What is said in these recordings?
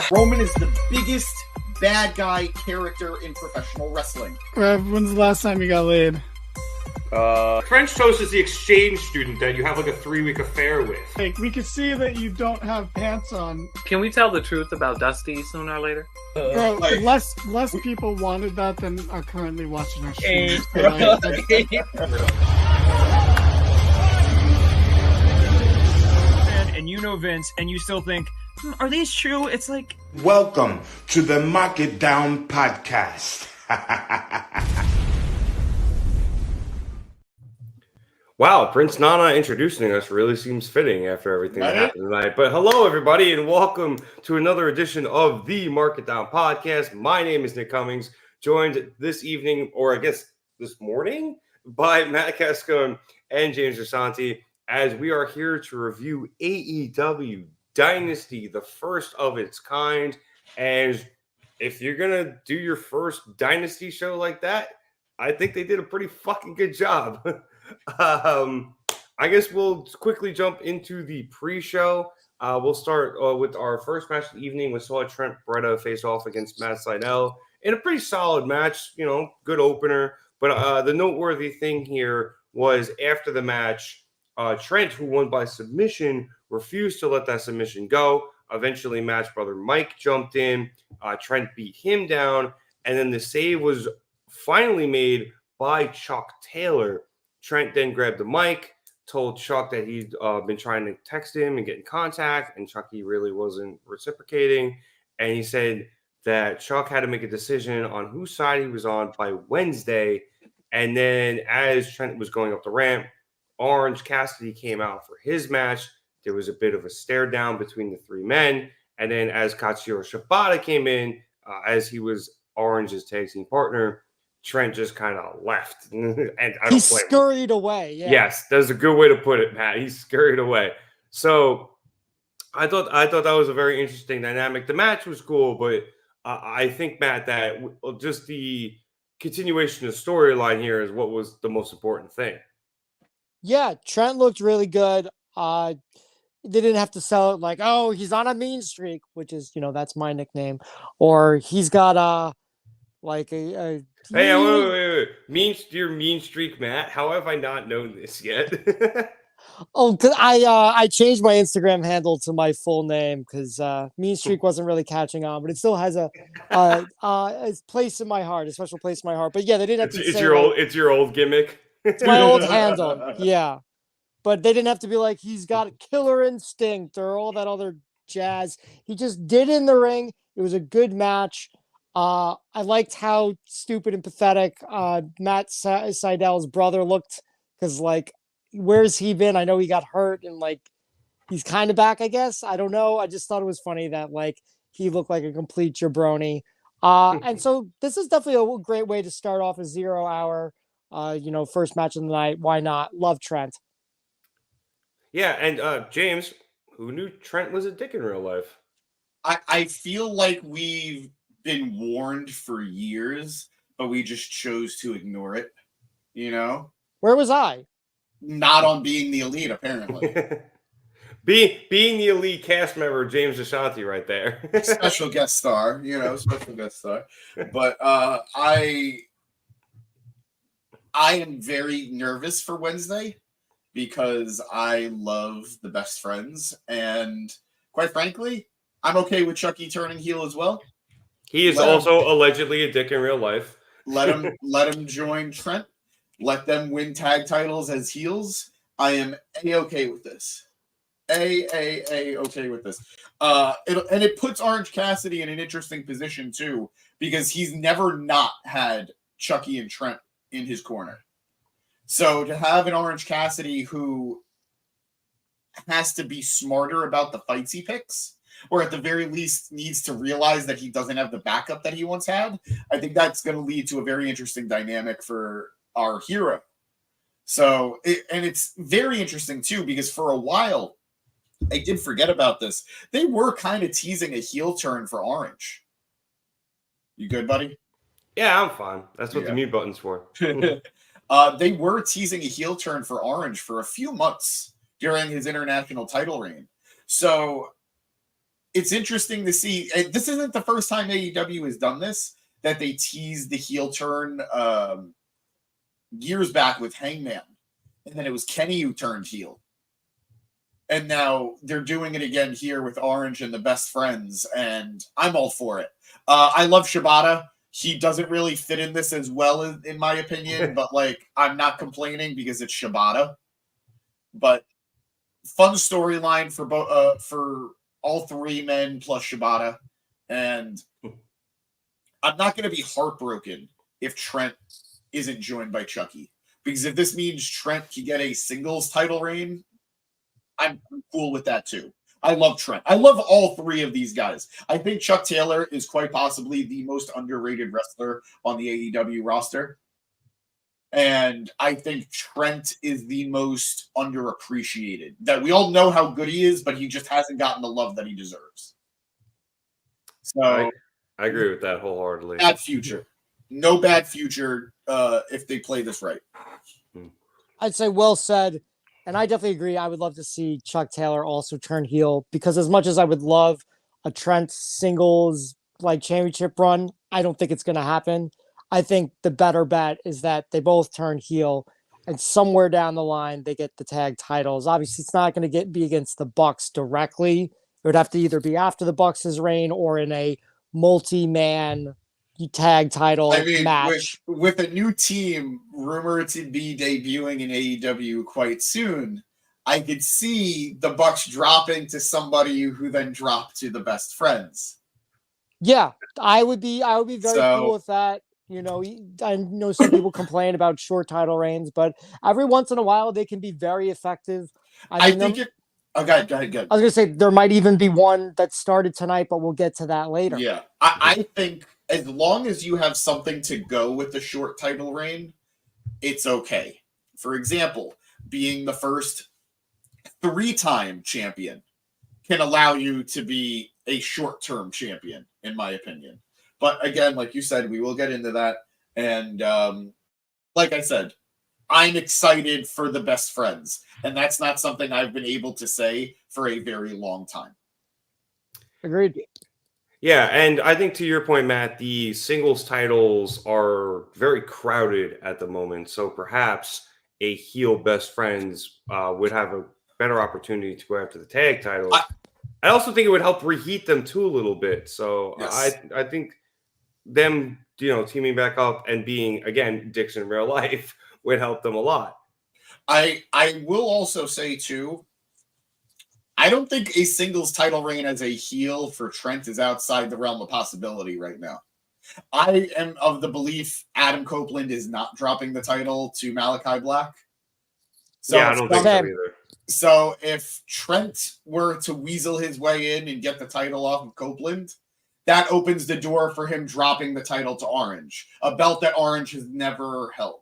Roman is the biggest bad guy character in professional wrestling. When's the last time you got laid? French toast is the exchange student that you have like a 3-week affair with. Like, we can see that you don't have pants on. Can we tell the truth about Dusty sooner or later? Bro, less people wanted that than are currently watching our streams tonight. And you know Vince, and you still think, are these true? It's like... Welcome to the Mark It Down podcast. Wow, Prince Nana introducing us really seems fitting after everything that happened tonight. But hello, everybody, and welcome to another edition of the Mark It Down podcast. My name is Nick Cummings, joined this evening, or I guess this morning, by Matt Cascone and James Rasanti, as we are here to review AEW Dynasty, the first of its kind. And if you're going to do your first Dynasty show like that, I think they did a pretty fucking good job. I guess we'll quickly jump into the pre-show. We'll start with our first match of the evening. We saw Trent Beretta face off against Matt Sydal in a pretty solid match, good opener. But the noteworthy thing here was after the match, Trent, who won by submission, refused to let that submission go. Eventually, Matt's brother Mike jumped in. Trent beat him down. And then the save was finally made by Chuck Taylor. Trent then grabbed the mic, told Chuck that he'd been trying to text him and get in contact, and Chucky really wasn't reciprocating. And he said that Chuck had to make a decision on whose side he was on by Wednesday. And then as Trent was going up the ramp, Orange Cassidy came out for his match. There was a bit of a stare down between the three men. And then as Kazuchika Shibata came in, as he was Orange's tag team partner, Trent just kind of left. And he scurried away. Yeah. Yes, that's a good way to put it, Matt. He scurried away. So I thought that was a very interesting dynamic. The match was cool, but I think, Matt, that just the continuation of the storyline here is what was the most important thing. Yeah, Trent looked really good. They didn't have to sell it like, oh, he's on a mean streak, which is, that's my nickname, or he's got a Hey, wait. Your mean streak, Matt. How have I not known this yet? Cause I changed my Instagram handle to my full name because mean streak wasn't really catching on, but it still has a place in my heart, a special place in my heart. But yeah, they didn't have to. It's your old gimmick. It's my old handle, yeah. But they didn't have to be like he's got killer instinct or all that other jazz. He just did in the ring. It was a good match. I liked how stupid and pathetic Matt Sydal's brother looked because, where's he been? I know he got hurt and, he's kind of back, I guess. I don't know. I just thought it was funny that, he looked like a complete jabroni. And so this is definitely a great way to start off a 0 hour, first match of the night. Why not? Love Trent. Yeah, and James, who knew Trent was a dick in real life? I feel like we've been warned for years, but we just chose to ignore it. Where was I? Not on Being the Elite, apparently. Being the Elite cast member, James Ashanti, right there. Special guest star, special guest star. But I am very nervous for Wednesday because I love the Best Friends, and quite frankly, I'm okay with Chucky turning heel as well. He is also allegedly a dick in real life. Let him join Trent. Let them win tag titles as heels. I am A-okay with this. A-okay with this. It puts Orange Cassidy in an interesting position, too, because he's never not had Chucky and Trent in his corner. So to have an Orange Cassidy who has to be smarter about the fights he picks, or at the very least needs to realize that he doesn't have the backup that he once had, I think that's going to lead to a very interesting dynamic for our hero. So, it's very interesting too, because for a while, I did forget about this. They were kind of teasing a heel turn for Orange. You good, buddy? Yeah, I'm fine. That's what the mute button's for. They were teasing a heel turn for Orange for a few months during his international title reign. So it's interesting to see. This isn't the first time AEW has done this, that they teased the heel turn years back with Hangman. And then it was Kenny who turned heel. And now they're doing it again here with Orange and the Best Friends. And I'm all for it. I love Shibata. He doesn't really fit in this as well, in my opinion. But, like, I'm not complaining because it's Shibata. But fun storyline for all three men plus Shibata. And I'm not going to be heartbroken if Trent isn't joined by Chucky. Because if this means Trent can get a singles title reign, I'm cool with that too. I love Trent. I love all three of these guys. I think Chuck Taylor is quite possibly the most underrated wrestler on the AEW roster. And I think Trent is the most underappreciated. That we all know how good he is, but he just hasn't gotten the love that he deserves. So I agree with that wholeheartedly. Bad future. No bad future if they play this right. I'd say well said. And I definitely agree. I would love to see Chuck Taylor also turn heel, because as much as I would love a Trent singles like championship run, I don't think it's going to happen. I think the better bet is that they both turn heel and somewhere down the line they get the tag titles. Obviously, it's not going to be against the Bucks directly. It would have to either be after the Bucks' reign or in a multi-man tag title match. With a new team rumored to be debuting in AEW quite soon, I could see the Bucks dropping to somebody who then dropped to the Best Friends. Yeah, I would be very cool with that. You know, I know some people complain about short title reigns, but every once in a while they can be very effective. I think it. Oh, go ahead. I was going to say there might even be one that started tonight, but we'll get to that later. Yeah, I think as long as you have something to go with the short title reign, it's okay. For example, being the first 3-time champion can allow you to be a short-term champion, in my opinion. But again, like you said, we will get into that. And like I said, I'm excited for the Best Friends. And that's not something I've been able to say for a very long time. Agreed. Yeah, and I think to your point, Matt, the singles titles are very crowded at the moment. So perhaps a heel Best Friends would have a better opportunity to go after the tag titles. I also think it would help reheat them too a little bit. So yes. I think them, teaming back up and being, again, dicks in real life would help them a lot. I will also say, too, I don't think a singles title reign as a heel for Trent is outside the realm of possibility right now. I am of the belief Adam Copeland is not dropping the title to Malachi Black. So yeah, I don't think so either. So if Trent were to weasel his way in and get the title off of Copeland, that opens the door for him dropping the title to Orange, a belt that Orange has never held.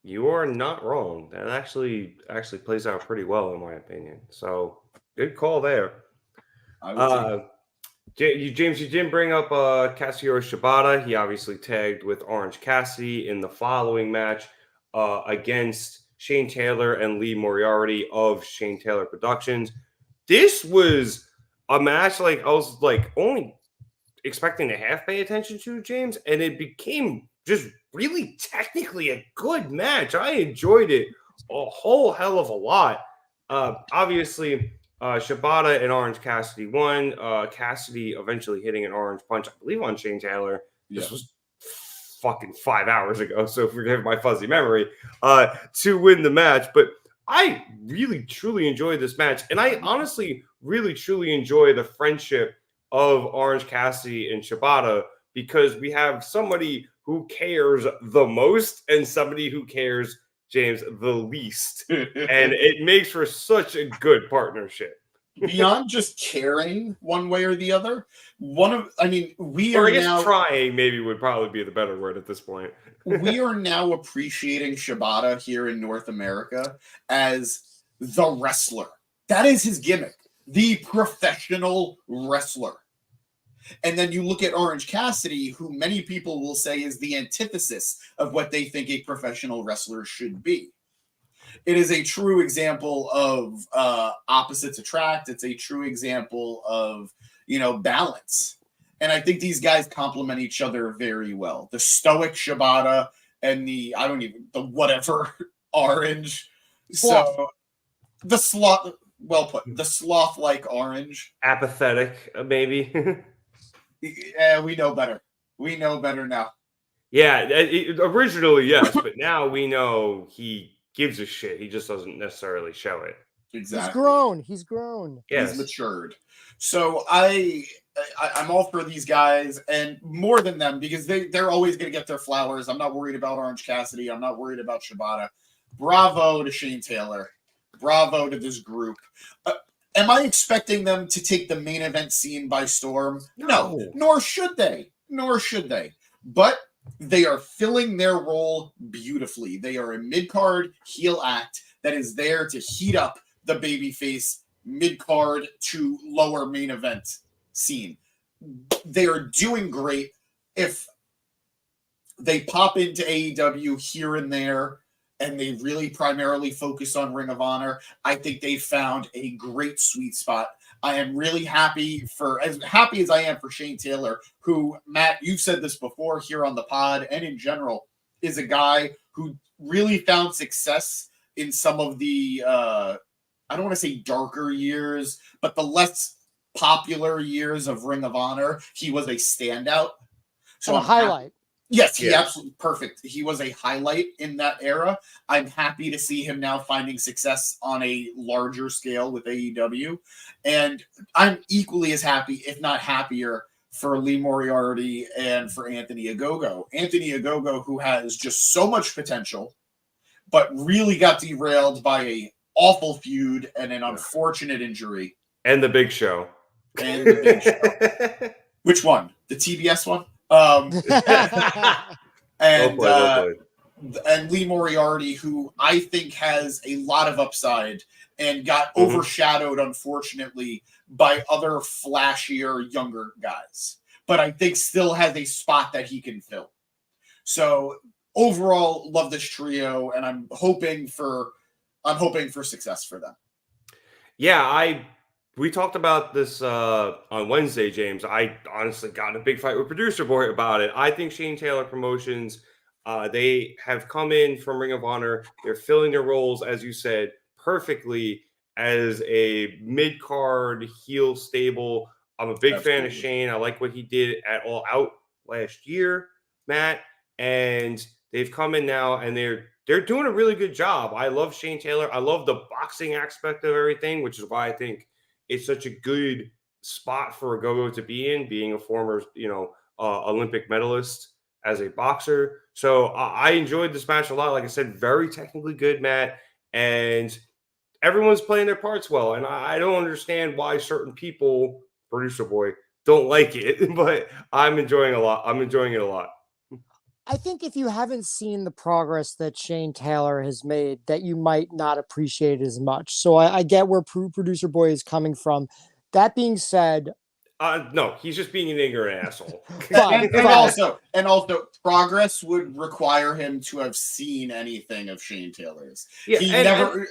You are not wrong. That actually plays out pretty well, in my opinion. So good call there. James, you didn't bring up Kazuchika Shibata. He obviously tagged with Orange Cassidy in the following match against Shane Taylor and Lee Moriarty of Shane Taylor Productions. This was a match I was only expecting to half pay attention to, James, and it became just really technically a good match. I enjoyed it a whole hell of a lot. Obviously, Shibata and Orange Cassidy won. Cassidy eventually hitting an orange punch, I believe, on Shane Taylor. This was fucking 5 hours ago, so forgive my fuzzy memory, to win the match. But I really, truly enjoyed this match. And I honestly really, truly enjoy the friendship of Orange Cassidy and Shibata, because we have somebody who cares the most and somebody who cares, James, the least. And it makes for such a good partnership. Beyond just caring one way or the other, trying maybe would probably be the better word at this point. We are now appreciating Shibata here in North America as the wrestler. That is his gimmick, the professional wrestler. And then you look at Orange Cassidy, who many people will say is the antithesis of what they think a professional wrestler should be. It is a true example of opposites attract. It's a true example of, balance. And I think these guys complement each other very well. The stoic Shibata and the whatever orange. Sloth. So the sloth, well put, the sloth-like orange. Apathetic, maybe. Yeah, we know better. We know better now. Yeah, originally, yes, but now we know he gives a shit. He just doesn't necessarily show it. Exactly. He's grown. Yes. He's matured. So I'm all for these guys, and more than them, because they're always going to get their flowers. I'm not worried about Orange Cassidy. I'm not worried about Shibata. Bravo to Shane Taylor. Bravo to this group. Am I expecting them to take the main event scene by storm? No, nor should they. But they are filling their role beautifully. They are a mid-card heel act that is there to heat up the babyface mid-card to lower main event scene. They are doing great. If they pop into AEW here and there and they really primarily focus on Ring of Honor, I think they found a great sweet spot. I am really happy as I am for Shane Taylor, who, Matt, you've said this before here on the pod and in general, is a guy who really found success in some of the, I don't want to say darker years, but the less popular years of Ring of Honor. He was a standout. So a highlight. Yes, he absolutely perfect. He was a highlight in that era. I'm happy to see him now finding success on a larger scale with AEW. And I'm equally as happy, if not happier, for Lee Moriarty and for Anthony Ogogo. Anthony Ogogo, who has just so much potential, but really got derailed by a awful feud and an unfortunate injury. And the Big Show. Which one? The TBS one? And Lee Moriarty, who I think has a lot of upside and got overshadowed, unfortunately, by other flashier, younger guys, but I think still has a spot that he can fill. So overall, love this trio, and I'm hoping for success for them. Yeah, we talked about this on Wednesday, James. I honestly got in a big fight with Producer Boy about it. I think Shane Taylor Promotions, they have come in from Ring of Honor. They're filling their roles, as you said, perfectly as a mid-card heel stable. I'm a big fan of Shane. I like what he did at All Out last year, Matt. And they've come in now, and they're doing a really good job. I love Shane Taylor. I love the boxing aspect of everything, which is why I think it's such a good spot for Ogogo to be in, being a former, Olympic medalist as a boxer. So I enjoyed this match a lot. Like I said, very technically good, Matt, and everyone's playing their parts well. And I don't understand why certain people, Producer Boy, don't like it, but I'm enjoying it a lot. I think if you haven't seen the progress that Shane Taylor has made, that you might not appreciate it as much. So I get where Producer Boy is coming from. That being said, no, he's just being an ignorant asshole. and also, progress would require him to have seen anything of Shane Taylor's. Yeah,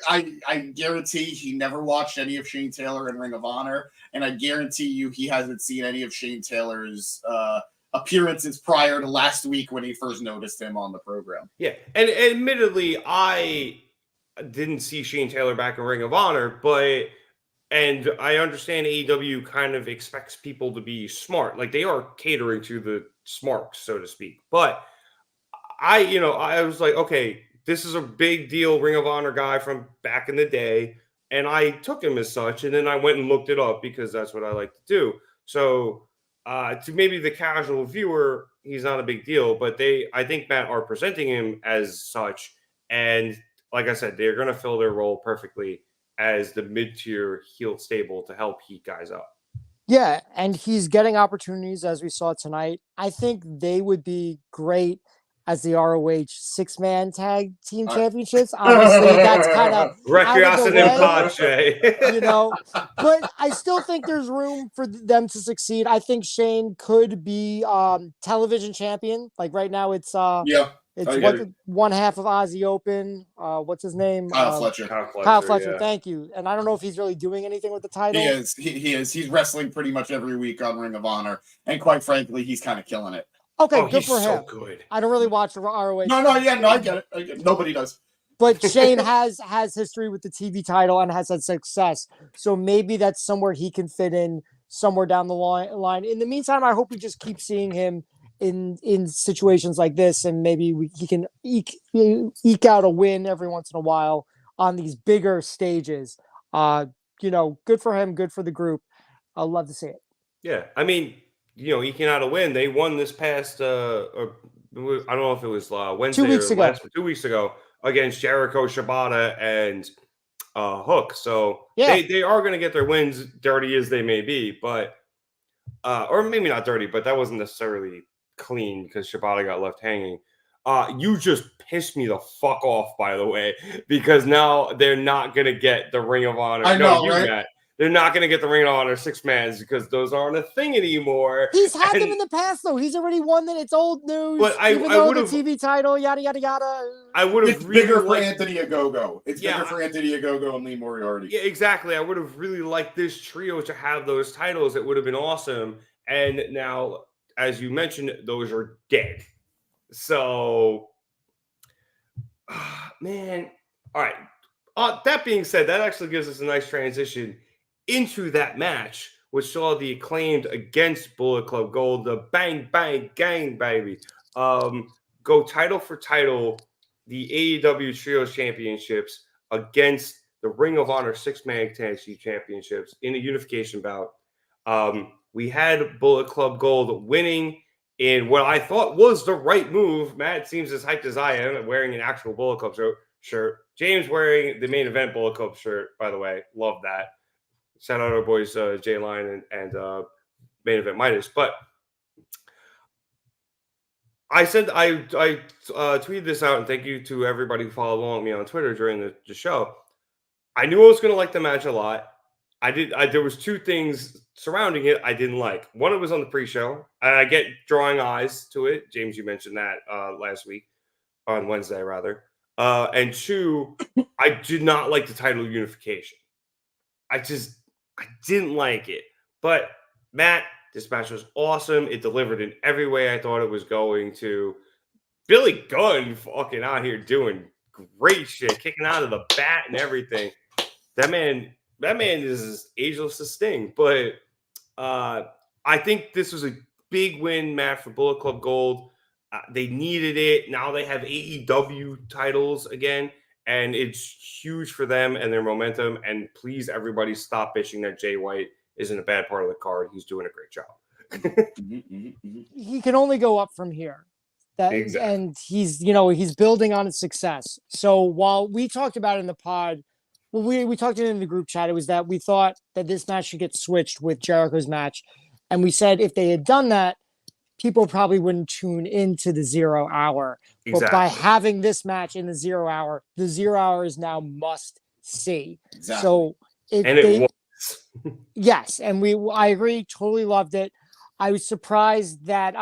I guarantee he never watched any of Shane Taylor in Ring of Honor, and I guarantee you he hasn't seen any of Shane Taylor's appearances prior to last week when he first noticed him on the program. Yeah, and admittedly, I didn't see Shane Taylor back in Ring of Honor, and I understand AEW kind of expects people to be smart. Like, they are catering to the smarks, so to speak. But I was like, okay, this is a big deal Ring of Honor guy from back in the day, and I took him as such, and then I went and looked it up because that's what I like to do. So to maybe the casual viewer, he's not a big deal, but I think, Matt, are presenting him as such. And like I said, they're going to fill their role perfectly as the mid-tier heel stable to help heat guys up. Yeah, and he's getting opportunities, as we saw tonight. I think they would be great as the ROH six-man tag team championships. Obviously, that's kind of but I still think there's room for them to succeed. I think Shane could be television champion. Like right now, it's It's Oh, what one half of Aussie Open. What's his name? Kyle Fletcher. Kyle Fletcher. Yeah. Thank you. And I don't know if he's really doing anything with the title. He is. He is. He's wrestling pretty much every week on Ring of Honor, and quite frankly, he's kind of killing it. Okay, Oh, good he's for so him. good. I don't really watch the ROH. No, I get it. Nobody does. But Shane has history with the TV title and has had success. So maybe that's somewhere he can fit in somewhere down the line. In the meantime, I hope we just keep seeing him in situations like this, and maybe he can eke out a win every once in a while on these bigger stages. Good for him, good for the group. I'd love to see it. Yeah, I mean, eking out a win. They won this past, I don't know if it was Wednesday 2 weeks or ago. 2 weeks ago against Jericho, Shibata, and Hook. So yeah, they are going to get their wins, dirty as they may be, but or maybe not dirty, but that wasn't necessarily clean because Shibata got left hanging. You just pissed me the fuck off, by the way, because now they're not going to get the Ring of Honor. I know, right? Matt. They're not going to get the Ring of Honor 6-mans because those aren't a thing anymore. He's had them in the past, though. He's already won them. It's old news. But even though the TV title, yada, yada, yada. I would have It's really bigger for Anthony Ogogo. It's Yeah, bigger for Anthony Ogogo and Lee Moriarty. Yeah, exactly. I would have really liked this trio to have those titles. It would have been awesome. And now, as you mentioned, those are dead. So, man. All right. That being said, that actually gives us a nice transition into that match, which saw the Acclaimed against Bullet Club Gold, the Bang Bang Gang, baby. Go title for title, the AEW Trios Championships against the Ring of Honor 6-man tag team championships in a unification bout. We had Bullet Club Gold winning in what I thought was the right move. Matt seems as hyped as I am, wearing an actual Bullet Club shirt. James wearing the main event Bullet Club shirt, by the way. Love that. Shout out our boys Jay Line and main event Midas. But I said I tweeted this out, and thank you to everybody who followed along with me on Twitter during the show. I knew I was going to like the match a lot. There was two things surrounding it I didn't like. One, it was on the pre-show. I get drawing eyes to it. James, you mentioned that last week, on Wednesday rather. And two, I did not like the title unification. I didn't like it. But Matt, this match was awesome. It delivered in every way I thought it was going to. Billy Gunn fucking out here doing great shit, kicking out of the bat and everything. That man is as ageless as Sting. But I think this was a big win, Matt, for Bullet Club Gold. They needed it. Now they have AEW titles again. And it's huge for them and their momentum. And please, everybody, stop bitching that Jay White is in a bad part of the card. He's doing a great job. He can only go up from here. Exactly. And he's building on his success. So while we talked about it in the pod, we talked it in the group chat, it was that we thought that this match should get switched with Jericho's match. And we said if they had done that, people probably wouldn't tune into the 0 hour. Exactly. But by having this match in the 0 hour, the 0 hour is now must see. Exactly. So it was. Yes, and I agree, totally loved it. I was surprised that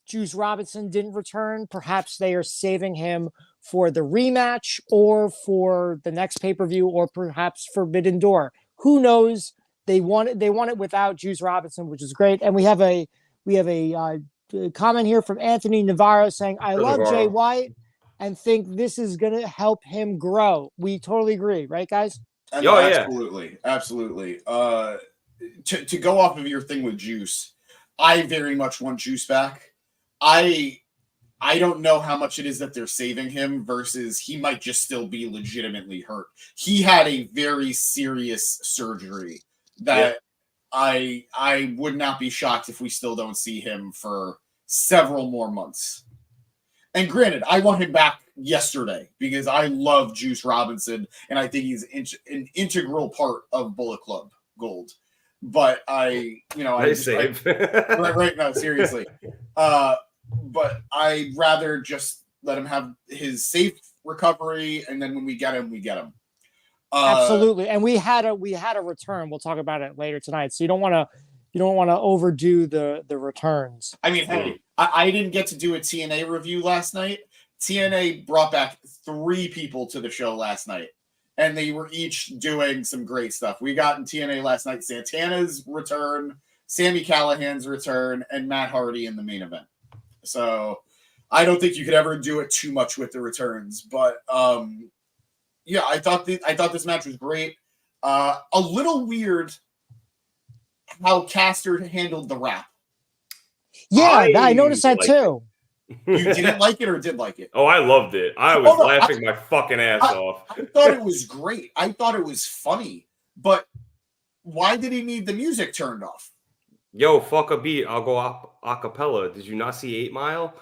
Juice Robinson didn't return. Perhaps they are saving him for the rematch or for the next pay-per-view or perhaps Forbidden Door. Who knows? They want it without Juice Robinson, which is great. And we have a comment here from Anthony Navarro saying, I love Jay White and think this is going to help him grow. We totally agree. Right, guys? Absolutely. Absolutely. To go off of your thing with Juice, I very much want Juice back. I don't know how much it is that they're saving him versus he might just still be legitimately hurt. He had a very serious surgery that I would not be shocked if we still don't see him for several more months. And granted, I want him back yesterday because I love Juice Robinson and I think he's an integral part of Bullet Club Gold. But right now, seriously. But I'd rather just let him have his safe recovery, and then when we get him, we get him. Absolutely, and we had a return. We'll talk about it later tonight. So you don't want to overdo the returns. I mean, hey, I didn't get to do a TNA review last night. TNA brought back 3 people to the show last night, and they were each doing some great stuff. We got in TNA last night Santana's return, Sami Callihan's return, and Matt Hardy in the main event. So I don't think you could ever do it too much with the returns, but yeah, I thought this match was great. A little weird how Caster handled the rap. Yeah, I noticed that too. You didn't like it or did like it? Oh, I loved it. I was laughing my fucking ass off. I thought it was great. I thought it was funny. But why did he need the music turned off? Yo, fuck a beat. I'll go a cappella. Did you not see 8 Mile?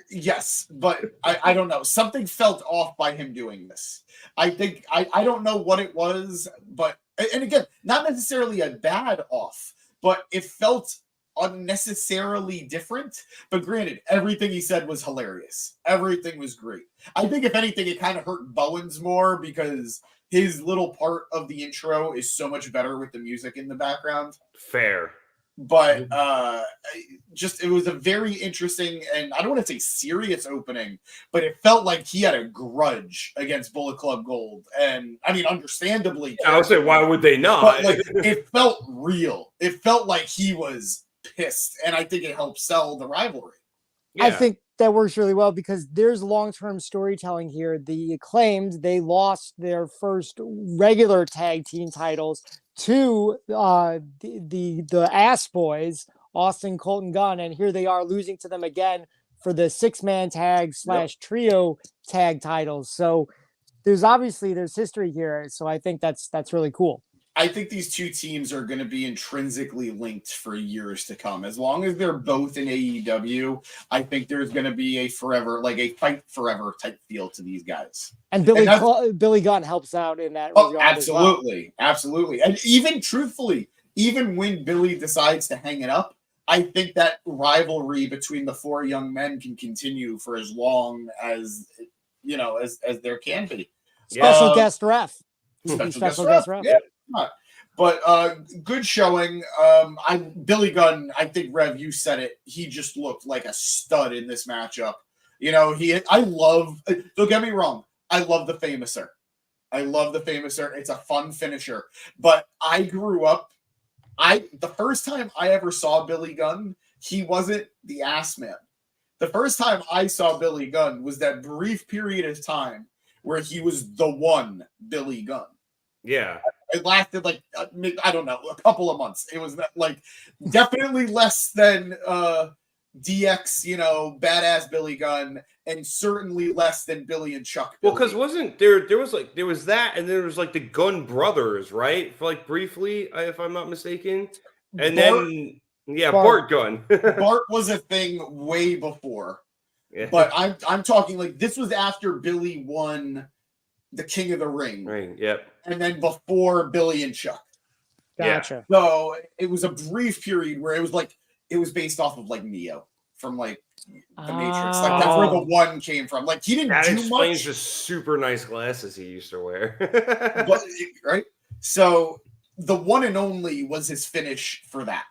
Yes, but I don't know. Something felt off by him doing this. I think I don't know what it was, but and again, not necessarily a bad off, but it felt unnecessarily different. But granted, everything he said was hilarious. Everything was great. I think if anything, it kind of hurt Bowens more because his little part of the intro is so much better with the music in the background. Fair. But it was a very interesting, and I don't want to say serious opening, but it felt like he had a grudge against Bullet Club Gold. And I mean, understandably. I would say, why would they not? But like, it felt real. It felt like he was pissed. And I think it helped sell the rivalry. Yeah. I think that works really well because there's long-term storytelling here. The Acclaimed, they lost their first regular tag team titles to the Ass Boys, Austin, Colton, Gunn, and here they are losing to them again for the 6-man tag / trio tag titles. So there's history here. So I think that's really cool. I think these two teams are going to be intrinsically linked for years to come. As long as they're both in AEW, I think there's going to be a fight forever type feel to these guys. And Billy Gunn helps out in that regard. Absolutely. Absolutely. And even truthfully, even when Billy decides to hang it up, I think that rivalry between the 4 young men can continue for as long as, as there can be. Special guest ref. Special guest ref. Yeah. But good showing. Billy Gunn, I think, Rev, you said it. He just looked like a stud in this matchup. Don't get me wrong, I love the Famouser. It's a fun finisher. But I grew up, the first time I ever saw Billy Gunn, he wasn't the ass man. The first time I saw Billy Gunn was that brief period of time where he was the one Billy Gunn. Yeah. It lasted I don't know, a couple of months. It was definitely less than DX, badass Billy Gunn, and certainly less than Billy and Chuck. Well, because wasn't there was that, and there was the Gunn brothers, right? For briefly, if I'm not mistaken. And Bart Gunn. Bart was a thing way before. Yeah. But I'm talking this was after Billy won the King of the Ring. Yep. And then before Billy and Chuck. Gotcha. Yeah. So it was a brief period where it was based off of Neo from the Matrix. That's where the one came from. He didn't do much. That explains the super nice glasses he used to wear. But, right? So the one and only was his finish for that.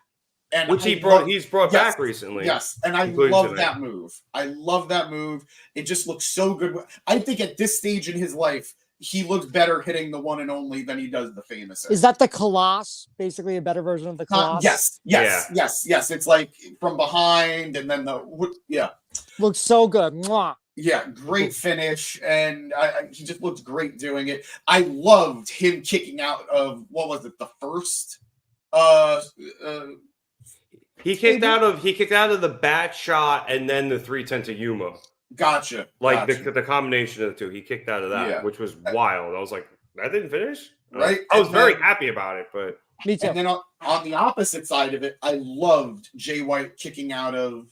And which he's brought back recently. Yes, and I love that move. I love that move. It just looks so good. I think at this stage in his life, he looks better hitting the one and only than he does the Famouser. Is that the Colossus? Basically a better version of the Colossus? Yes. It's from behind and then looks so good. Mwah. Yeah, great finish, and he just looks great doing it. I loved him kicking out of, what was it, the first He kicked out of the bat shot and then the 310 to Yuma. Gotcha. The combination of the two. He kicked out of that, which was wild. I was like, that didn't finish? Right. I was very happy about it, but me too. And then on the opposite side of it, I loved Jay White kicking out of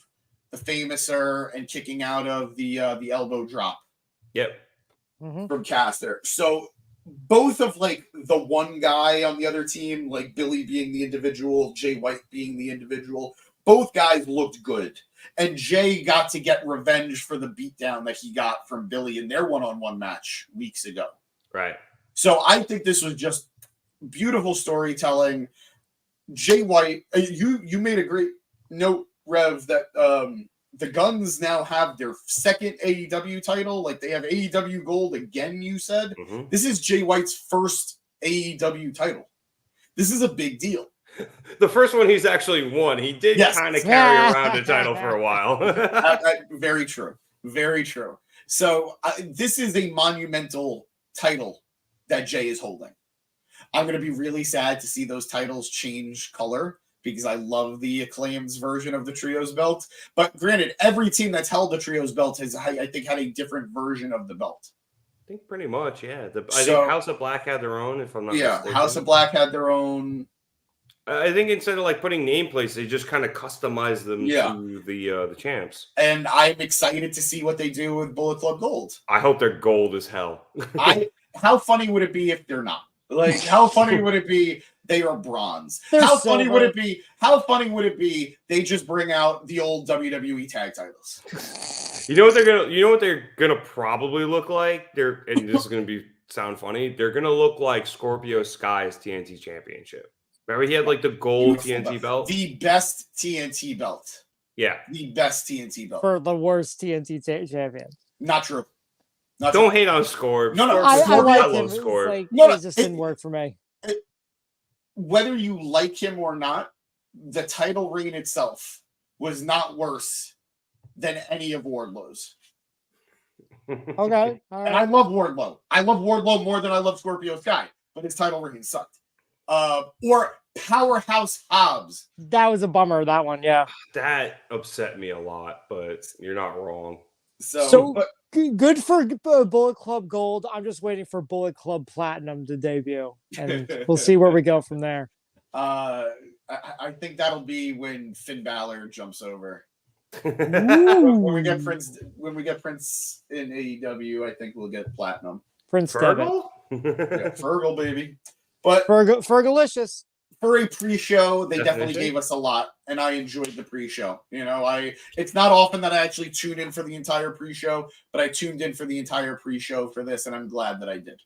the Famouser and kicking out of the elbow drop. Yep. From Caster. So both of the one guy on the other team, Billy being the individual, Jay White being the individual, both guys looked good. And Jay got to get revenge for the beatdown that he got from Billy in their one-on-one match weeks ago. Right. So I think this was just beautiful storytelling. Jay White, you made a great note, Rev, that the Guns now have their second AEW title. Like, they have AEW Gold again, you said. Mhm. This is Jay White's first AEW title. This is a big deal. The first one he's actually won. He did Yes. kind of carry around the title for a while. Very true. Very true. So this is a monumental title that Jay is holding. I'm going to be really sad to see those titles change color because I love the Acclaimed's version of the Trios belt. But granted, every team that's held the Trios belt has, I think, had a different version of the belt. I think pretty much, yeah. I think House of Black had their own, if I'm not mistaken. House of Black had their own. I think instead of like putting nameplates, they just kind of customized them to the champs. And I'm excited to see what they do with Bullet Club Gold. I hope they're gold as hell. How funny would it be if they're not? Like, how funny would it be they are bronze? How funny would it be? How funny would it be they just bring out the old WWE tag titles? You know what they're gonna probably look like? And this is gonna sound funny. They're gonna look like Scorpio Sky's TNT Championship. Remember he had like the gold TNT belt? The best TNT belt. Yeah. The best TNT belt. For the worst TNT champion. Not true. Don't hate on Scorp. No. I like him. Scorp. Like, No, it just didn't work for me. Whether you like him or not, the title reign itself was not worse than any of Wardlow's. Okay. All right. And I love Wardlow. I love Wardlow more than I love Scorpio Sky, but his title reign sucked. Or Powerhouse Hobbs. That was a bummer, that one, yeah. That upset me a lot, but you're not wrong. So good for Bullet Club Gold. I'm just waiting for Bullet Club Platinum to debut, and we'll see where we go from there. I think that'll be when Finn Balor jumps over. When we get Prince in AEW, I think we'll get Platinum. Prince Fergal? Fergal, baby. But Fergalicious. for a pre-show, they definitely gave us a lot, and I enjoyed the pre-show. You know, it's not often that I actually tune in for the entire pre-show, but I tuned in for the entire pre-show for this, and I'm glad that I did.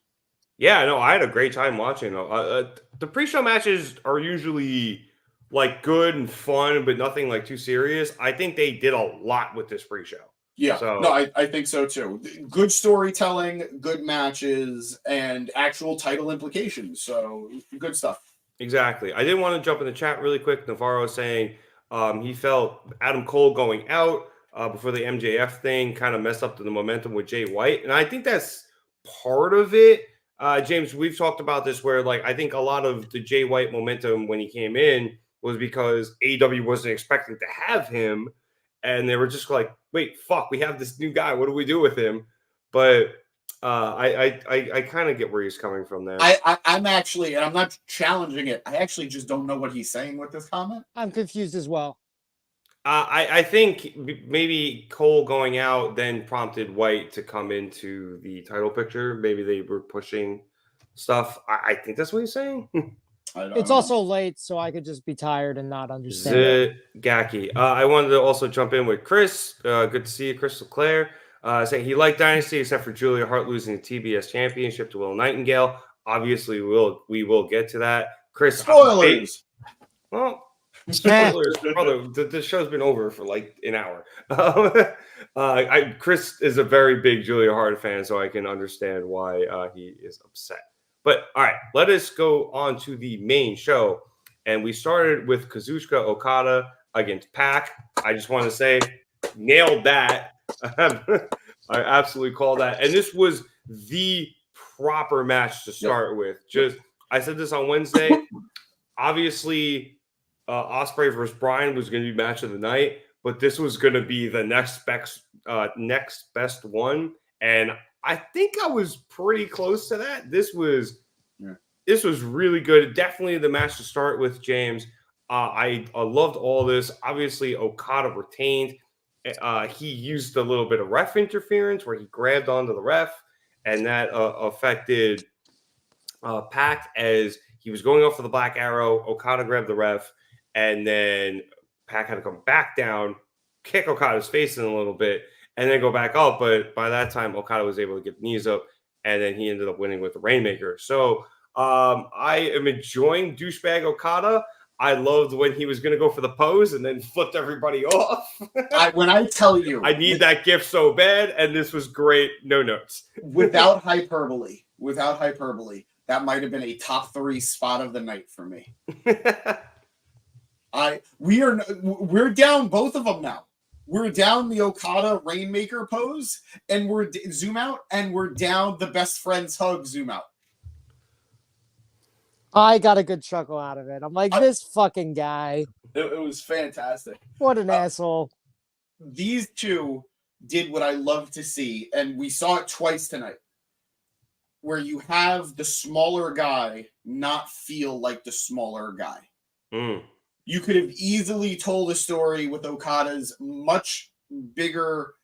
Yeah, no, I had a great time watching. The pre-show matches are usually like good and fun, but nothing like too serious. I think they did a lot with this pre-show. Yeah, no, I think so too. Good storytelling, good matches, and actual title implications. So good stuff. Exactly. I did want to jump in the chat really quick. Navarro saying he felt Adam Cole going out before the MJF thing kind of messed up the momentum with Jay White. And I think that's part of it. James, we've talked about this where like I think a lot of the Jay White momentum when he came in was because AEW wasn't expecting to have him. And they were just like, wait, fuck, we have this new guy. What do we do with him? But I kind of get where he's coming from there. I'm actually, and I'm not challenging it, I actually just don't know what he's saying with this comment. I'm confused as well. I think maybe Cole going out then prompted White to come into the title picture. Maybe they were pushing stuff. I think that's what he's saying. It's also late, so I could just be tired and not understand. Gaki. I wanted to also jump in with Chris. Good to see you, Chris LeClaire. Saying he liked Dynasty except for Julia Hart losing the TBS championship to Willow Nightingale. Obviously, we will get to that. Chris. Spoilers. Well, spoilers, brother. The show's been over for like an hour. Chris is a very big Julia Hart fan, so I can understand why he is upset. But all right, let us go on to the main show. And we started with Kazuchika Okada against Pac. I just want to say, nailed that. I absolutely call that. And this was the proper match to start with. I said this on Wednesday. Obviously, Ospreay versus Bryan was going to be match of the night, but this was going to be the next best one. And I think I was pretty close to that. This was really good. Definitely the match to start with, James. I loved all this. Obviously, Okada retained. He used a little bit of ref interference where he grabbed onto the ref, and that affected Pac as he was going off for the Black Arrow. Okada grabbed the ref, and then Pac had to come back down, kick Okada's face in a little bit, and then go back up. But by that time, Okada was able to get the knees up, and then he ended up winning with the Rainmaker. So I am enjoying douchebag Okada. I loved when he was going to go for the pose and then flipped everybody off. When I tell you, I need that gift so bad, and this was great. No notes. without hyperbole, that might have been a top 3 spot of the night for me. We're down both of them now. We're down the Okada Rainmaker pose, and we're zoom out, and we're down the best friends hug zoom out. I got a good chuckle out of it. I'm like, this fucking guy. It was fantastic. What an asshole. These two did what I love to see, and we saw it twice tonight, where you have the smaller guy not feel like the smaller guy. Mm. You could have easily told a story with Okada's much bigger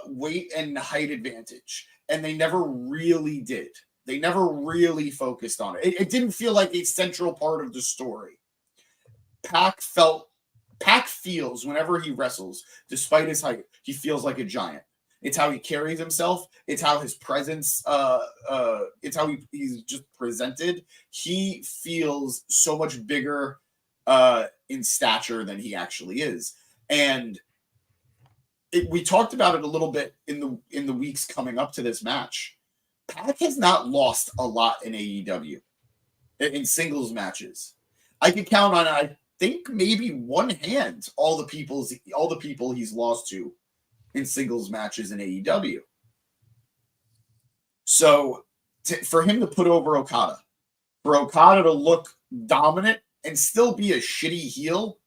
weight and height advantage, and they never really did. They never really focused on it. It didn't feel like a central part of the story. Pac feels whenever he wrestles, despite his height, he feels like a giant. It's how he carries himself. It's how his presence, it's how he's just presented. He feels so much bigger in stature than he actually is. And we talked about it a little bit in the weeks coming up to this match. Pac has not lost a lot in AEW in singles matches. I could count on, I think, maybe one hand all the people he's lost to in singles matches in AEW. So for him to put over Okada, for Okada to look dominant and still be a shitty heel,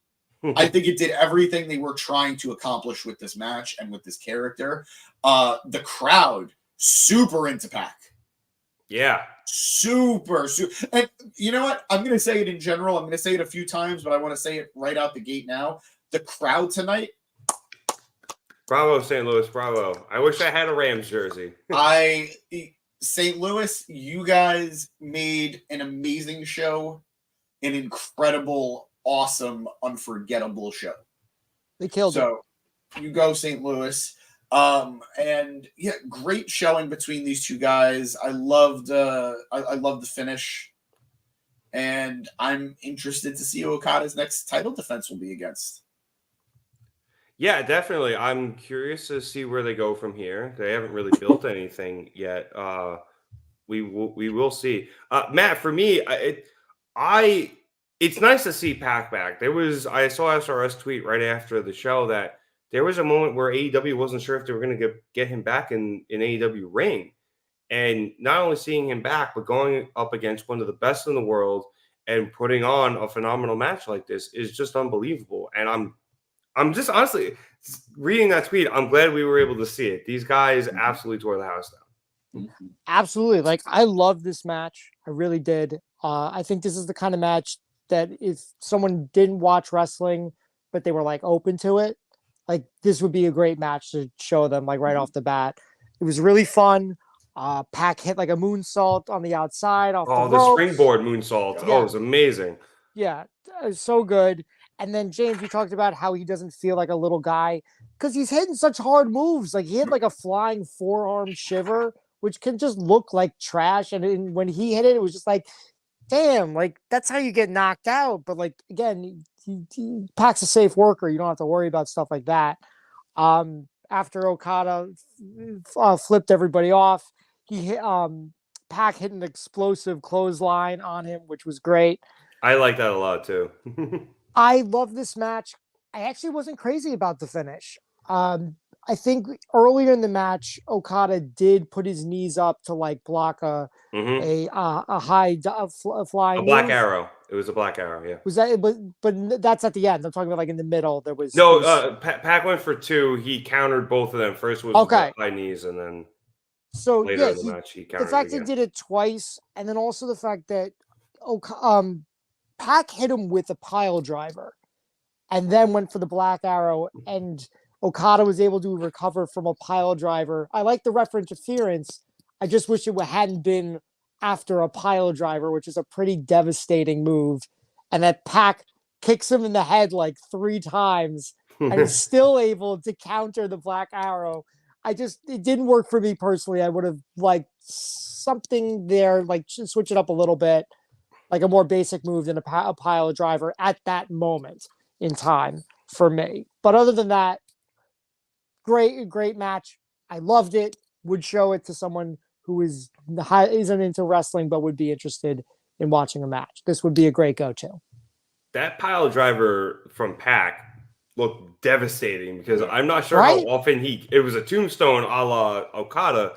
I think it did everything they were trying to accomplish with this match and with this character. The crowd super into Pac. Yeah. Super. And you know what? I'm going to say it in general. I'm going to say it a few times, but I want to say it right out the gate now. The crowd tonight. Bravo, St. Louis. Bravo. I wish I had a Rams jersey. St. Louis, you guys made an amazing show, an incredible, awesome, unforgettable show. They killed it. So you go, St. Louis. And yeah, great showing between these two guys. I loved the finish, and I'm interested to see who Okada's next title defense will be against. Yeah, definitely. I'm curious to see where they go from here. They haven't really built anything yet. We will see. Matt, for me, it's nice to see Pac back. I saw SRS tweet right after the show that there was a moment where AEW wasn't sure if they were going to get him back in AEW ring. And not only seeing him back, but going up against one of the best in the world and putting on a phenomenal match like this is just unbelievable. And I'm just honestly reading that tweet. I'm glad we were able to see it. These guys absolutely tore the house down. Absolutely. Like, I love this match. I really did. I think this is the kind of match that if someone didn't watch wrestling, but they were like open to it, like this would be a great match to show them like right off the bat. It was really fun. Pac hit like a moonsault on the outside off the ropes. Springboard moonsault. Yeah. Oh, it was amazing. Yeah, it was so good. And then James, you talked about how he doesn't feel like a little guy because he's hitting such hard moves. Like he hit like a flying forearm shiver, which can just look like trash. And when he hit it, it was just like, damn, like that's how you get knocked out. But like again, he Pac's a safe worker. You don't have to worry about stuff like that. After Okada flipped everybody off, he hit Pac hit an explosive clothesline on him, which was great. I like that a lot too. I love this match. I actually wasn't crazy about the finish. I think earlier in the match, Okada did put his knees up to like block a high flying. A black arrow. It was a black arrow. Yeah. Was that? But that's at the end. I'm talking about like in the middle. There was Pac went for 2. He countered both of them. First was okay. High knees, and then later in the match he countered. The fact he did it twice, and then also the fact that Pac hit him with a pile driver, and then went for the black arrow, and Okada was able to recover from a pile driver. I like the ref interference. I just wish it hadn't been after a pile driver, which is a pretty devastating move, and that Pac kicks him in the head like 3 times and is still able to counter the black arrow. It didn't work for me personally. I would have liked something there, like switch it up a little bit. like a more basic move than a pile driver at that moment in time for me. But other than that, great match. I loved it. Would show it to someone who isn't into wrestling but would be interested in watching a match. This would be a great go-to. That pile driver from Pac looked devastating because I'm not sure Right? how often it was a tombstone a la Okada.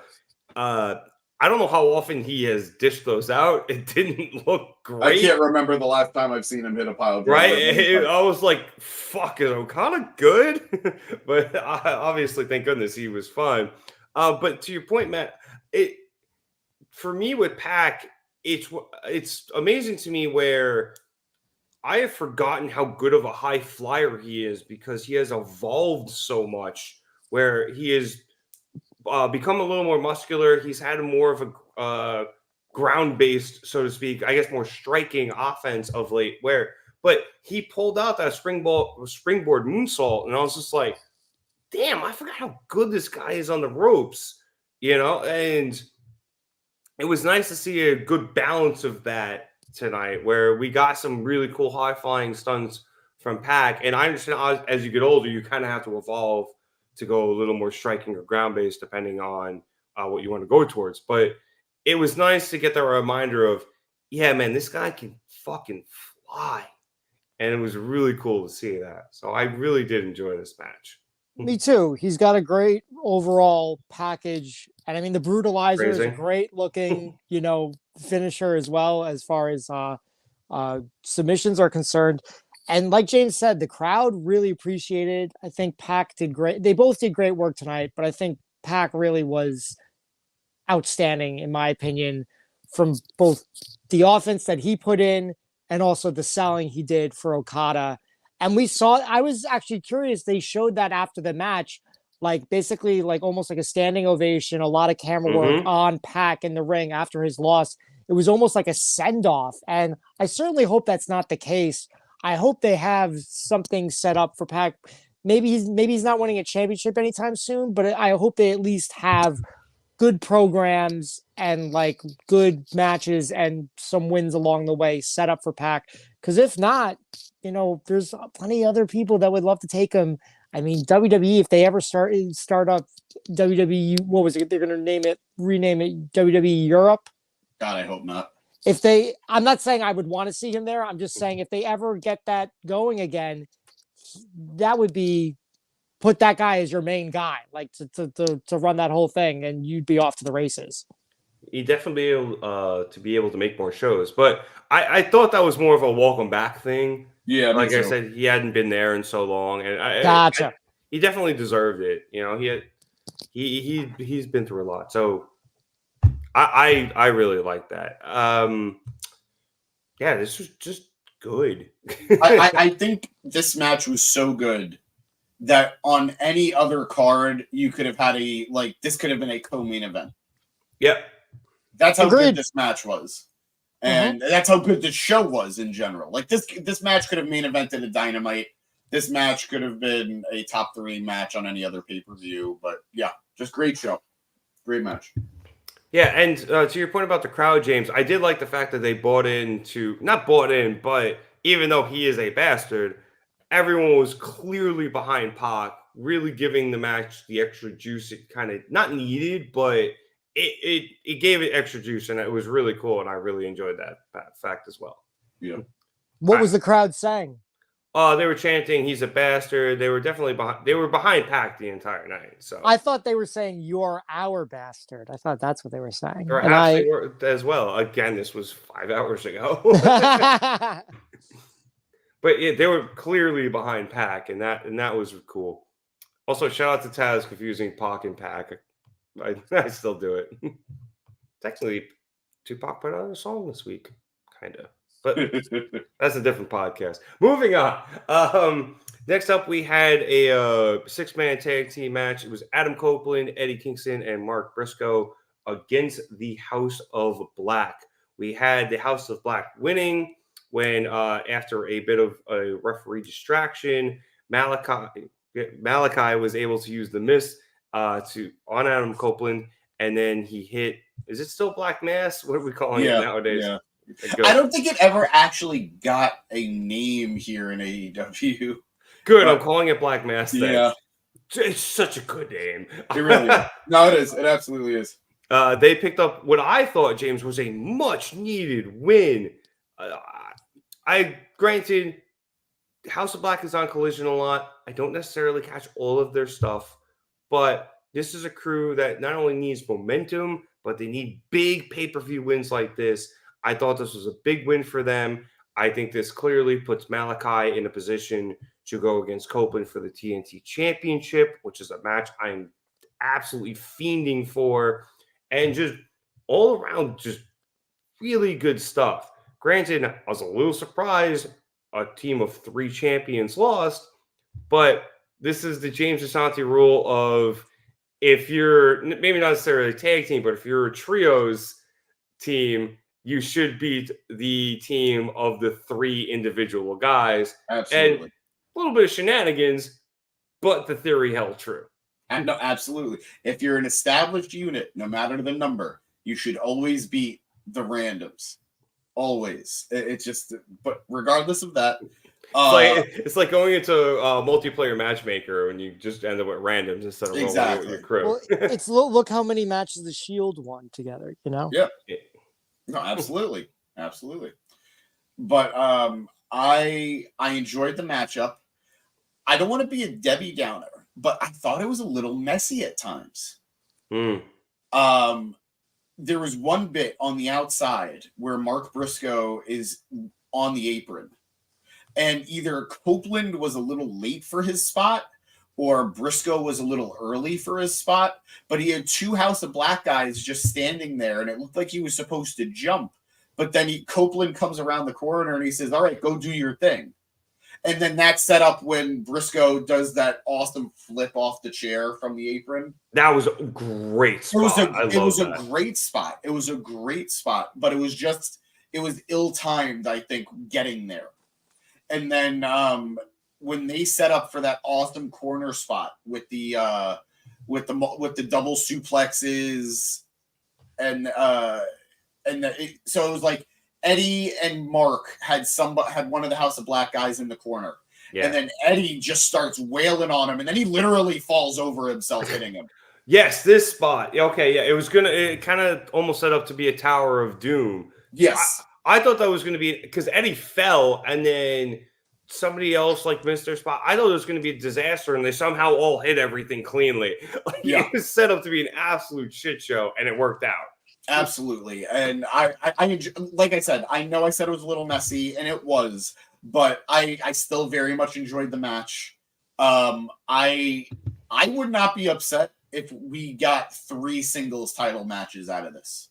I don't know how often he has dished those out. It didn't look great. I can't remember the last time I've seen him hit a pile driver. Right? I was like, fuck, is Okada good? But obviously, thank goodness he was fine. But to your point, Matt, for me with Pac, it's amazing to me where I have forgotten how good of a high flyer he is because he has evolved so much where he has become a little more muscular. He's had more of a ground-based, so to speak, I guess more striking offense of late but he pulled out that springboard moonsault and I was just like, damn, I forgot how good this guy is on the ropes, and it was nice to see a good balance of that tonight where we got some really cool high-flying stunts from Pac. And I understand as you get older, you kind of have to evolve to go a little more striking or ground-based depending on what you want to go towards. But it was nice to get the reminder of, yeah, man, this guy can fucking fly. And it was really cool to see that. So I really did enjoy this match. Me too. He's got a great overall package. And I mean, the Brutalizer is a great looking, finisher as well, as far as submissions are concerned. And like James said, the crowd really appreciated. I think Pac did great. They both did great work tonight, but I think Pac really was outstanding, in my opinion, from both the offense that he put in and also the selling he did for Okada. And I was actually curious. They showed that after the match, like basically like almost like a standing ovation, a lot of camera work on Pac in the ring after his loss. It was almost like a send off. And I certainly hope that's not the case. I hope they have something set up for Pac. Maybe he's not winning a championship anytime soon, but I hope they at least have good programs and like good matches and some wins along the way set up for Pac. Because if not, there's plenty of other people that would love to take him. I mean, WWE, if they ever start up WWE, what was it? They're going to rename it WWE Europe. God, I hope not. I'm not saying I would want to see him there. I'm just saying if they ever get that going again, that would be put that guy as your main guy, like to run that whole thing, and you'd be off to the races. He'd definitely be able to make more shows, but I thought that was more of a welcome back thing. Yeah, like I said, he hadn't been there in so long, and gotcha. He definitely deserved it. He's been through a lot, so I really like that. Yeah, this was just good. I think this match was so good that on any other card you could have had this could have been a co-main event. Yep. That's how good this match was. And that's how good the show was in general. Like this match could have main evented a Dynamite. This match could have been a top 3 match on any other pay-per-view. But yeah, just great show. Great match. Yeah, and to your point about the crowd, James, I did like the fact that they not bought in, but even though he is a bastard, everyone was clearly behind Pac, really giving the match the extra juice it kind of not needed, but it gave it extra juice, and it was really cool, and I really enjoyed that fact as well. Yeah. What was the crowd saying? They were chanting, "He's a bastard." They were definitely behind Pac the entire night. So I thought they were saying, "You're our bastard." I thought that's what they were saying. Perhaps they were as well. Again, this was 5 hours ago. But yeah, they were clearly behind Pac, and that was cool. Also, shout out to Taz confusing Pac and Pac. I still do it. Technically, Tupac put out a song this week, kind of. But that's a different podcast. Moving on. Next up, we had a 6-man tag team match. It was Adam Copeland, Eddie Kingston, and Mark Briscoe against the House of Black. We had the House of Black winning when, after a bit of a referee distraction, Malachi was able to use the mist on Adam Copeland, and then he hit. Is it still Black Mass? What are we calling it nowadays? I don't think it ever actually got a name here in AEW. Good, I'm calling it Black Mass then. Yeah. It's such a good name. It really is. No, it is. It absolutely is. They picked up what I thought, James, was a much-needed win. Granted, House of Black is on Collision a lot. I don't necessarily catch all of their stuff, but this is a crew that not only needs momentum, but they need big pay-per-view wins like this. I thought this was a big win for them. I think this clearly puts Malachi in a position to go against Copeland for the TNT Championship, which is a match I'm absolutely fiending for. And just all around, just really good stuff. Granted, I was a little surprised a team of 3 champions lost, but this is the James Asante rule of if you're maybe not necessarily a tag team, but if you're a trios team, you should beat the team of the 3 individual guys. Absolutely. And a little bit of shenanigans, but the theory held true. No, absolutely. If you're an established unit, no matter the number, you should always beat the randoms. Always. It's just, but regardless of that, it's like going into a multiplayer matchmaker when you just end up with randoms instead of rolling with your crew. Well, it's look how many matches the Shield won together, you know? Yeah. No, absolutely. Absolutely. But I enjoyed the matchup. I don't want to be a Debbie Downer, but I thought it was a little messy at times. There was one bit on the outside where Mark Briscoe is on the apron, and either Copeland was a little late for his spot or Briscoe was a little early for his spot, but he had 2 House of Black guys just standing there, and it looked like he was supposed to jump, but then Copeland comes around the corner and he says, all right, go do your thing. And then that's set up when Briscoe does that awesome flip off the chair from the apron. That was a great spot. It was a great spot. It was a great spot, but it was ill-timed, I think, getting there. And then when they set up for that awesome corner spot with the double suplexes so it was like Eddie and Mark had one of the House of Black guys in the corner. Yeah. And then Eddie just starts wailing on him, and then he literally falls over himself hitting him. Yes, this spot. Okay, yeah, it kind of almost set up to be a Tower of Doom. Yes. I thought that was going to be because Eddie fell and then somebody else like missed their spot. I thought it was going to be a disaster, and they somehow all hit everything cleanly. It was set up to be an absolute shit show, and it worked out. Absolutely. And I like I said, I know I said it was a little messy, and it was, but I still very much enjoyed the match. I would not be upset if we got 3 singles title matches out of this.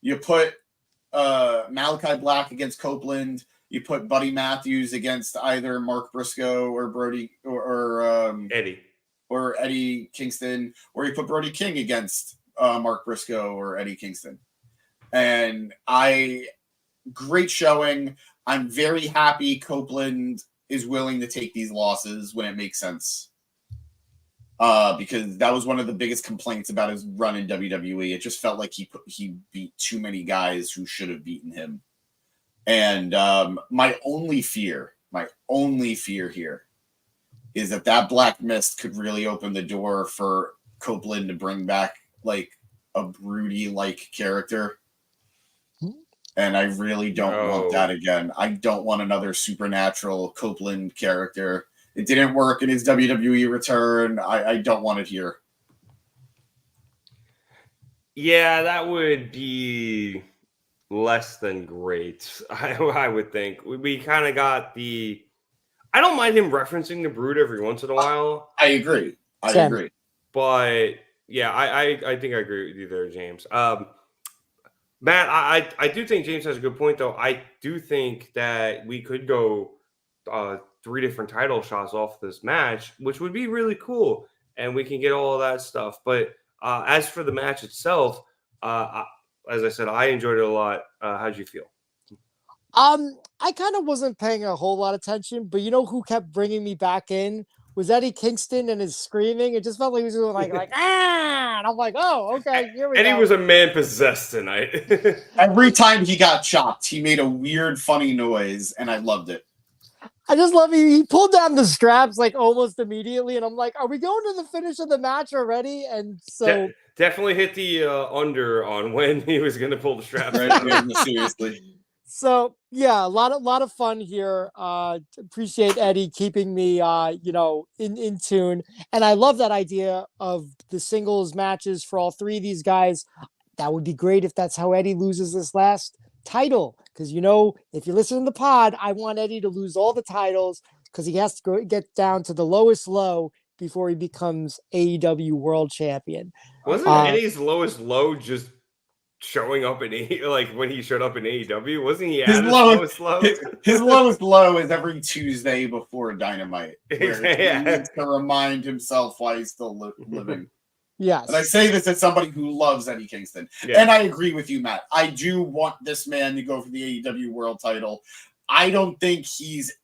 You put Malachi Black against Copeland, you put Buddy Matthews against either Mark Briscoe or Brody or Eddie Kingston, or you put Brody King against Mark Briscoe or Eddie Kingston. And great showing. I'm very happy Copeland is willing to take these losses when it makes sense. Because that was one of the biggest complaints about his run in WWE. It just felt like he beat too many guys who should have beaten him. And my only fear here is that Black Mist could really open the door for Copeland to bring back like a broody-like character. And I really don't want that again. I don't want another supernatural Copeland character. It didn't work in his WWE return. I don't want it here. Yeah, that would be less than great, I would think. We kind of got the... I don't mind him referencing the Brood every once in a while. I agree. I agree. But, yeah, I think I agree with you there, James. Matt, I do think James has a good point, though. I do think that we could go 3 different title shots off this match, which would be really cool, and we can get all of that stuff. But as for the match itself, as I said, I enjoyed it a lot. How'd you feel? I kind of wasn't paying a whole lot of attention, but you know who kept bringing me back in was Eddie Kingston and his screaming. It just felt like he was doing like ah, and I'm like, oh, okay, here we go. Eddie was a man possessed tonight. Every time he got chopped, he made a weird, funny noise, and I loved it. I just love he pulled down the straps like almost immediately, and I'm like, are we going to the finish of the match already? And so definitely hit the under on when he was going to pull the straps. Right, seriously. So yeah, a lot of fun here. Appreciate Eddie keeping me in tune. And I love that idea of the singles matches for all three of these guys. That would be great if that's how Eddie loses this last title. Because if you listen to the pod, I want Eddie to lose all the titles because he has to get down to the lowest low before he becomes AEW World Champion. Wasn't Eddie's lowest low just showing up in when he showed up in AEW? Wasn't he his lowest low? His lowest low is every Tuesday before Dynamite, where Yeah. he needs to remind himself why he's still living. Yes. And I say this as somebody who loves Eddie Kingston. Yeah. And I agree with you, Matt. I do want this man to go for the AEW World title. I don't think he's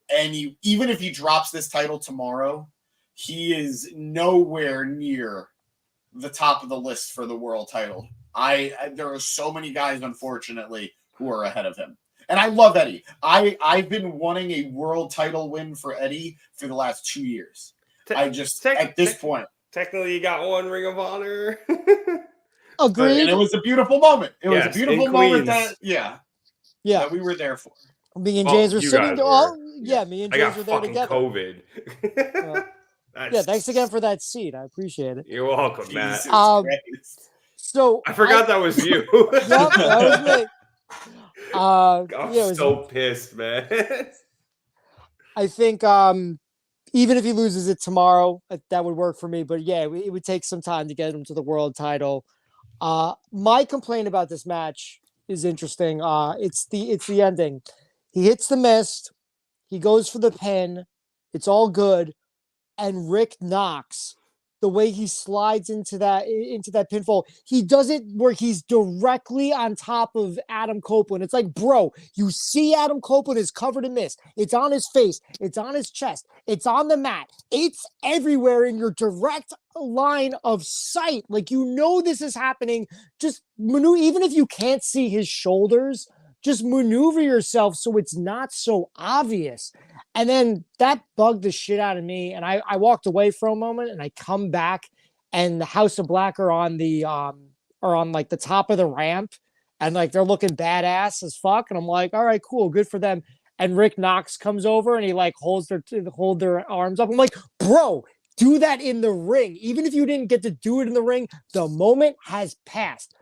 even if he drops this title tomorrow, he is nowhere near the top of the list for the world title. There are so many guys, unfortunately, who are ahead of him. And I love Eddie. I've been wanting a world title win for Eddie for the last 2 years. At this point. Technically, you got one Ring of Honor. Agreed. And it was a beautiful moment. It was a Yes, beautiful in moment Queens. that we were there for. Me and James were you sitting. guys were. Me and I James got were there fucking together. COVID. Yeah, thanks again for that seat. I appreciate it. You're welcome, Matt. Jesus Christ. So I forgot that was you. Yep, that was me. I'm so pissed, man. I think even if he loses it tomorrow, that would work for me. But yeah, it would take some time to get him to the world title. My complaint about this match is interesting. It's the ending. He hits the mist. He goes for the pin. It's all good. And Rick Knox, the way he slides into that pinfall, he does it where he's directly on top of Adam Copeland. It's like, bro, you see Adam Copeland is covered in mist. It's on his face. It's on his chest. It's on the mat. It's everywhere in your direct line of sight. Like, this is happening. Just maneuver, even if you can't see his shoulders, just maneuver yourself so it's not so obvious. And then that bugged the shit out of me. And I walked away for a moment and I come back and the House of Black are on the top of the ramp and like they're looking badass as fuck. And I'm like, all right, cool, good for them. And Rick Knox comes over and he like hold their arms up. I'm like, bro, do that in the ring. Even if you didn't get to do it in the ring, the moment has passed.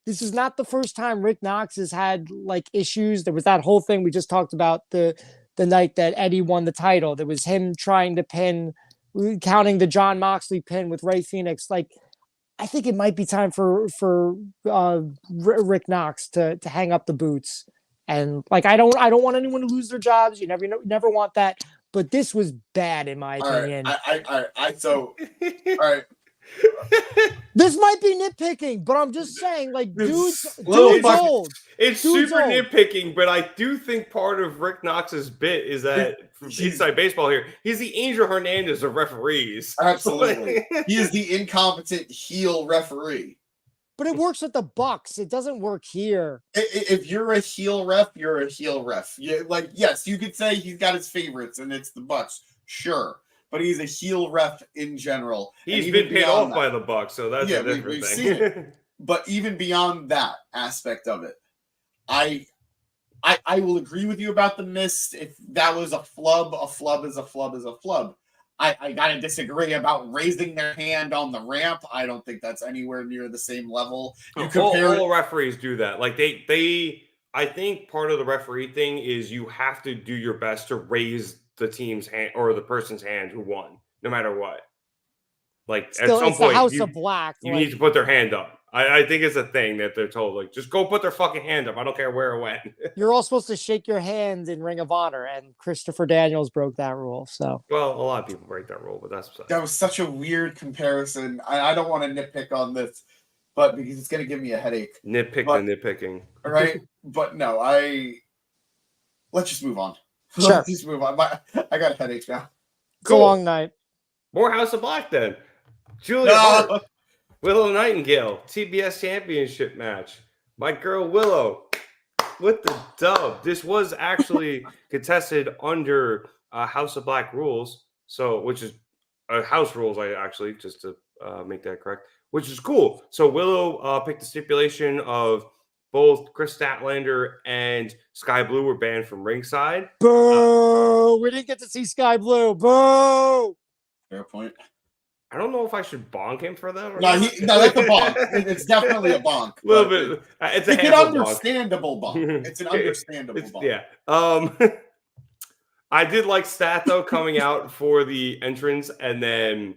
This is not the first time Rick Knox has had like issues. There was that whole thing we just talked about the night that Eddie won the title. There was him trying to counting the John Moxley pin with Ray Phoenix. Like, I think it might be time for Rick Knox to hang up the boots. And like, I don't want anyone to lose their jobs. You never want that. But this was bad in my opinion. All right. This might be nitpicking, but I'm just saying, like, dude's old. It's Dude's super old. nitpicking, but I do think part of Rick Knox's bit is that from Inside Baseball here, he's the Angel Hernandez of referees. Absolutely. He is the incompetent heel referee. But it works with the Bucks. It doesn't work here. If you're a heel ref, you're a heel ref. Yes, you could say he's got his favorites and it's the Bucks. Sure. But he's a heel ref in general. He's been paid off by the Bucks, so that's a different we've thing. Seen it. But even beyond that aspect of it, I will agree with you about the mist. If that was a flub is a flub is a flub. I gotta disagree about raising their hand on the ramp. I don't think that's anywhere near the same level. All referees do that. Like I think part of the referee thing is you have to do your best to raise the team's hand or the person's hand who won, no matter what. Like Still, at some point, the House of Black. You need to put their hand up. I think it's a thing that they're told, like, just go put their fucking hand up. I don't care where or when. You're all supposed to shake your hands in Ring of Honor, and Christopher Daniels broke that rule. So, well, a lot of people break that rule, but that was such a weird comparison. I don't want to nitpick on this, but because it's going to give me a headache. Nitpicking. All right, but no, let's just move on. Sure. Let's just move on. I got a headache now. It's a long night. More House of Black then. Julia Hart, Willow Nightingale, TBS Championship match. My girl Willow with the dub. This was actually contested under House of Black rules, so which is house rules. I actually just to make that correct, which is cool. So Willow picked the stipulation of both Chris Statlander and Sky Blue were banned from ringside. Boo! We didn't get to see Sky Blue. Boo! Fair point. I don't know if I should bonk him for that. Or No, that's a bonk. It's definitely a bonk. A little bit. It's an understandable bonk. It's an understandable bonk. Yeah. I did like Stat though coming out for the entrance, and then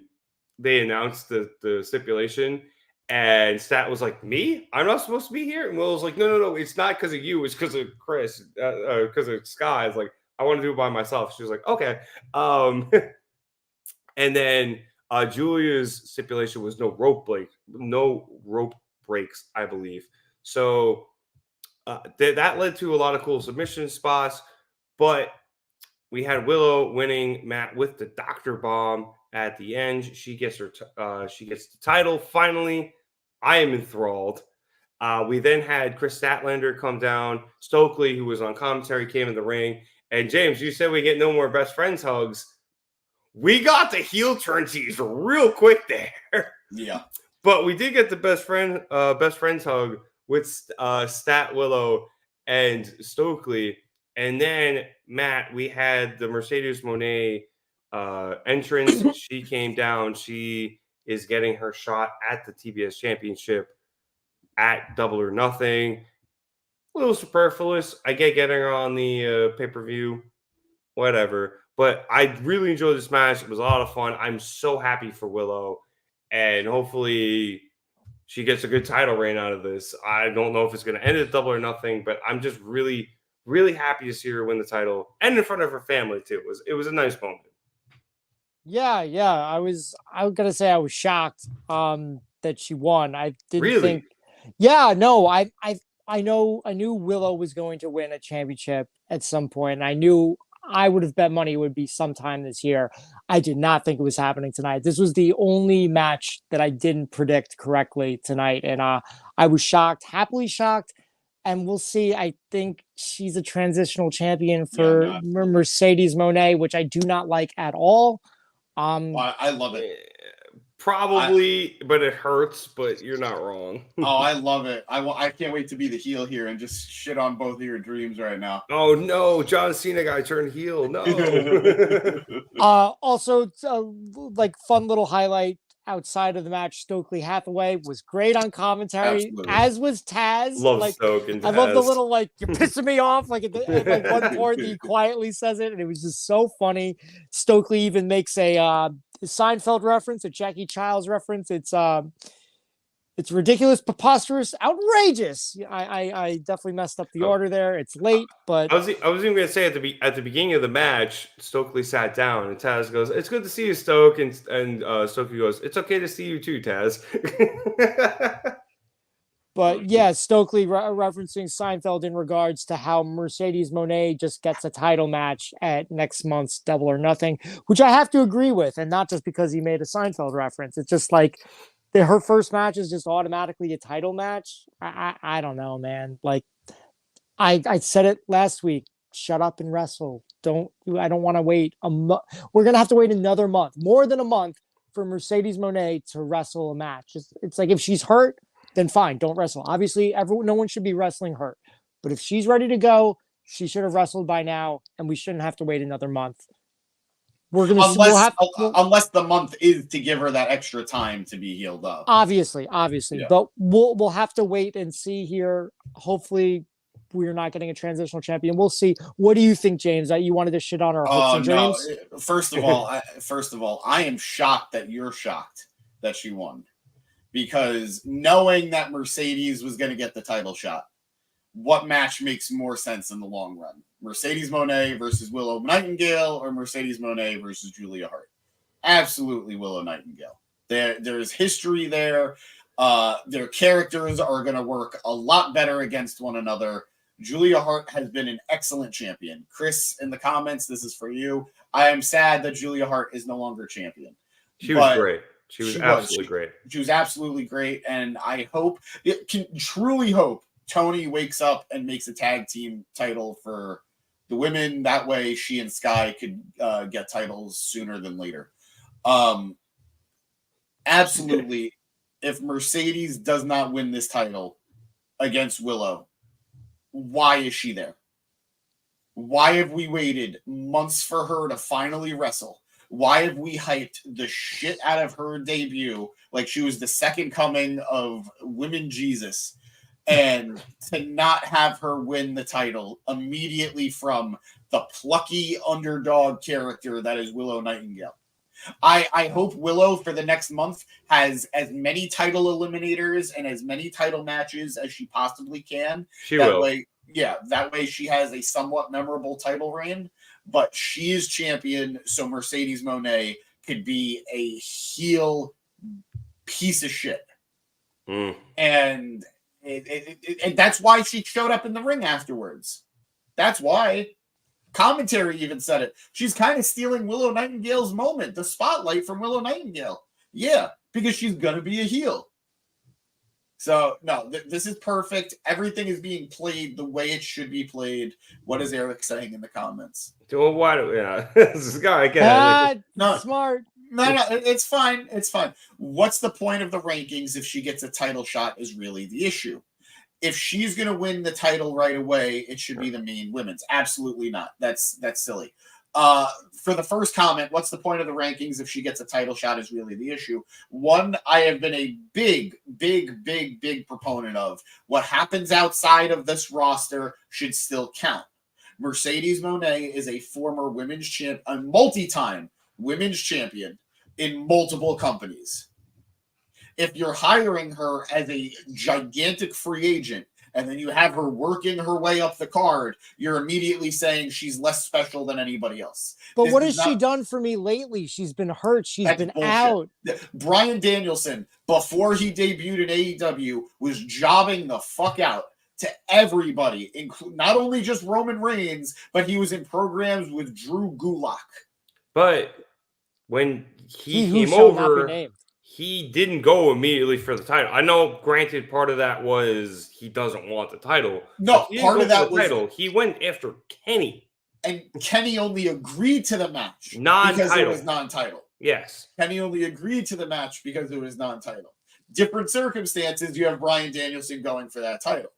they announced the stipulation, and Stat was like, "Me? I'm not supposed to be here." And Will was like, "No. It's not because of you. It's because of Chris. Because of Sky." It's like, I want to do it by myself. She was like, "Okay." And then Julia's stipulation was no rope breaks, I believe. So that led to a lot of cool submission spots, but we had Willow winning Matt with the Dr. Bomb at the end. She gets the title finally. I am enthralled. We then had Chris Statlander come down. Stokely, who was on commentary, came in the ring. And James, you said we get no more best friends hugs. We got the heel turn tease real quick there. Yeah. But we did get the best friends hug with Stat, Willow, and Stokely. And then, Matt, we had the Mercedes Moné entrance. She came down. She is getting her shot at the TBS Championship at Double or Nothing. A little superfluous. I get getting her on the pay-per-view. Whatever. But I really enjoyed this match. It was a lot of fun. I'm so happy for Willow. And hopefully she gets a good title reign out of this. I don't know if it's going to end at Double or Nothing, but I'm just really, really happy to see her win the title and in front of her family, too. It was a nice moment. Yeah. I was gonna say I was shocked that she won. I didn't Really? think. Yeah, no, I knew Willow was going to win a championship at some point, and I knew I would have bet money it would be sometime this year. I did not think it was happening tonight. This was the only match that I didn't predict correctly tonight, and I was shocked, happily shocked. And we'll see. I think she's a transitional champion for Mercedes Moné, which I do not like at all. I love it. Probably, but it hurts, but you're not wrong. Oh, I love it. I can't wait to be the heel here and just shit on both of your dreams right now. Oh, no. John Cena guy turned heel. No. Also, like fun little highlight outside of the match, Stokely Hathaway was great on commentary, Absolutely. as was Taz. Love like, Stoke and Taz. I love the little, like, you're pissing me off. Like, at one point, he quietly says it, and it was just so funny. Stokely even makes a Seinfeld reference, a Jackie Childs reference. It's ridiculous, preposterous, outrageous. I definitely messed up the order there. It's late, but I was even going to say at the beginning of the match, Stokely sat down and Taz goes, "It's good to see you, Stoke," and Stokely goes, "It's okay to see you too, Taz." But yeah, Stokely referencing Seinfeld in regards to how Mercedes Moné just gets a title match at next month's Double or Nothing, which I have to agree with, and not just because he made a Seinfeld reference. It's just like her first match is just automatically a title match. I don't know, man. Like I said it last week. Shut up and wrestle. I don't want to wait a month. We're gonna have to wait another month, more than a month, for Mercedes Moné to wrestle a match. It's like if she's hurt, then fine, don't wrestle. Obviously, no one should be wrestling hurt. But if she's ready to go, she should have wrestled by now, and we shouldn't have to wait another month. Unless the month is to give her that extra time to be healed up. Obviously. Yeah. But we'll have to wait and see here. Hopefully, we're not getting a transitional champion. We'll see. What do you think, James? That you wanted to shit on our hopes and dreams? No. First of all, I am shocked that you're shocked that she won. Because knowing that Mercedes was going to get the title shot, what match makes more sense in the long run? Mercedes Moné versus Willow Nightingale or Mercedes Moné versus Julia Hart? Absolutely Willow Nightingale. There's history there. Their characters are going to work a lot better against one another. Julia Hart has been an excellent champion. Chris, in the comments, this is for you. I am sad that Julia Hart is no longer champion. She was great. She was absolutely great. She was absolutely great, and I truly hope Toni wakes up and makes a tag team title for the women. That way, she and Sky could get titles sooner than later. Absolutely. If Mercedes does not win this title against Willow, why is she there? Why have we waited months for her to finally wrestle? Why have we hyped the shit out of her debut like she was the second coming of Women Jesus, and to not have her win the title immediately from the plucky underdog character that is Willow Nightingale? I hope Willow for the next month has as many title eliminators and as many title matches as she possibly can. That way she has a somewhat memorable title reign. But she is champion, so Mercedes Moné could be a heel piece of shit. And that's why she showed up in the ring afterwards. That's why. Commentary even said it. She's kind of stealing Willow Nightingale's moment, the spotlight from Willow Nightingale. Yeah, because she's going to be a heel. So, no, this is perfect. Everything is being played the way it should be played. What is Eric saying in the comments? Well, why do this guy again? No, smart. No, it's fine. It's fine. What's the point of the rankings if she gets a title shot is really the issue. If she's going to win the title right away, it should be the main women's. Absolutely not. That's silly. For the first comment, what's the point of the rankings if she gets a title shot is really the issue. One, I have been a big proponent of what happens outside of this roster should still count. Mercedes Moné is a former women's champ, a multi-time women's champion in multiple companies. If you're hiring her as a gigantic free agent and then you have her working her way up the card, you're immediately saying she's less special than anybody else. But what has she done for me lately? She's been hurt. She's been out. Bryan Danielson, before he debuted in AEW, was jobbing the fuck out to everybody, not only just Roman Reigns, but he was in programs with Drew Gulak. But when he came over, he didn't go immediately for the title. I know, granted, part of that was he doesn't want the title. No, part of that was title. He went after Kenny. And Kenny only agreed to the match because it was non-title. Yes. Kenny only agreed to the match because it was non-title. Different circumstances, you have Bryan Danielson going for that title.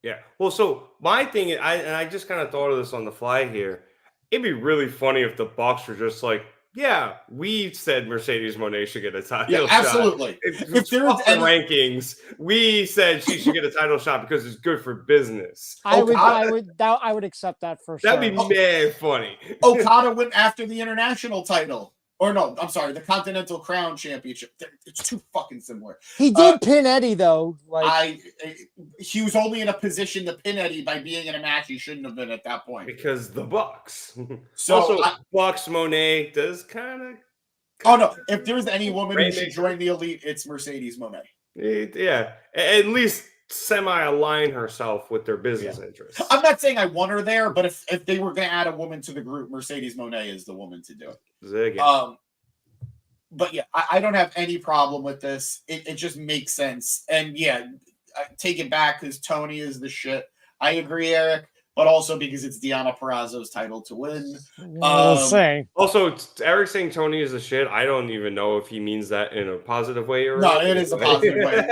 Yeah. Well, so my thing is, I just kind of thought of this on the fly here. It'd be really funny if the Bucks were just like, yeah, we said Mercedes Moné should get a title shot. Absolutely. If there was any rankings, we said she should get a title shot because it's good for business. I would accept that for sure. That'd be mad funny. Okada went after the international title. Or no, I'm sorry, the Continental Crown Championship. It's too fucking similar. He did pin Eddie though. He was only in a position to pin Eddie by being in a match he shouldn't have been at that point. Because the Bucks. So also, Bucks Moné does kind of. Oh no! If there's any woman who should join the elite, it's Mercedes Moné. Yeah, at least semi-align herself with their business interests. I'm not saying I want her there, but if they were going to add a woman to the group, Mercedes Moné is the woman to do it. But yeah, I don't have any problem with this. It just makes sense. And yeah, I take it back because Toni is the shit. I agree, Eric, but also because it's Deonna Purrazzo's title to win. Also, Eric saying Toni is the shit. I don't even know if he means that in a positive way or no. It is a positive way.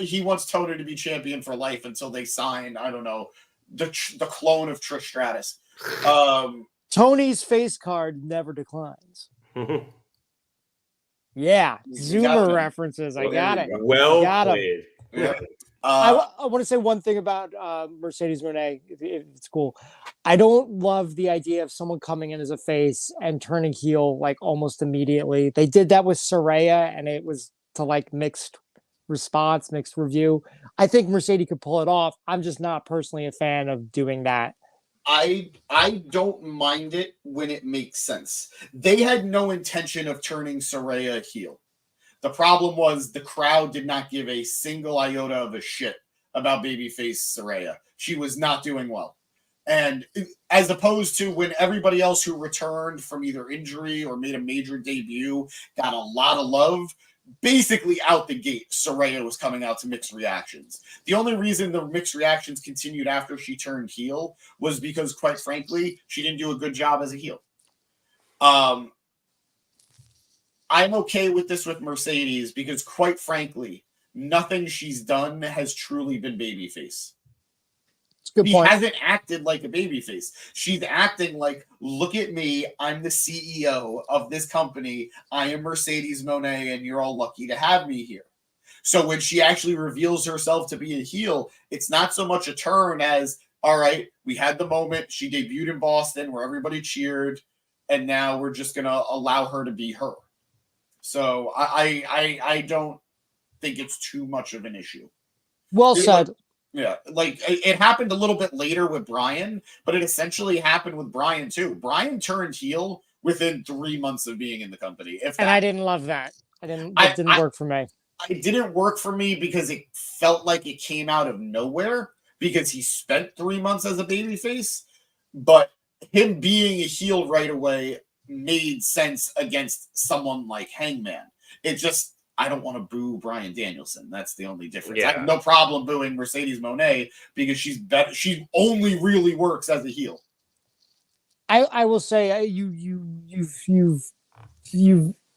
He wants Toni to be champion for life until they sign. I don't know, the clone of Trish Stratus. Toni's face card never declines. Yeah, Zoomer references. I got it. Well played. Yeah. I want to say one thing about Mercedes Moné, if it's cool. I don't love the idea of someone coming in as a face and turning heel like almost immediately. They did that with Saraya, and it was to like mixed response, mixed review. I think Mercedes could pull it off. I'm just not personally a fan of doing that. I don't mind it when it makes sense. They had no intention of turning Saraya heel. The problem was the crowd did not give a single iota of a shit about babyface Saraya. She was not doing well. And as opposed to when everybody else who returned from either injury or made a major debut got a lot of love, basically out the gate, Saraya was coming out to mixed reactions. The only reason the mixed reactions continued after she turned heel was because, quite frankly, she didn't do a good job as a heel. I'm okay with this with Mercedes because, quite frankly, nothing she's done has truly been babyface. She hasn't acted like a babyface. She's acting like, look at me, I'm the CEO of this company. I am Mercedes Moné, and you're all lucky to have me here. So when she actually reveals herself to be a heel, it's not so much a turn as, all right, we had the moment. She debuted in Boston where everybody cheered, and now we're just going to allow her to be her. So I don't think it's too much of an issue. Well said. Yeah, like it happened a little bit later with Bryan, but it essentially happened with Bryan too. Bryan turned heel within 3 months of being in the company. And I didn't love that. It didn't work for me. It didn't work for me because it felt like it came out of nowhere because he spent 3 months as a babyface, but him being a heel right away made sense against someone like Hangman. It just, I don't want to boo Bryan Danielson. That's the only difference. Yeah. I have no problem booing Mercedes Moné because she's better. She only really works as a heel. I will say you've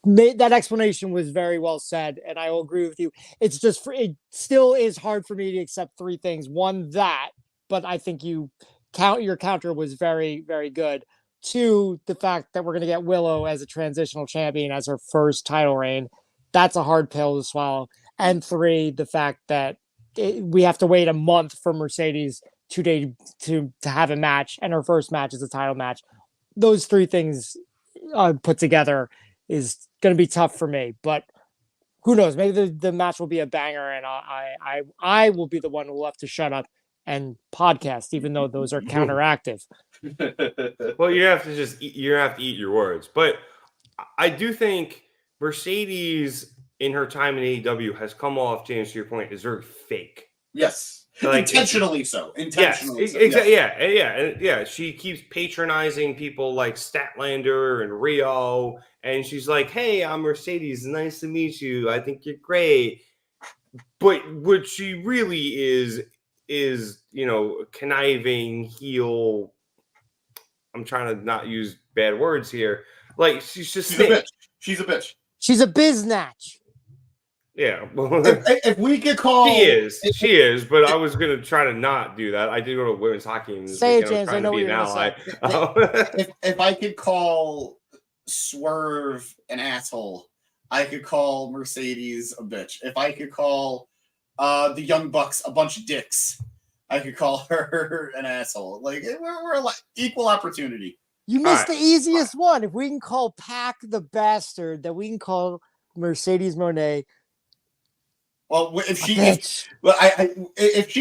made that explanation was very well said, and I will agree with you. It's just it still is hard for me to accept three things. One, that, but I think your counter was very, very good. Two, the fact that we're going to get Willow as a transitional champion as her first title reign. That's a hard pill to swallow. And three, the fact that we have to wait a month for Mercedes to have a match, and her first match is a title match. Those three things put together is going to be tough for me. But who knows? Maybe the match will be a banger, and I will be the one who will have to shut up and podcast, even though those are counteractive. Well, you have to eat your words. But I do think Mercedes, in her time in AEW, has come off, James, to your point, is very fake. Yes. Like, intentionally so. Intentionally so. Exactly. Yeah. She keeps patronizing people like Statlander and Rio, and she's like, "Hey, I'm Mercedes. Nice to meet you. I think you're great." But what she really is conniving heel. I'm trying to not use bad words here. Like, she's just a bitch. She's a bitch. She's a biznatch. Yeah. if we could call... She is, but I was going to try to not do that. I did go to women's hockey. And say it, James. I know what you're going to say. If I could call Swerve an asshole, I could call Mercedes a bitch. If I could call the Young Bucks a bunch of dicks, I could call her an asshole. Like, we're like equal opportunity. You missed the easiest one. If we can call Pac the bastard, then we can call Mercedes Moné. Well, if she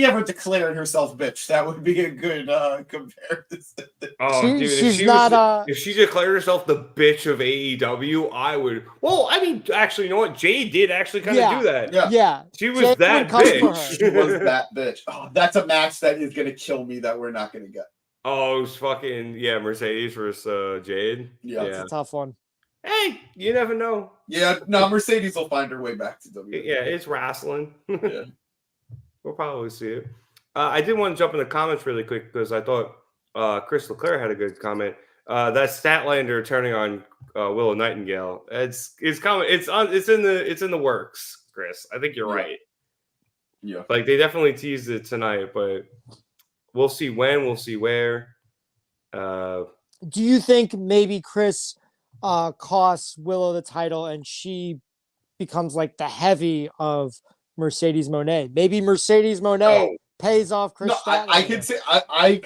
ever declared herself bitch, that would be a good comparison. Oh, dude, if she declared herself the bitch of AEW, I would. Well, I mean, actually, you know what? Jade did actually kind of do that. Yeah. She was that bitch. She was that bitch. Oh, that's a match that is gonna kill me that we're not gonna get. Oh, it was fucking Mercedes versus Jade. Yeah, it's a tough one. Hey, you never know. Yeah, no, Mercedes will find her way back to WWE. Yeah, it's wrestling. Yeah. We'll probably see it. I did want to jump in the comments really quick because I thought Chris Leclerc had a good comment. That Statlander turning on Willow Nightingale. It's coming. It's in the works, Chris. I think you're right. Yeah. Like, they definitely teased it tonight, but we'll see when. We'll see where. Do you think maybe Chris costs Willow the title and she becomes like the heavy of Mercedes Moné? Maybe Mercedes Moné pays off Chris. No, I could say I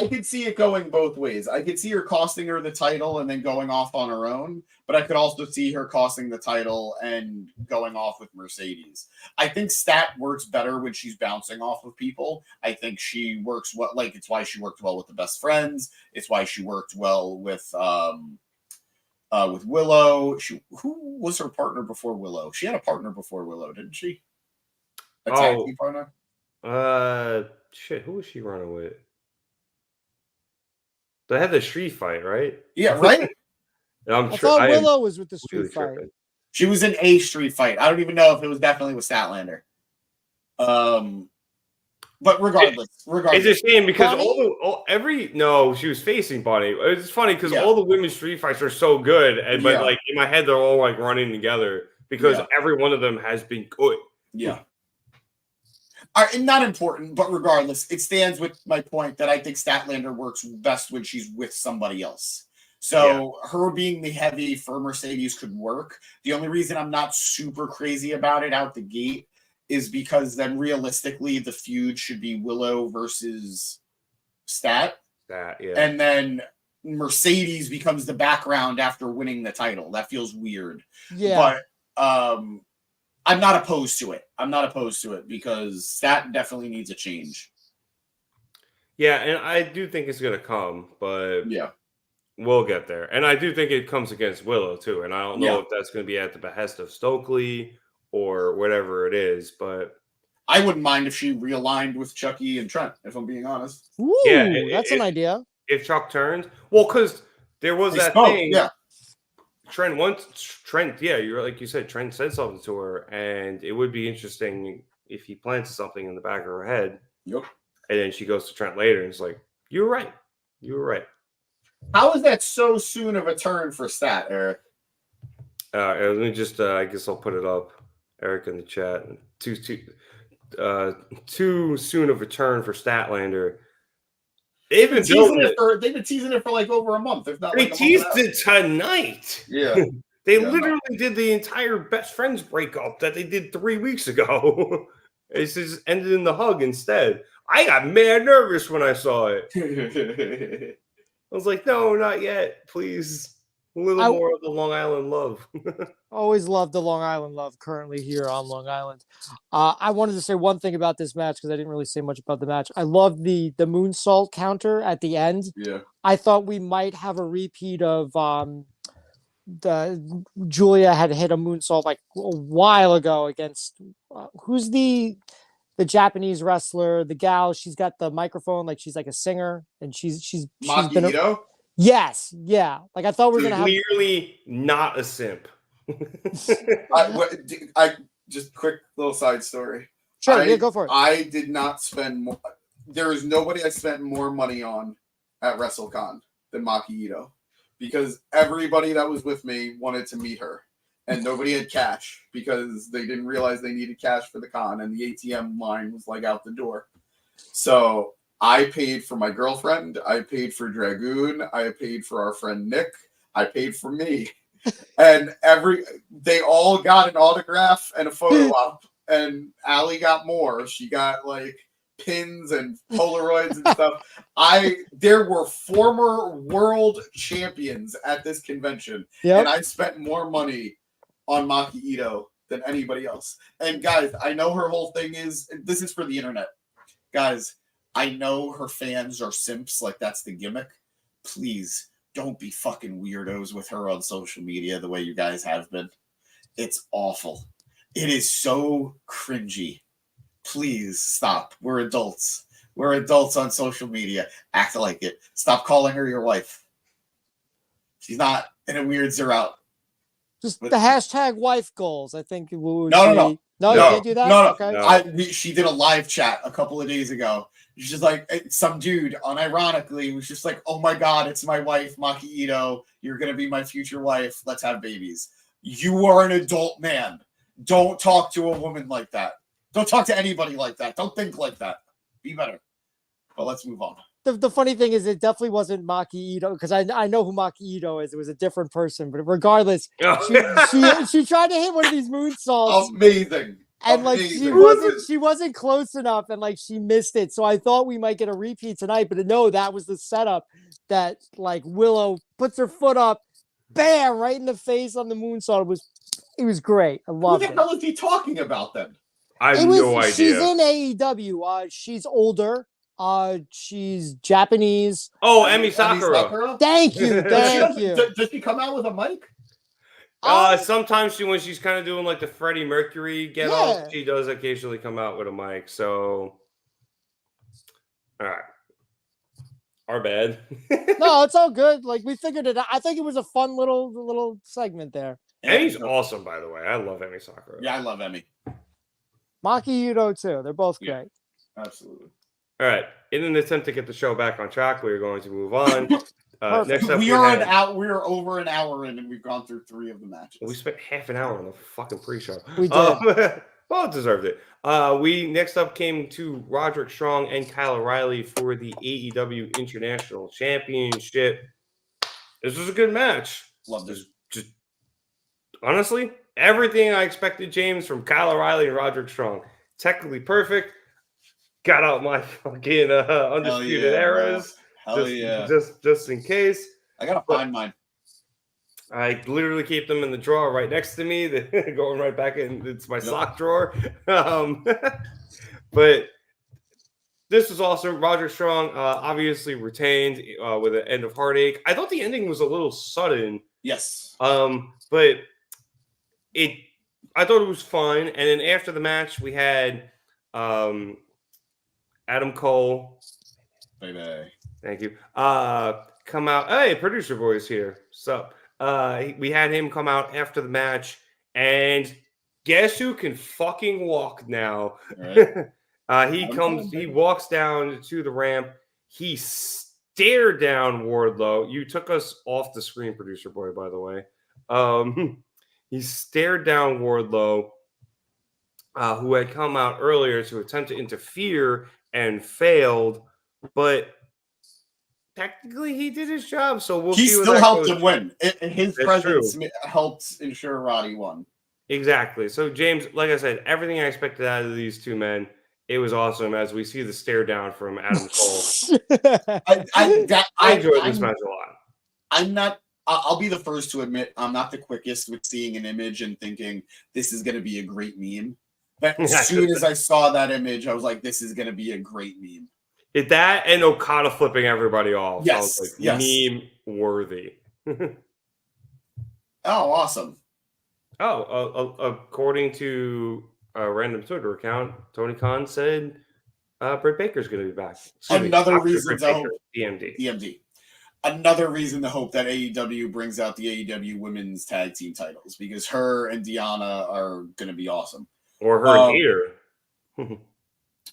could see it going both ways. I could see her costing her the title and then going off on her own, but I could also see her costing the title and going off with Mercedes. I think Stat works better when she's bouncing off of people. I think she works well. Like, it's why she worked well with the Best Friends. It's why she worked well with Willow. Who was her partner before Willow? She had a partner before Willow, didn't she? A tag team partner? Shit, who was she running with? They had the street fight, right? Yeah, right? I thought Willow was with the street fight. Tripping. She was in a street fight. I don't even know if it was definitely with Statlander. But regardless. It's a shame because she was facing Bonnie. It's funny because all the women's street fights are so good, but like in my head they're all like running together because every one of them has been good. Yeah. Not important, but regardless, it stands with my point that I think Statlander works best when she's with somebody else. So her being the heavy for Mercedes could work. The only reason I'm not super crazy about it out the gate is because then realistically the feud should be Willow versus Stat. And then Mercedes becomes the background after winning the title. That feels weird. Yeah. But I'm not opposed to it. Because Stat definitely needs a change. Yeah, and I do think it's gonna come, but we'll get there. And I do think it comes against Willow too. And I don't know if that's gonna be at the behest of Stokely or whatever it is, but I wouldn't mind if she realigned with Chucky and Trent, if I'm being honest. Ooh, that's an idea. If Chuck turns, because there was that thing. Yeah. Trent, you're like you said, Trent said something to her, and it would be interesting if he plants something in the back of her head. Yep. And then she goes to Trent later and it's like, you were right. How is that so soon of a turn for Stat, Eric? Let me just, I guess I'll put it up. Eric in the chat. Too soon of a turn for Statlander. They've been teasing it for like over a month. If not, they teased it tonight. Yeah, they literally did the entire best friends breakup that they did 3 weeks ago. It just ended in the hug instead. I got mad nervous when I saw it. I was like, no, not yet, please. A little more of the Long Island love. Always love the Long Island love currently here on Long Island. I wanted to say one thing about this match because I didn't really say much about the match. I love the moonsault counter at the end. Yeah. I thought we might have a repeat of Julia had hit a moonsault like a while ago against who's the Japanese wrestler, the gal. She's got the microphone like she's like a singer, and she's been Yes, yeah. Like I thought we were gonna have clearly not a simp. I just quick little side story. Sure, go for it. I did not spend more. There is nobody I spent more money on at WrestleCon than Maki Ito, because everybody that was with me wanted to meet her, and nobody had cash because they didn't realize they needed cash for the con, and the ATM line was like out the door. So I paid for my girlfriend. I paid for Dragoon. I paid for our friend Nick. I paid for me. And they all got an autograph and a photo op. And Allie got more. She got like pins and Polaroids and stuff. There were former world champions at this convention. And I spent more money on Maki Ito than anybody else. And guys, I know her whole thing is, this is for the internet. Guys, I know her fans are simps, like that's the gimmick. Please don't be fucking weirdos with her on social media the way you guys have been. It's awful. It is so cringy. Please stop. We're adults. We're adults on social media. Act like it. Stop calling her your wife. She's not in a weird zerout. Just the hashtag wife goals. I think it would No, you can't do that? No. Okay. She did a live chat a couple of days ago. She's just like, some dude, unironically, was just like, oh my God, it's my wife, Maki Ito. You're going to be my future wife. Let's have babies. You are an adult man. Don't talk to a woman like that. Don't talk to anybody like that. Don't think like that. Be better. But let's move on. The funny thing is, it definitely wasn't Maki Ito, because I know who Maki Ito is. It was a different person, but regardless, she tried to hit one of these moonsaults. Amazing. And like she wasn't close enough, and like she missed it. So I thought we might get a repeat tonight, but no, that was the setup. That like Willow puts her foot up, bam, right in the face on the moonsault. It was great. I love it. Who the hell is he talking about then? I have no idea. She's in AEW. She's older. She's Japanese. Oh, Emi Sakura. Thank you. Does she come out with a mic? Sometimes when she's kind of doing like the Freddie Mercury get off, she does occasionally come out with a mic. So, all right. Our bad. No, it's all good. Like we figured it out. I think it was a fun little segment there. Emmy's awesome, by the way. I love Emmy Sakura. Yeah, I love Emmy. Maki Yudo too. They're both Yeah. great. Absolutely. All right. In an attempt to get the show back on track, we're going to move on. Next up, We are over an hour in, and we've gone through 3 of the matches. We spent half an hour on the fucking pre-show. We did. Well, it deserved it. We next up came to Roderick Strong and Kyle O'Reilly for the AEW International Championship. This was a good match. Love this. Just honestly, everything I expected, James, from Kyle O'Reilly and Roderick Strong. Technically perfect. Got out my fucking undisputed eras. Hell yeah. Just in case. I gotta find mine. I literally keep them in the drawer right next to me. They're going right back in. It's my sock drawer. But this was awesome. Roderick Strong obviously retained with an end of heartache. I thought the ending was a little sudden. Yes. But I thought it was fun. And then after the match, we had Adam Cole. Baby. Thank you. Come out. Hey, producer boy's here. So we had him come out after the match, and guess who can fucking walk now? Right. He walks down to the ramp. He stared down Wardlow. You took us off the screen, producer boy, by the way. He stared down Wardlow, who had come out earlier to attempt to interfere and failed, but technically he did his job. So we'll he see. Still helped him win. His That's presence true. helped ensure Roddy won. Exactly. So James, like I said, everything I expected out of these two men, it was awesome. As we see the stare down from Adam Cole, I enjoyed this match a lot. I'm not. I'll be the first to admit I'm not the quickest with seeing an image and thinking this is going to be a great meme. But as soon as I saw that image, I was like, this is going to be a great meme. That and Okada flipping everybody off. Yes, I was like, yes. Meme worthy. Oh, awesome. According to a random Twitter account, Tony Khan said Britt Baker's going to be back. Another reason to hope DMD. DMD. Another reason to hope that AEW brings out the AEW Women's Tag Team titles, because her and Deanna are going to be awesome. Or her here.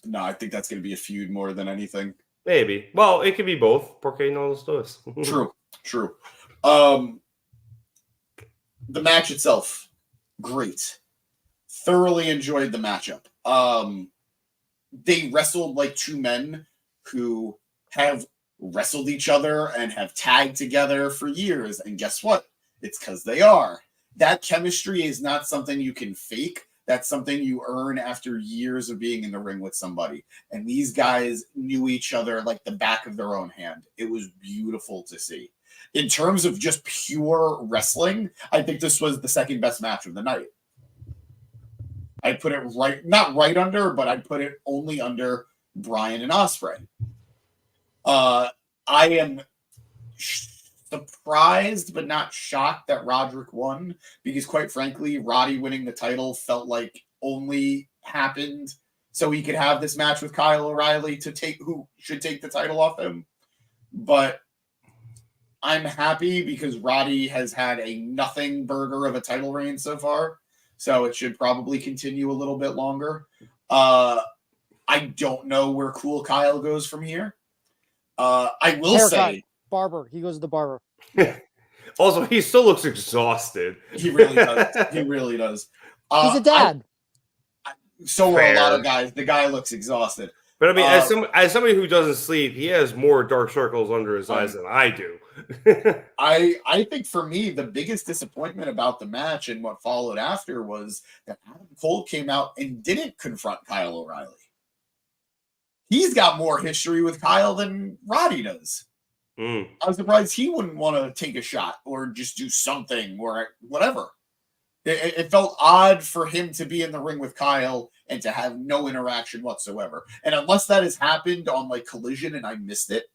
No, I think that's going to be a feud more than anything. Maybe. Well, it could be both. Porque no los dos. True. The match itself, great. Thoroughly enjoyed the matchup. They wrestled like two men who have wrestled each other and have tagged together for years. And guess what? It's because they are. That chemistry is not something you can fake. That's something you earn after years of being in the ring with somebody. And these guys knew each other like the back of their own hand. It was beautiful to see. In terms of just pure wrestling, I think this was the second best match of the night. I'd put it not right under, but I'd put it only under Bryan and Ospreay. I am surprised but not shocked that Roderick won, because quite frankly, Roddy winning the title felt like only happened so he could have this match with Kyle O'Reilly who should take the title off him. But I'm happy because Roddy has had a nothing burger of a title reign so far, so it should probably continue a little bit longer. I don't know where Cool Kyle goes from here. I will say barber. He goes to the barber. Also, he still looks exhausted. He really does. He really does. He's a dad. So are a lot of guys. The guy looks exhausted. But I mean, as somebody who doesn't sleep, he has more dark circles under his eyes than I do. I think for me, the biggest disappointment about the match and what followed after was that Adam Cole came out and didn't confront Kyle O'Reilly. He's got more history with Kyle than Roddy does. I was surprised he wouldn't want to take a shot or just do something or whatever. It felt odd for him to be in the ring with Kyle and to have no interaction whatsoever. And unless that has happened on like Collision and I missed it,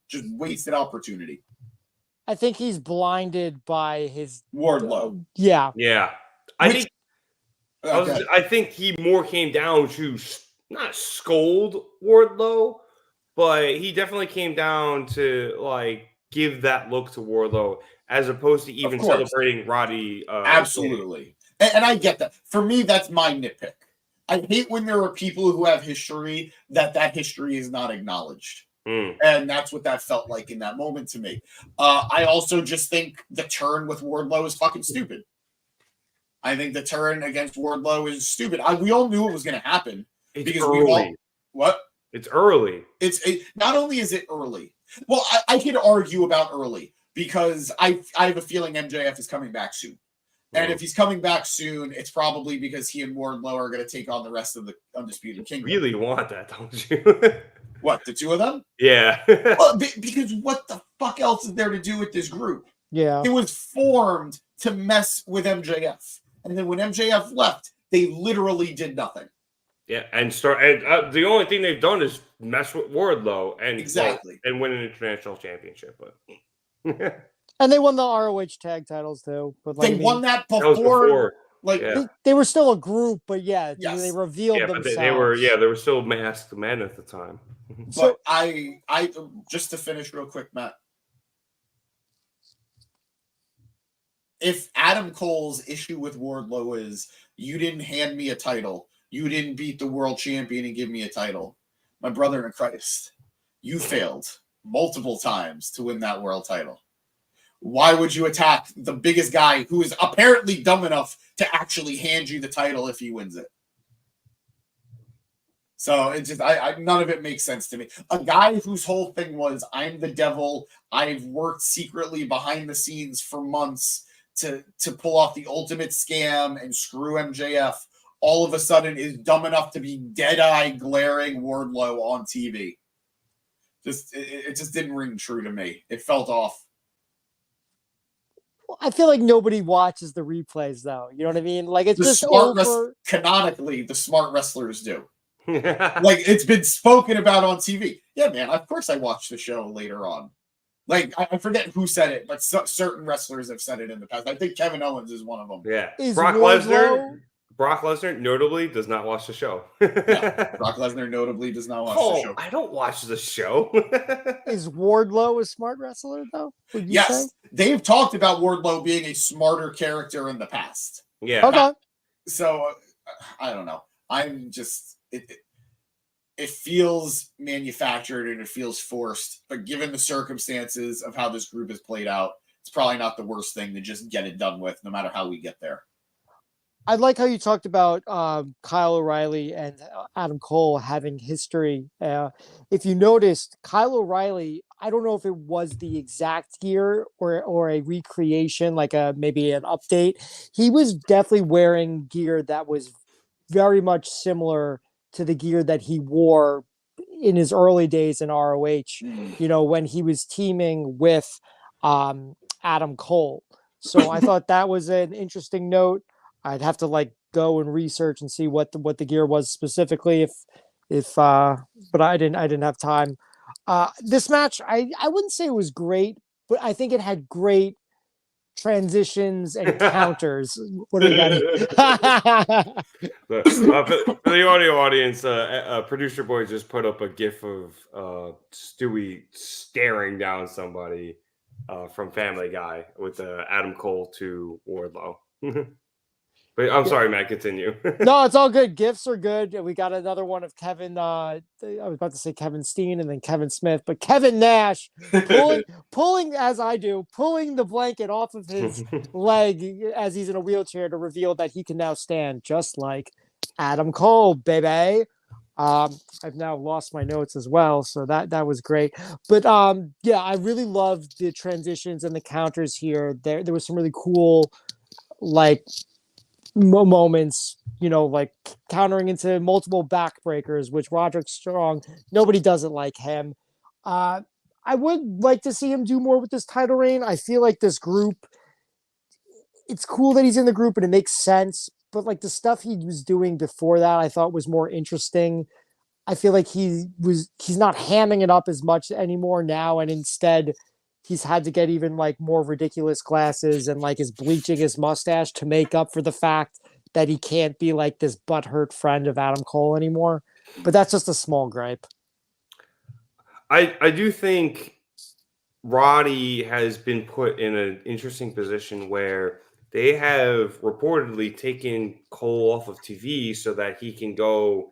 just wasted opportunity. I think he's blinded by his Wardlow. Yeah. I think he more came down to not scold Wardlow, but he definitely came down to like give that look to Wardlow as opposed to even celebrating Roddy. Absolutely. And I get that. For me, that's my nitpick. I hate when there are people who have history that history is not acknowledged. And that's what that felt like in that moment to me. I also just think the turn with Wardlow is fucking stupid. I think the turn against Wardlow is stupid. We all knew it was going to happen. It's early. What? It's early. Not only is it early. Well, I could argue about early because I have a feeling MJF is coming back soon. And if he's coming back soon, it's probably because he and Wardlow are going to take on the rest of the Undisputed Kingdom. You really want that, don't you? What, the two of them? Yeah. Well, because what the fuck else is there to do with this group? Yeah. It was formed to mess with MJF. And then when MJF left, they literally did nothing. Yeah, and the only thing they've done is mess with Wardlow and and win an international championship. But and they won the ROH tag titles too. But like, won that before. That was before. Like they were still a group, but they revealed themselves. But they were still masked men at the time. But I just to finish real quick, Matt. If Adam Cole's issue with Wardlow is you didn't hand me a title, you didn't beat the world champion and give me a title, my brother in Christ, you failed multiple times to win that world title. Why would you attack the biggest guy who is apparently dumb enough to actually hand you the title if he wins it? So it's just none of it makes sense to me. A guy whose whole thing was I'm the devil, I've worked secretly behind the scenes for months to pull off the ultimate scam and screw MJF, all of a sudden is dumb enough to be dead-eye glaring Wardlow on TV. It just didn't ring true to me. It felt off. I feel like nobody watches the replays, though. You know what I mean? Like it's just canonically, the smart wrestlers do. Like it's been spoken about on TV. Yeah, man. Of course, I watched the show later on. Like I forget who said it, but certain wrestlers have said it in the past. I think Kevin Owens is one of them. Yeah, is Brock Lesnar notably does not watch the show. Yeah, Brock Lesnar notably does not watch the show. I don't watch the show. Is Wardlow a smart wrestler, though? Yes. Say? They've talked about Wardlow being a smarter character in the past. Yeah. Okay. So, I don't know. I'm just... It feels manufactured and it feels forced, but given the circumstances of how this group has played out, it's probably not the worst thing to just get it done with, no matter how we get there. I like how you talked about Kyle O'Reilly and Adam Cole having history. If you noticed, Kyle O'Reilly, I don't know if it was the exact gear or a recreation, like maybe an update. He was definitely wearing gear that was very much similar to the gear that he wore in his early days in ROH, you know, when he was teaming with Adam Cole. So I thought that was an interesting note. I'd have to go and research and see what the gear was specifically but I didn't have time. This match, I wouldn't say it was great, but I think it had great transitions and counters. What do we got? For the audio audience, producer boy just put up a gif of Stewie staring down somebody from Family Guy with Adam Cole to Wardlow. But I'm sorry, Matt, continue. No, it's all good. GIFs are good. We got another one of Kevin. I was about to say Kevin Steen and then Kevin Smith, but Kevin Nash pulling as I do, pulling the blanket off of his leg as he's in a wheelchair to reveal that he can now stand just like Adam Cole, baby. I've now lost my notes as well, so that was great. But yeah, I really loved the transitions and the counters here. There was some really cool moments, you know, like countering into multiple backbreakers, which Roderick's strong. Nobody doesn't like him. I would like to see him do more with this title reign. I feel like this group, it's cool that he's in the group and it makes sense, but like the stuff he was doing before that, I thought was more interesting. I feel like he's not hamming it up as much anymore now, and instead he's had to get even more ridiculous glasses and is bleaching his mustache to make up for the fact that he can't be this butthurt friend of Adam Cole anymore. But that's just a small gripe. I do think Roddy has been put in an interesting position where they have reportedly taken Cole off of TV so that he can go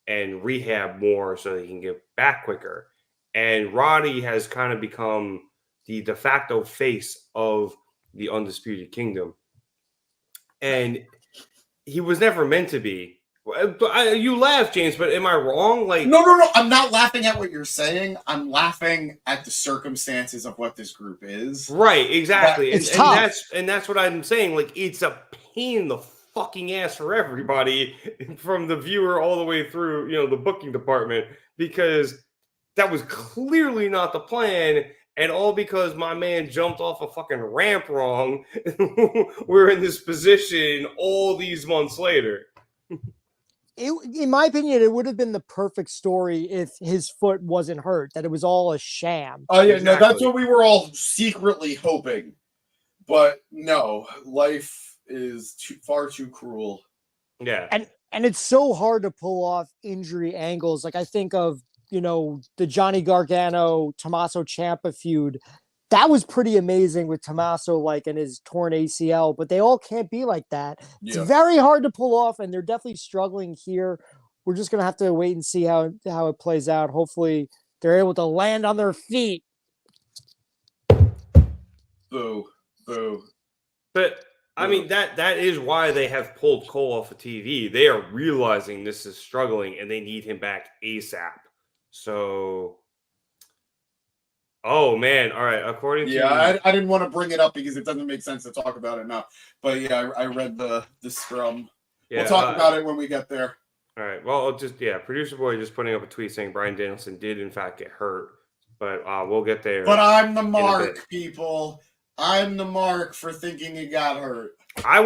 and rehab more so that he can get back quicker. And Roddy has kind of become the de facto face of the Undisputed Kingdom. And he was never meant to be. You laugh, James, but am I wrong? Like, no. I'm not laughing at what you're saying. I'm laughing at the circumstances of what this group is. Right, exactly. It's tough. And that's what I'm saying. Like, it's a pain in the fucking ass for everybody, from the viewer all the way through, the booking department, because that was clearly not the plan. And all because my man jumped off a fucking ramp wrong. We're in this position all these months later. In my opinion, it would have been the perfect story if his foot wasn't hurt, that it was all a sham. Oh, yeah, Exactly. no, that's what we were all secretly hoping. But no, life is far too cruel. Yeah. And it's so hard to pull off injury angles. Like I think of, the Johnny Gargano, Tommaso Ciampa feud. That was pretty amazing with Tommaso, and his torn ACL, but they all can't be like that. It's very hard to pull off, and they're definitely struggling here. We're just going to have to wait and see how it plays out. Hopefully they're able to land on their feet. Boo. But I mean, that is why they have pulled Cole off of TV. They are realizing this is struggling and they need him back ASAP. So, oh man, all right. According to I didn't want to bring it up because it doesn't make sense to talk about it now. But yeah, I read the scrum. Yeah, we'll talk about it when we get there. All right. Well, I'll producer boy just putting up a tweet saying Bryan Danielson did in fact get hurt, but we'll get there. But I'm the mark, people. I'm the mark for thinking he got hurt. I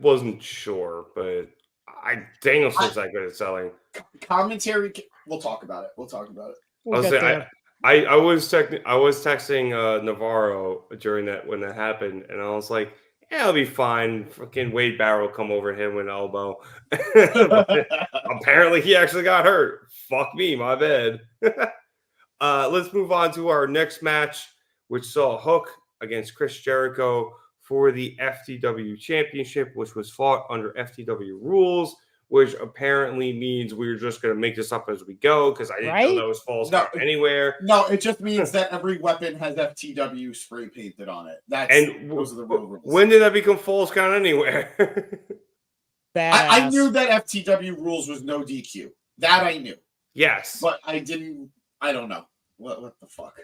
wasn't sure, but Danielson's that good at selling. Commentary. We'll talk about it. We'll I was texting Navarro during when that happened, and I was like, "Yeah, it'll be fine." Fucking Wade Barrow come over him with an elbow. Apparently, he actually got hurt. Fuck me, my bad. Let's move on to our next match, which saw Hook against Chris Jericho for the FTW Championship, which was fought under FTW rules, which apparently means we're just going to make this up as we go, because I didn't know that was false anywhere. No, it just means that every weapon has FTW spray painted on it. Those are the real rules. When did that become false count anywhere? I knew that FTW rules was no DQ. That I knew. Yes. But I don't know. What the fuck?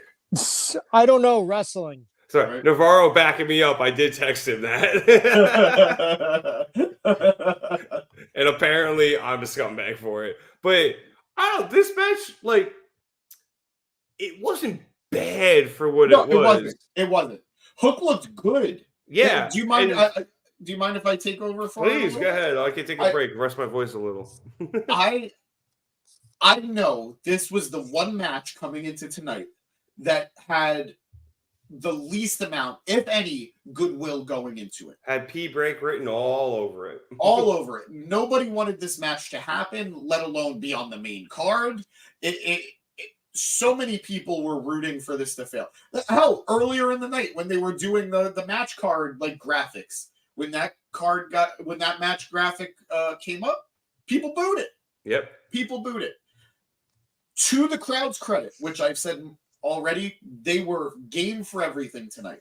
I don't know wrestling. Sorry, right. Navarro backing me up. I did text him that. And apparently I'm a scumbag for it. But I don't know, this match, it wasn't bad for what it was. It wasn't. Hook looked good. Yeah. Do you mind? Do you mind if I take over for it? Please, go ahead. I can take a break, rest my voice a little. I know this was the one match coming into tonight that had the least amount, if any, goodwill going into it. Had P break written all over it. All over it. Nobody wanted this match to happen, let alone be on the main card. So many people were rooting for this to fail. Hell, earlier in the night when they were doing the match card graphics, when that match graphic came up, people booed it. Yep. People booed it. To the crowd's credit, which I've said already, they were game for everything tonight.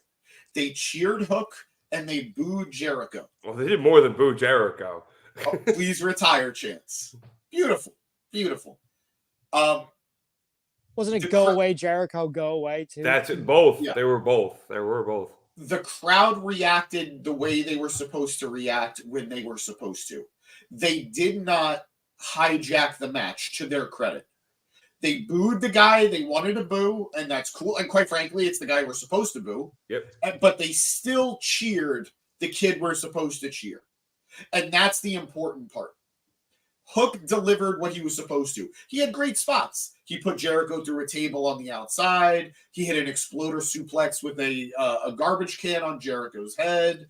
They cheered Hook and they booed Jericho. Well, they did more than boo Jericho. Please retire, Chance. Beautiful. Wasn't it go away, Jericho, go away too? That's it. Both. Yeah. They were both. The crowd reacted the way they were supposed to react when they were supposed to. They did not hijack the match, to their credit. They booed the guy they wanted to boo, and that's cool. And quite frankly, it's the guy we're supposed to boo. Yep. But they still cheered the kid we're supposed to cheer. And that's the important part. Hook delivered what he was supposed to. He had great spots. He put Jericho through a table on the outside. He hit an exploder suplex with a garbage can on Jericho's head.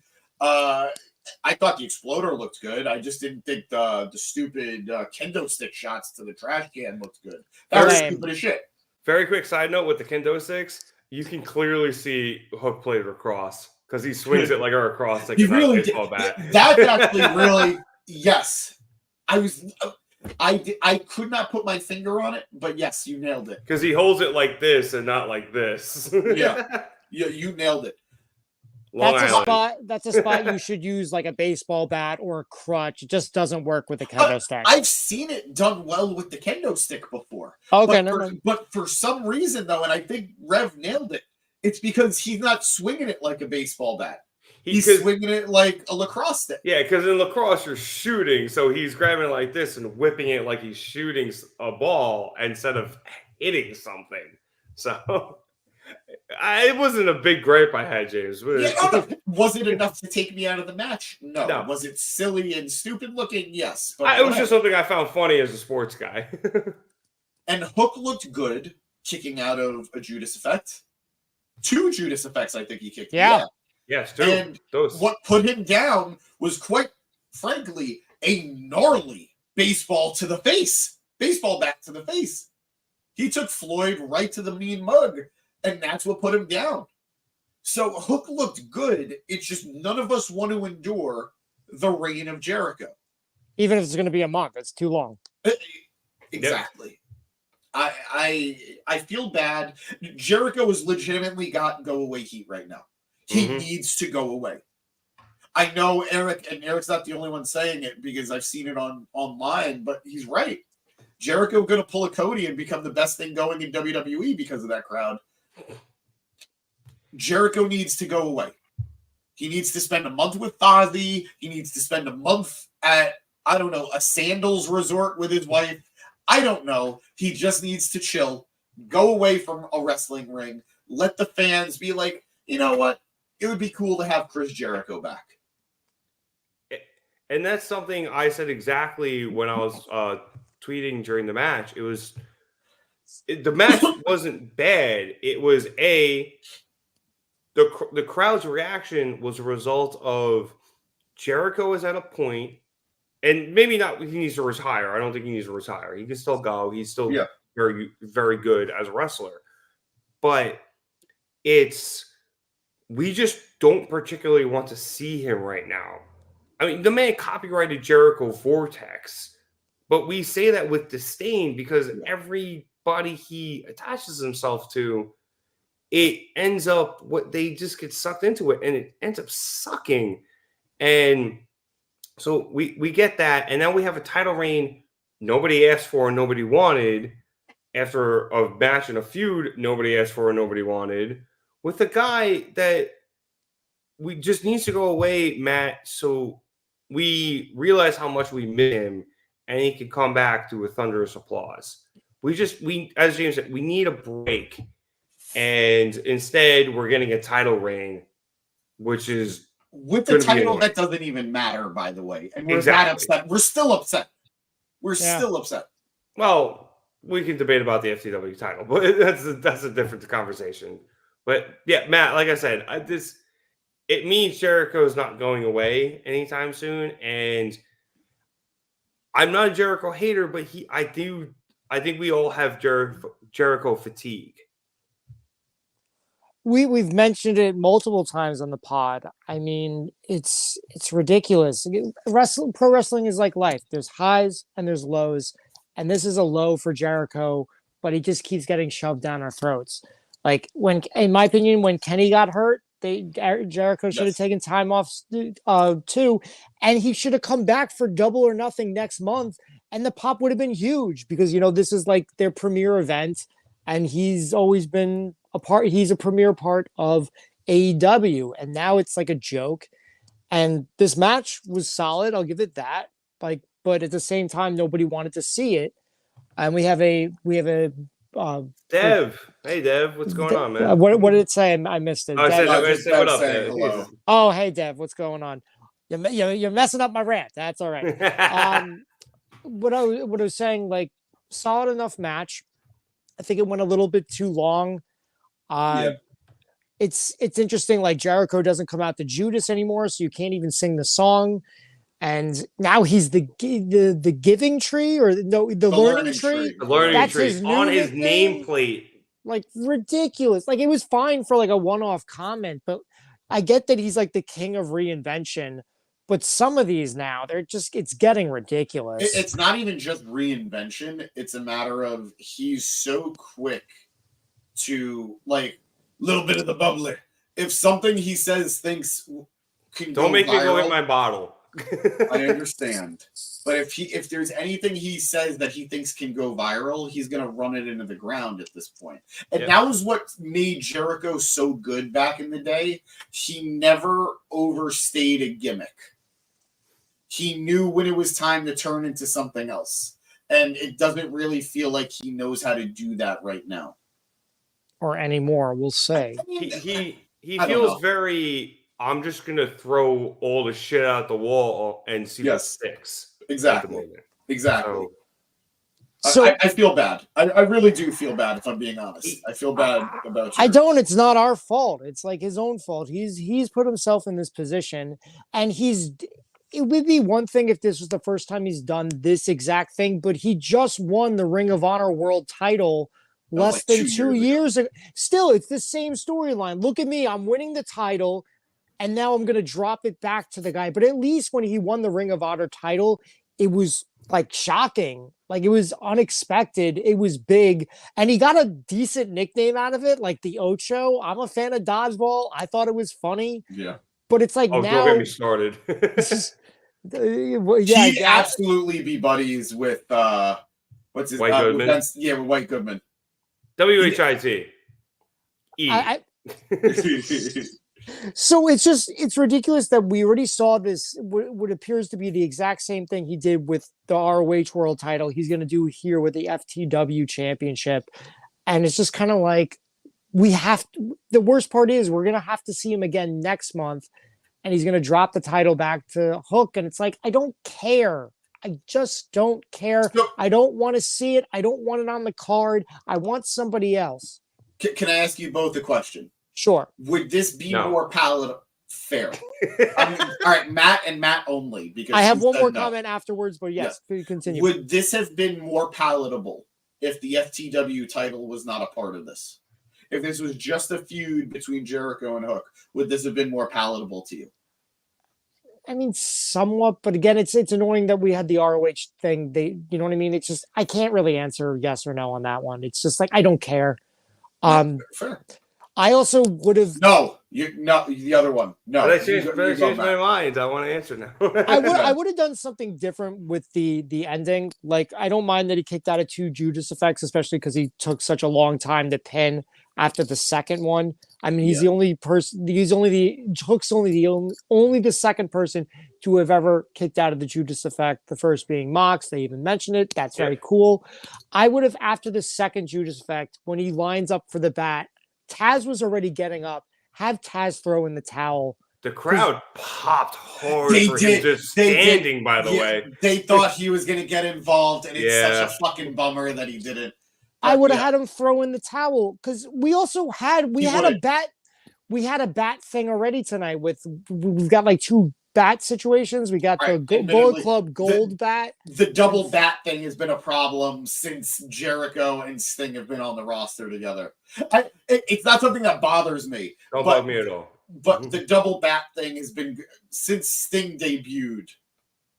I thought the exploder looked good. I just didn't think the stupid kendo stick shots to the trash can looked good. That was stupid as shit. Very quick side note with the kendo sticks, you can clearly see Hook played lacrosse because he swings it like a lacrosse stick. He really did. baseball bat. That's actually really yes. I could not put my finger on it, but yes, you nailed it. Because he holds it like this and not like this. Yeah, you nailed it. That's a spot you should use like a baseball bat or a crutch. It just doesn't work with a kendo stick. I've seen it done well with the kendo stick before. Okay, but for some reason though, and I think Rev nailed it, it's because he's not swinging it like a baseball bat. He's swinging it like a lacrosse stick. Yeah, because in lacrosse you're shooting, so he's grabbing it like this and whipping it like he's shooting a ball instead of hitting something. So it wasn't a big gripe I had, James. Was it enough to take me out of the match? No. Was it silly and stupid looking? Yes. But it was just something I found funny as a sports guy. And Hook looked good kicking out of a Judas effect. 2 Judas effects, I think he kicked. Yeah. Yes, 2. And what put him down was quite frankly a gnarly baseball to the face. Baseball bat to the face. He took Floyd right to the mean mug. And that's what put him down. So Hook looked good. It's just none of us want to endure the reign of Jericho. Even if it's going to be a month, it's too long. Exactly. Yep. I feel bad. Jericho has legitimately got go-away heat right now. He needs to go away. I know Eric, and Eric's not the only one saying it because I've seen it online, but he's right. Jericho going to pull a Cody and become the best thing going in WWE because of that crowd. Jericho needs to go away. He needs to spend a month with Fozzy. He needs to spend a month at, I don't know, a sandals resort with his wife. I don't know. He just needs to chill, go away from a wrestling ring, let the fans be like, you know what? It would be cool to have Chris Jericho back. And that's something I said exactly when I was tweeting during the match. The match wasn't bad. It was the crowd's reaction was a result of Jericho is at a point, and maybe not. He needs to retire. I don't think he needs to retire. He can still go. He's still very, very good as a wrestler. But we just don't particularly want to see him right now. I mean, the man copyrighted Jericho Vortex, but we say that with disdain because everybody he attaches himself to, it ends up they just get sucked into it and it ends up sucking. And so we get that. And now we have a title reign nobody asked for and nobody wanted after a match and a feud nobody asked for and nobody wanted with a guy that we just needs to go away, Matt, so we realize how much we miss him and he can come back to a thunderous applause. We as James said, we need a break. And instead, we're getting a title reign, which is with the title that doesn't even matter, by the way. And we're not upset. We're still upset. We're still upset. Well, we can debate about the FTW title, but that's a different conversation. But yeah, Matt, like I said, it means Jericho is not going away anytime soon, and I'm not a Jericho hater, but I think we all have Jericho fatigue. We've mentioned it multiple times on the pod. I mean, it's ridiculous. Pro wrestling is like life. There's highs and there's lows, and this is a low for Jericho, but he just keeps getting shoved down our throats. Like in my opinion, when Kenny got hurt, Jericho should have taken time off too, and he should have come back for Double or Nothing next month, and the pop would have been huge because this is like their premier event, and he's always been he's a premier part of AEW, and now it's like a joke. And this match was solid, I'll give it that. But at the same time, nobody wanted to see it. And we have a Dev. Hey Dev, what's going on, man? What did it say? I missed it. I said what up, Dev? Hello. Oh, hey Dev, what's going on? You're messing up my rant. That's all right. What I was saying, like, solid enough match. I think it went a little bit too long. It's interesting, like Jericho doesn't come out to Judas anymore, so you can't even sing the song. And now he's the giving tree, or the learning tree. The learning That's tree his on his nickname? nameplate. Like ridiculous. Like it was fine for like a one-off comment, but I get that he's like the king of reinvention. But some of these now, it's getting ridiculous. It's not even just reinvention. It's a matter of he's so quick to like little bit of the bubbly. If something he says thinks can Don't go make me go viral, in my bottle. I understand. But if there's anything he says that he thinks can go viral, he's gonna run it into the ground at this point. And that was what made Jericho so good back in the day. He never overstayed a gimmick. He knew when it was time to turn into something else. And it doesn't really feel like he knows how to do that right now. Or anymore, we'll say. He feels very, I'm just going to throw all the shit out the wall and see what sticks. Exactly. Exactly. So I feel bad. I really do feel bad, if I'm being honest. I feel bad about you. I don't. It's not our fault. It's like his own fault. He's put himself in this position, and it would be one thing if this was the first time he's done this exact thing, but he just won the Ring of Honor World title less than 2 years ago. Still, it's the same storyline. Look at me. I'm winning the title, and now I'm going to drop it back to the guy. But at least when he won the Ring of Honor title, it was like shocking. Like it was unexpected. It was big. And he got a decent nickname out of it, like the Ocho. I'm a fan of dodgeball. I thought it was funny. Yeah. But it's like now. Don't get me started. He'd absolutely be buddies with what's his White Goodman. with White Goodman. WHIT. So it's ridiculous that we already saw this. What appears to be the exact same thing he did with the ROH World title. He's going to do here with the FTW Championship, and it's just kind of like we have to. The worst part is we're going to have to see him again next month. And he's going to drop the title back to Hook. And it's like, I don't care. I just don't care. I don't want to see it. I don't want it on the card. I want somebody else. Can I ask you both a question? Sure. Would this be more palatable? Fair. I mean, all right, Matt and Matt only. Because I have one more comment afterwards, but yes, please continue. Would this have been more palatable if the FTW title was not a part of this? If this was just a feud between Jericho and Hook, would this have been more palatable to you? I mean, somewhat, but again, it's annoying that we had the ROH thing. You know what I mean? It's just I can't really answer yes or no on that one. It's just like I don't care. Fair. I also would have the other one. No, but I changed my mind. I want to answer now. I would have done something different with the ending. Like I don't mind that he kicked out of 2 Judas effects, especially because he took such a long time to pin after the second one. I mean, he's the only person. Hook's only the second person to have ever kicked out of the Judas effect. The first being Mox. They even mentioned it. That's very cool. I would have after the second Judas effect when he lines up for the bat. Taz was already getting up. Have Taz throw in the towel. The crowd popped hard him just standing, by the way. They thought he was going to get involved, and it's such a fucking bummer that he didn't. I would have had him throw in the towel because we also had a bat thing already tonight. We've got like 2 bat situations. We got the Bullet Club Gold bat. The double bat thing has been a problem since Jericho and Sting have been on the roster together. It's not something that bothers me. Don't bug me at all. But the double bat thing has been since Sting debuted.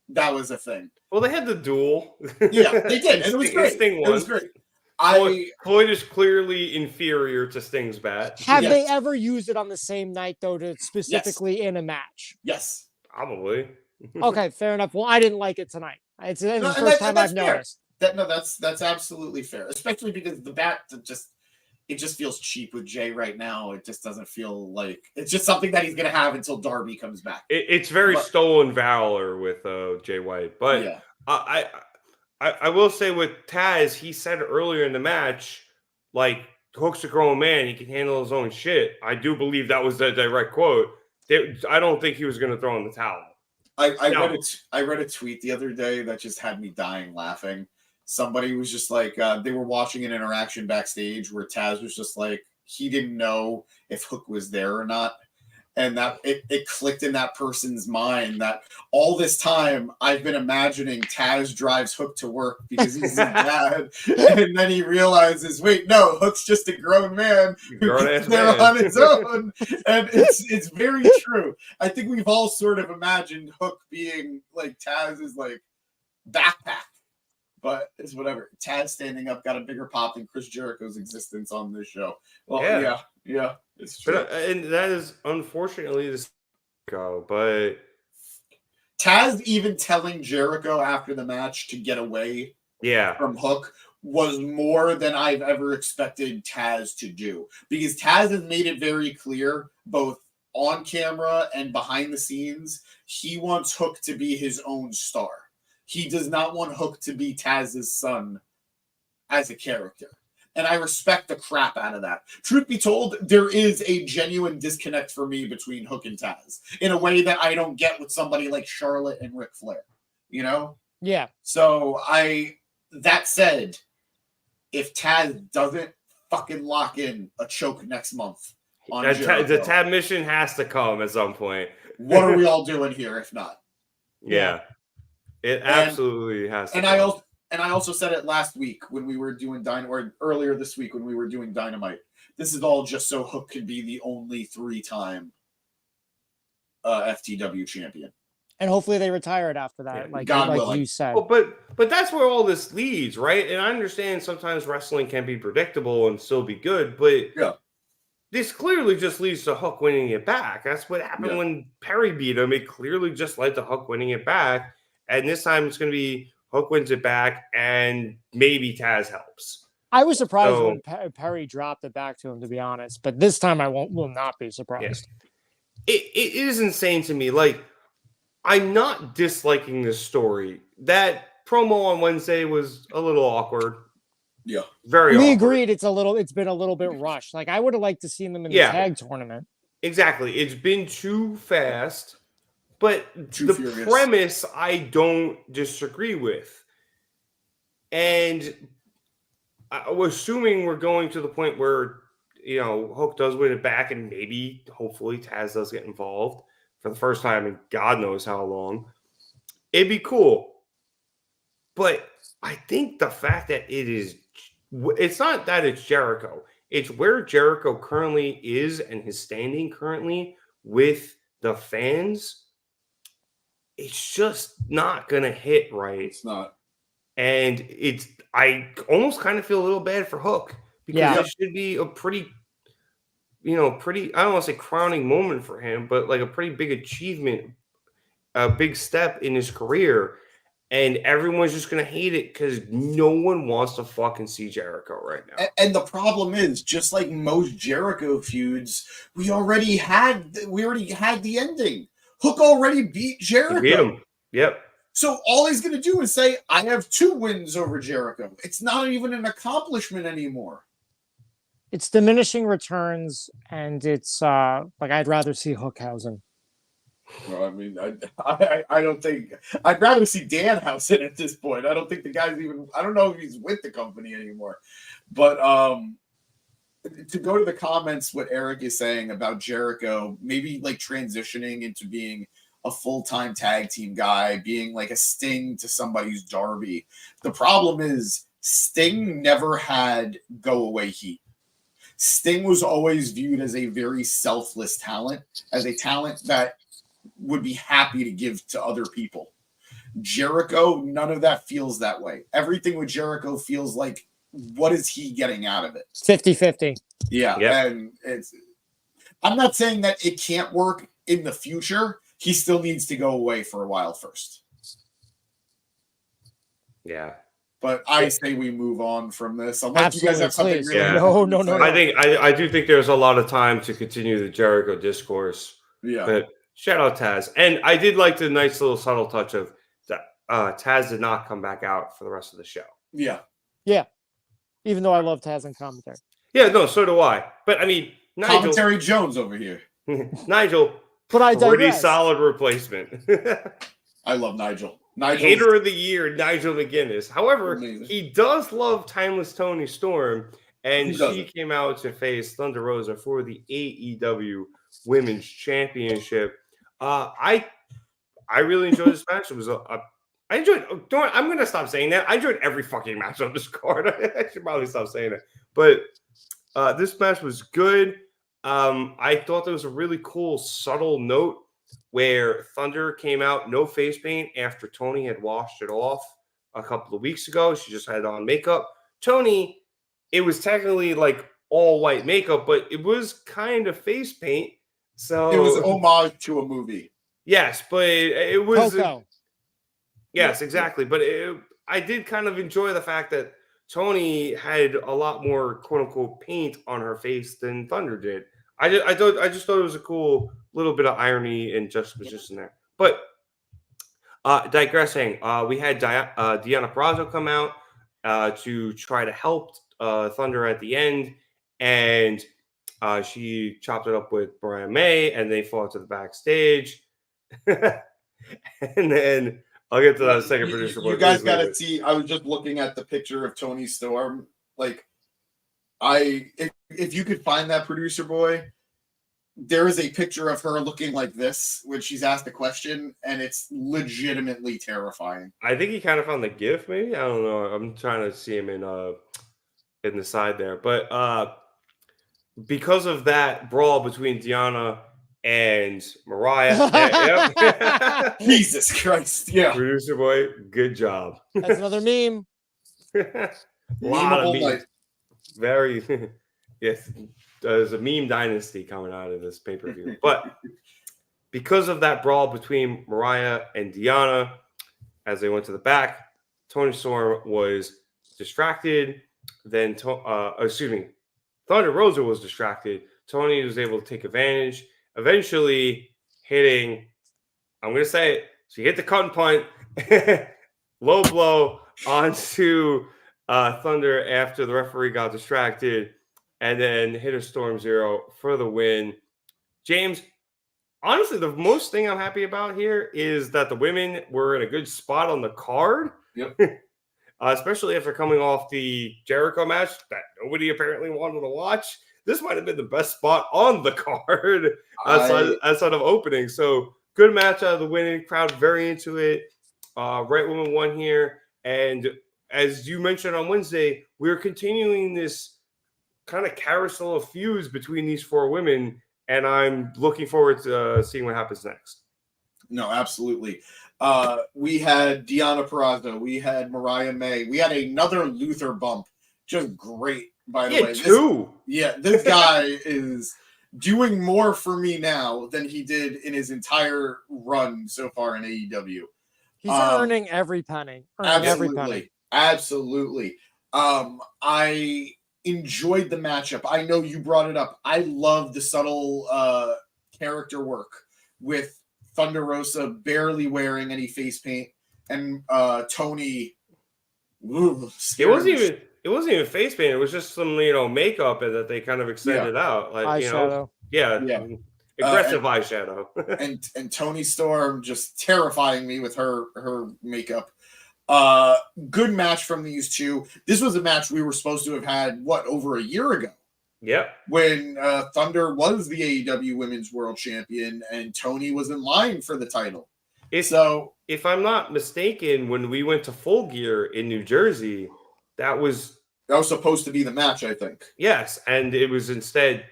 That was a thing. Well, they had the duel. Yeah, they did. And it was great. Sting won. It was great. Floyd is clearly inferior to Sting's bat. Have they ever used it on the same night, though, to specifically in a match? Yes. Probably. Okay, fair enough. Well, I didn't like it tonight. It's the first time I've noticed. That's absolutely fair, especially because the bat just feels cheap with Jay right now. It just doesn't feel like it's just something that he's going to have until Darby comes back. It's very stolen valor with Jay White, but I will say with Taz, he said earlier in the match, like, Hook's a grown man. He can handle his own shit. I do believe that was the direct quote. I don't think he was going to throw in the towel. I read a tweet the other day that just had me dying laughing. Somebody was just like, they were watching an interaction backstage where Taz was just like, he didn't know if Hook was there or not. and that it clicked in that person's mind that all this time I've been imagining Taz drives Hook to work because he's his dad, and then he realizes, wait, no, Hook's just a grown man who gets there on his own, and it's very true. I think we've all sort of imagined Hook being like Taz's like backpack, but it's whatever. Taz standing up got a bigger pop than Chris Jericho's existence on this show. Well, yeah. It's true. But, and that is unfortunately the go, but Taz even telling Jericho after the match to get away from Hook was more than I've ever expected Taz to do, because Taz has made it very clear, both on camera and behind the scenes, he wants Hook to be his own star. He does not want Hook to be Taz's son as a character. And I respect the crap out of that. Truth be told, there is a genuine disconnect for me between Hook and Taz in a way that I don't get with somebody like Charlotte and Ric Flair, you know? Yeah. So that said, if Taz doesn't fucking lock in a choke next month on Jericho, the tab mission has to come at some point. What are we all doing here if not? Yeah. It absolutely has to come. And I also said it last week when we were doing or earlier this week when we were doing Dynamite. This is all just so Hook could be the only 3-time FTW champion. And hopefully they retire it after that, like you said. Well, but that's where all this leads, right? And I understand sometimes wrestling can be predictable and still be good, but this clearly just leads to Hook winning it back. That's what happened when Perry beat him. It clearly just led to Hook winning it back. And this time it's going to be Hook wins it back, and maybe Taz helps. I was surprised when Perry dropped it back to him, to be honest. But this time I will not be surprised. Yeah. It is insane to me. Like, I'm not disliking this story. That promo on Wednesday was a little awkward. Yeah. Very awkward. We agreed it's been a little bit rushed. Like, I would have liked to see them in the tag tournament. Exactly. It's been too fast. But the furious. premise I don't disagree with. And I was assuming we're going to the point where, Hook does win it back, and maybe, hopefully, Taz does get involved for the first time in God knows how long. It'd be cool. But I think the fact that it's not that it's Jericho. It's where Jericho currently is and his standing currently with the fans. It's just not going to hit right. It's not. And I almost kind of feel a little bad for Hook, because it should be a pretty, I don't want to say crowning moment for him, but like a pretty big achievement, a big step in his career. And everyone's just going to hate it because no one wants to fucking see Jericho right now. And the problem is, just like most Jericho feuds, we already had the ending. Hook already beat Jericho. He beat him. Yep. So all he's going to do is say, I have 2 wins over Jericho. It's not even an accomplishment anymore. It's diminishing returns, and it's I'd rather see Hookhausen. Well, I mean, I don't think I'd rather see Danhausen at this point. I don't think the guy's even. I don't know if he's with the company anymore. But to go to the comments, what Eric is saying about Jericho, maybe like transitioning into being a full-time tag team guy, being like a Sting to somebody's Darby. The problem is Sting never had go-away heat. Sting was always viewed as a very selfless talent, as a talent that would be happy to give to other people. Jericho, none of that feels that way. Everything with Jericho feels like, what is he getting out of it? 50-50. Yeah. Yep. And I'm not saying that it can't work in the future. He still needs to go away for a while first. Yeah. But I say we move on from this. Unless you guys have something really No. I do think there's a lot of time to continue the Jericho discourse. Yeah. But shout out Taz. And I did like the nice little subtle touch of that Taz did not come back out for the rest of the show. Yeah. Yeah. Even though I love Taz and commentary. Yeah, no, so do I. But I mean, Nigel. Commentary Jones over here. Nigel. But I pretty digress. solid replacement. I love Nigel. Hater of the year, Nigel McGuinness. However, Amazing. he does love Timeless Tony Storm, And Who she doesn't? came out to face Thunder Rosa for the AEW Women's Championship. I really enjoyed this match. It was I enjoyed. I'm gonna stop saying that. I enjoyed every fucking match on this card. I should probably stop saying it. But this match was good. I thought there was a really cool, subtle note where Thunder came out no face paint after Toni had washed it off a couple of weeks ago. She just had on makeup. Toni, it was technically like all white makeup, but it was kind of face paint. So It was homage to a movie. yes, but it was. Coco. Yes, exactly. But I did kind of enjoy the fact that Toni had a lot more "quote unquote" paint on her face than Thunder did. I just thought it was a cool little bit of irony and juxtaposition there. But digressing, we had Deonna Purrazzo come out to try to help Thunder at the end, and she chopped it up with Brian May, and they fought to the backstage, and then. I'll get to that second producer. You guys got to see. I was just looking at the picture of Toni Storm. Like, if you could find that producer boy, there is a picture of her looking like this when she's asked a question, and it's legitimately terrifying. I think he kind of found the GIF. Maybe I don't know. I'm trying to see him in the side there, but because of that brawl between Deonna and Mariah. Jesus Christ. Yeah. Producer boy, good job. That's another meme. Lot of memes. Very, yes. There's a meme dynasty coming out of this pay-per-view. But because of that brawl between Mariah and Deonna, as they went to the back, Toni Storm was distracted. Then, Thunder Rosa was distracted. Toni was able to take advantage. Eventually hitting, I'm going to say it, she hit the cut and punt, low blow onto Thunder after the referee got distracted, and then hit a Storm Zero for the win. James, honestly, the most thing I'm happy about here is that the women were in a good spot on the card. Yep. Especially after coming off the Jericho match that nobody apparently wanted to watch. This might have been the best spot on the card outside of opening. So good match out of the winning crowd, very into it. Right woman won here. And as you mentioned on Wednesday, we're continuing this kind of carousel of feuds between these four women. And I'm looking forward to seeing what happens next. No, absolutely. We had Deonna Purrazzo. We had Mariah May. We had another Luther bump. Just great. By the way, this guy is doing more for me now than he did in his entire run so far in AEW. He's earning every penny. Absolutely. I enjoyed the matchup. I know you brought it up. I love the subtle character work with Thunder Rosa barely wearing any face paint and Toni. It wasn't even face paint. It was just some, makeup that they kind of extended out. Like, eyeshadow. Aggressive eyeshadow. and Toni Storm just terrifying me with her makeup. Good match from these two. This was a match we were supposed to have had, over a year ago? Yep. When Thunder was the AEW Women's World Champion and Toni was in line for the title. If I'm not mistaken, when we went to Full Gear in New Jersey, that was supposed to be the match, I think. Yes, and it was instead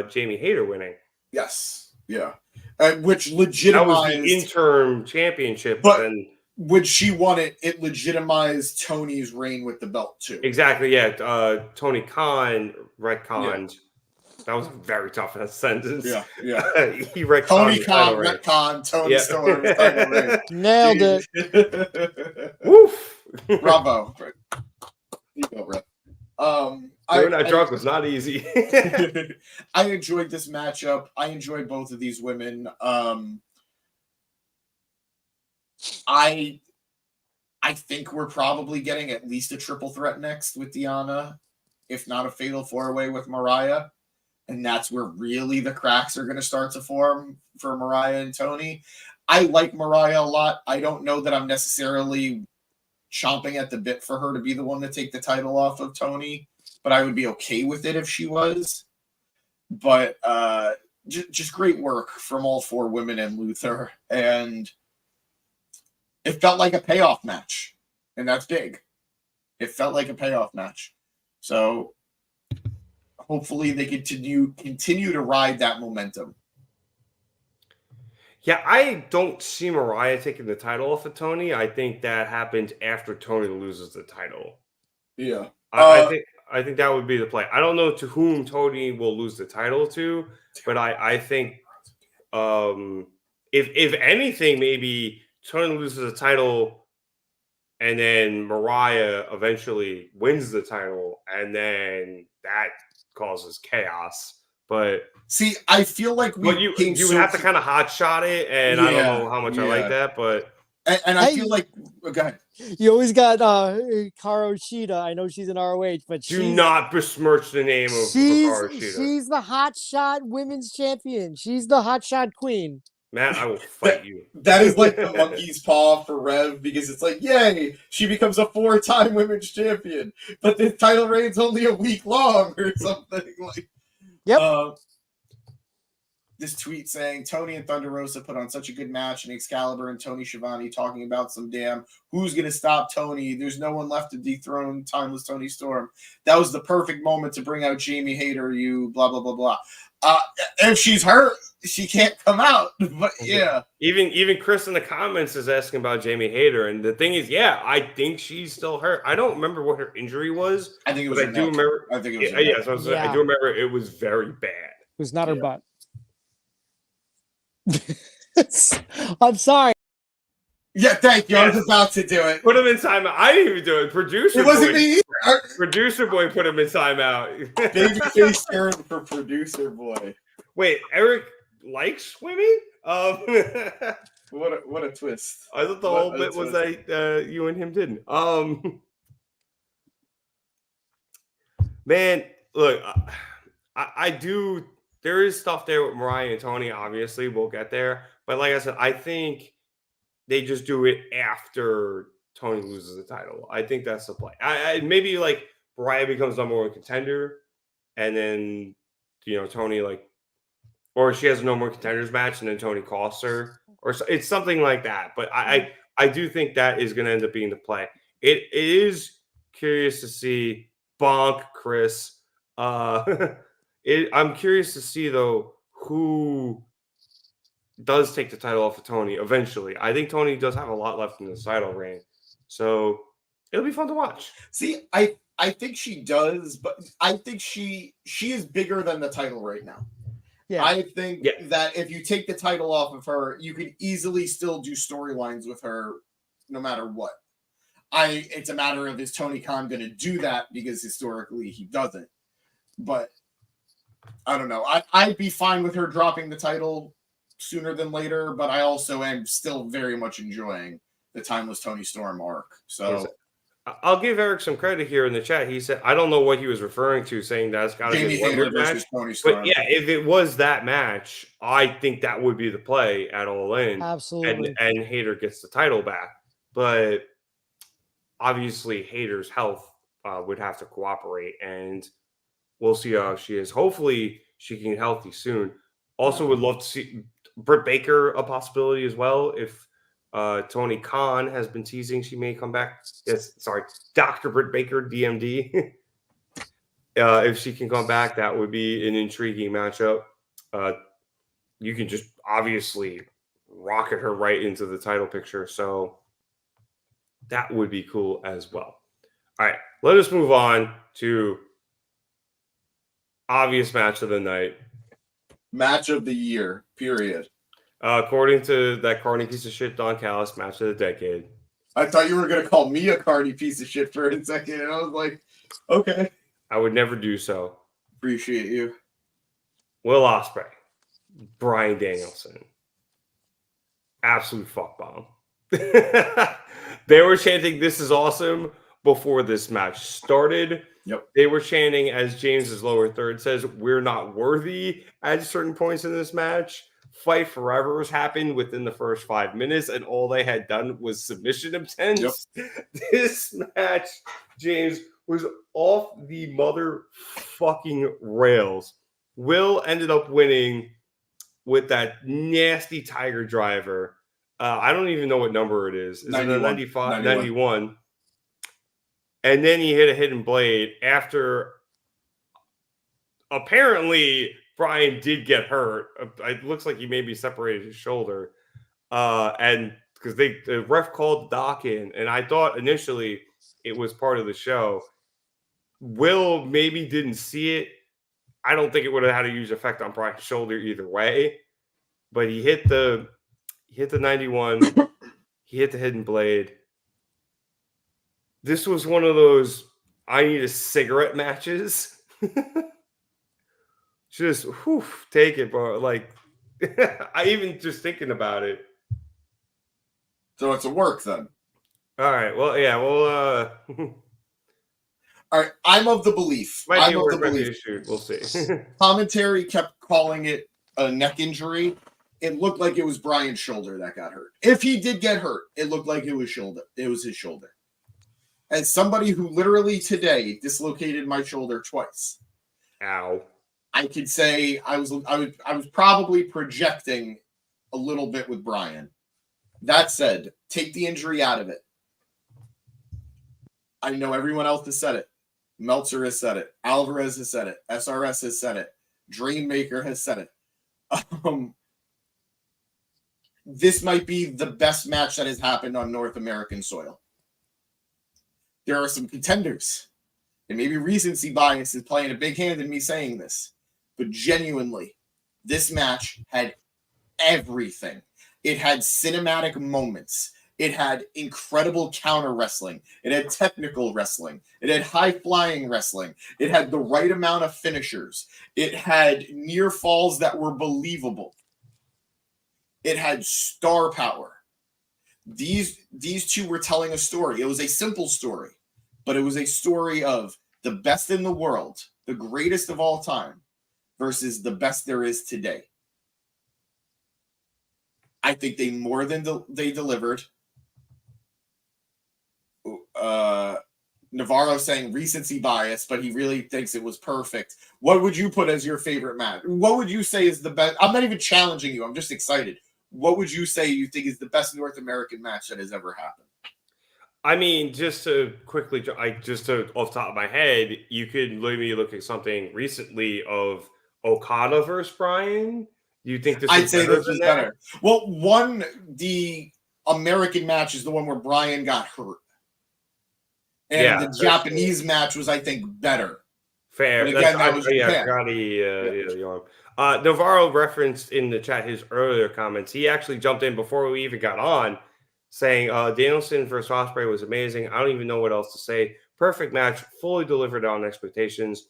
Jamie Hayter winning. Yes, yeah, which legitimized that was the interim championship. But then when she won it, it legitimized Toni's reign with the belt too. Exactly. Yeah, Tony Khan retconned. Yeah. That was very tough in a sentence. Yeah. He retconned. Tony Khan retconned Toni Storm. Nailed it. Woof. Bravo. You go, Rip. Doing that drunk was not easy. I enjoyed this matchup. I enjoyed both of these women. I think we're probably getting at least a triple threat next with Deonna, if not a fatal four-way with Mariah. And that's where really the cracks are going to start to form for Mariah and Toni. I like Mariah a lot. I don't know that I'm necessarily chomping at the bit for her to be the one to take the title off of Toni, but I would be okay with it if she was. But just great work from all 4 women and Luther, and it felt like a payoff match, and that's big. It felt like a payoff match. So hopefully they continue to ride that momentum. Yeah, I don't see Mariah taking the title off of Toni. I think that happens after Toni loses the title. Yeah. I think that would be the play. I don't know to whom Toni will lose the title to, but I think if anything, maybe Toni loses the title and then Mariah eventually wins the title, and then that causes chaos. But see, I feel like you would have to kind of hot shot it, and I don't know how much I like that, but and I feel like go ahead. You always got Hikaru Shida. I know she's in ROH, but do not besmirch the name of Hikaru Shida. She's the hot shot women's champion. She's the hot shot queen. Matt, I will fight you. That is like the monkey's paw for Rev, because it's like, yay, she becomes a 4-time women's champion, but the title reign's only a week long or something. Like, yep. This tweet saying Toni and Thunder Rosa put on such a good match, and Excalibur and Tony Schiavone talking about some damn who's going to stop Toni. There's no one left to dethrone Timeless Toni Storm. That was the perfect moment to bring out Jamie Hayter, you blah, blah, blah, blah. If she's hurt, she can't come out. But yeah. Even Chris in the comments is asking about Jamie Hayter. And the thing is, yeah, I think she's still hurt. I don't remember what her injury was. I think it was her neck. I think it was I do remember it was very bad. It was not her butt. I'm sorry. Yeah, thank you. I was about to do it. Put him in timeout. I didn't even do it. It wasn't me either. Producer boy put him in timeout. Babyface turn for producer boy. Wait, Eric likes swimming? What a twist. I thought the whole bit was that you and him didn't. Man, look, I do. There is stuff there with Mariah and Toni. Obviously, we'll get there. But like I said, I think they just do it after Toni loses the title. I think that's the play. Maybe like Mariah becomes number 1 contender, and then Toni or she has a no more contenders match, and then Toni costs her, or it's something like that. But I do think that is going to end up being the play. It is curious to see Bonk Chris. I'm curious to see though who does take the title off of Toni eventually. I think Toni does have a lot left in the title reign, so it'll be fun to watch. See, I think she does, but I think she is bigger than the title right now. Yeah. I think that if you take the title off of her, you could easily still do storylines with her no matter what. It's a matter of, is Tony Khan going to do that, because historically he doesn't. But I don't know. I'd be fine with her dropping the title sooner than later, but I also am still very much enjoying the Timeless Toni Storm arc. So I'll give Eric some credit here in the chat. He said, I don't know what he was referring to, saying that's got to be one match. But yeah, if it was that match, I think that would be the play at All In. Absolutely. And Hayter gets the title back. But obviously, Hayter's health would have to cooperate, and we'll see how she is. Hopefully, she can get healthy soon. Also, would love to see Britt Baker a possibility as well. If Tony Khan has been teasing she may come back. Yes, sorry, Dr. Britt Baker, DMD. If she can come back, that would be an intriguing matchup. You can just obviously rocket her right into the title picture. So that would be cool as well. All right, let us move on to obvious match of the night. Match of the year, period. According to that carny piece of shit, Don Callis, match of the decade. I thought you were going to call me a carny piece of shit for a second, and I was like, okay. I would never do so. Appreciate you. Will Ospreay, Bryan Danielson. Absolute fuck bomb. They were chanting, "This is awesome," before this match started. Yep. They were chanting, as James's lower third says, "We're not worthy" at certain points in this match. Fight Forever has happened within the first 5 minutes, and all they had done was submission attempts. Yep. This match, James, was off the motherfucking rails. Will ended up winning with that nasty Tiger Driver. I don't even know what number it is. Is 91. it a 95? 91. And then he hit a hidden blade after apparently Bryan did get hurt. It looks like he maybe separated his shoulder. And because the ref called the doc in, and I thought initially it was part of the show. Will maybe didn't see it. I don't think it would have had a huge effect on Bryan's shoulder either way. But he hit the 91. He hit the hidden blade. This was one of those I need a cigarette matches. Just take it, bro. Like I even just thinking about it. So it's a work then. All right. Well, yeah. Well, all right. I'm of the belief. Might be I'm of the worth maybe belief. a shoot. We'll see. Commentary kept calling it a neck injury. It looked like it was Bryan's shoulder that got hurt. If he did get hurt, it looked like it was shoulder. It was his shoulder. As somebody who literally today dislocated my shoulder twice. Ow. I could say I was probably projecting a little bit with Bryan. That said, take the injury out of it. I know everyone else has said it. Meltzer has said it. Alvarez has said it. SRS has said it. Dreammaker has said it. This might be the best match that has happened on North American soil. There are some contenders. And maybe recency bias is playing a big hand in me saying this. But genuinely, this match had everything. It had cinematic moments. It had incredible counter wrestling. It had technical wrestling. It had high-flying wrestling. It had the right amount of finishers. It had near falls that were believable. It had star power. These two were telling a story. It was a simple story, but it was a story of the best in the world, the greatest of all time, versus the best there is today. I think they more than they delivered. Navarro saying recency bias, but he really thinks it was perfect. What would you put as your favorite match? What would you say is the best? I'm not even challenging you. I'm just excited. What would you say you think is the best North American match that has ever happened? I mean, just to quickly, off the top of my head, you could maybe look at something recently of Okada versus Bryan. Do you think this? I'd say this is better. Well, the American match is the one where Bryan got hurt. And the Japanese match was, I think, better. Fair. But again, that was Japan. Navarro referenced in the chat his earlier comments. He actually jumped in before we even got on, saying Danielson versus Ospreay was amazing. I don't even know what else to say. Perfect match, fully delivered on expectations.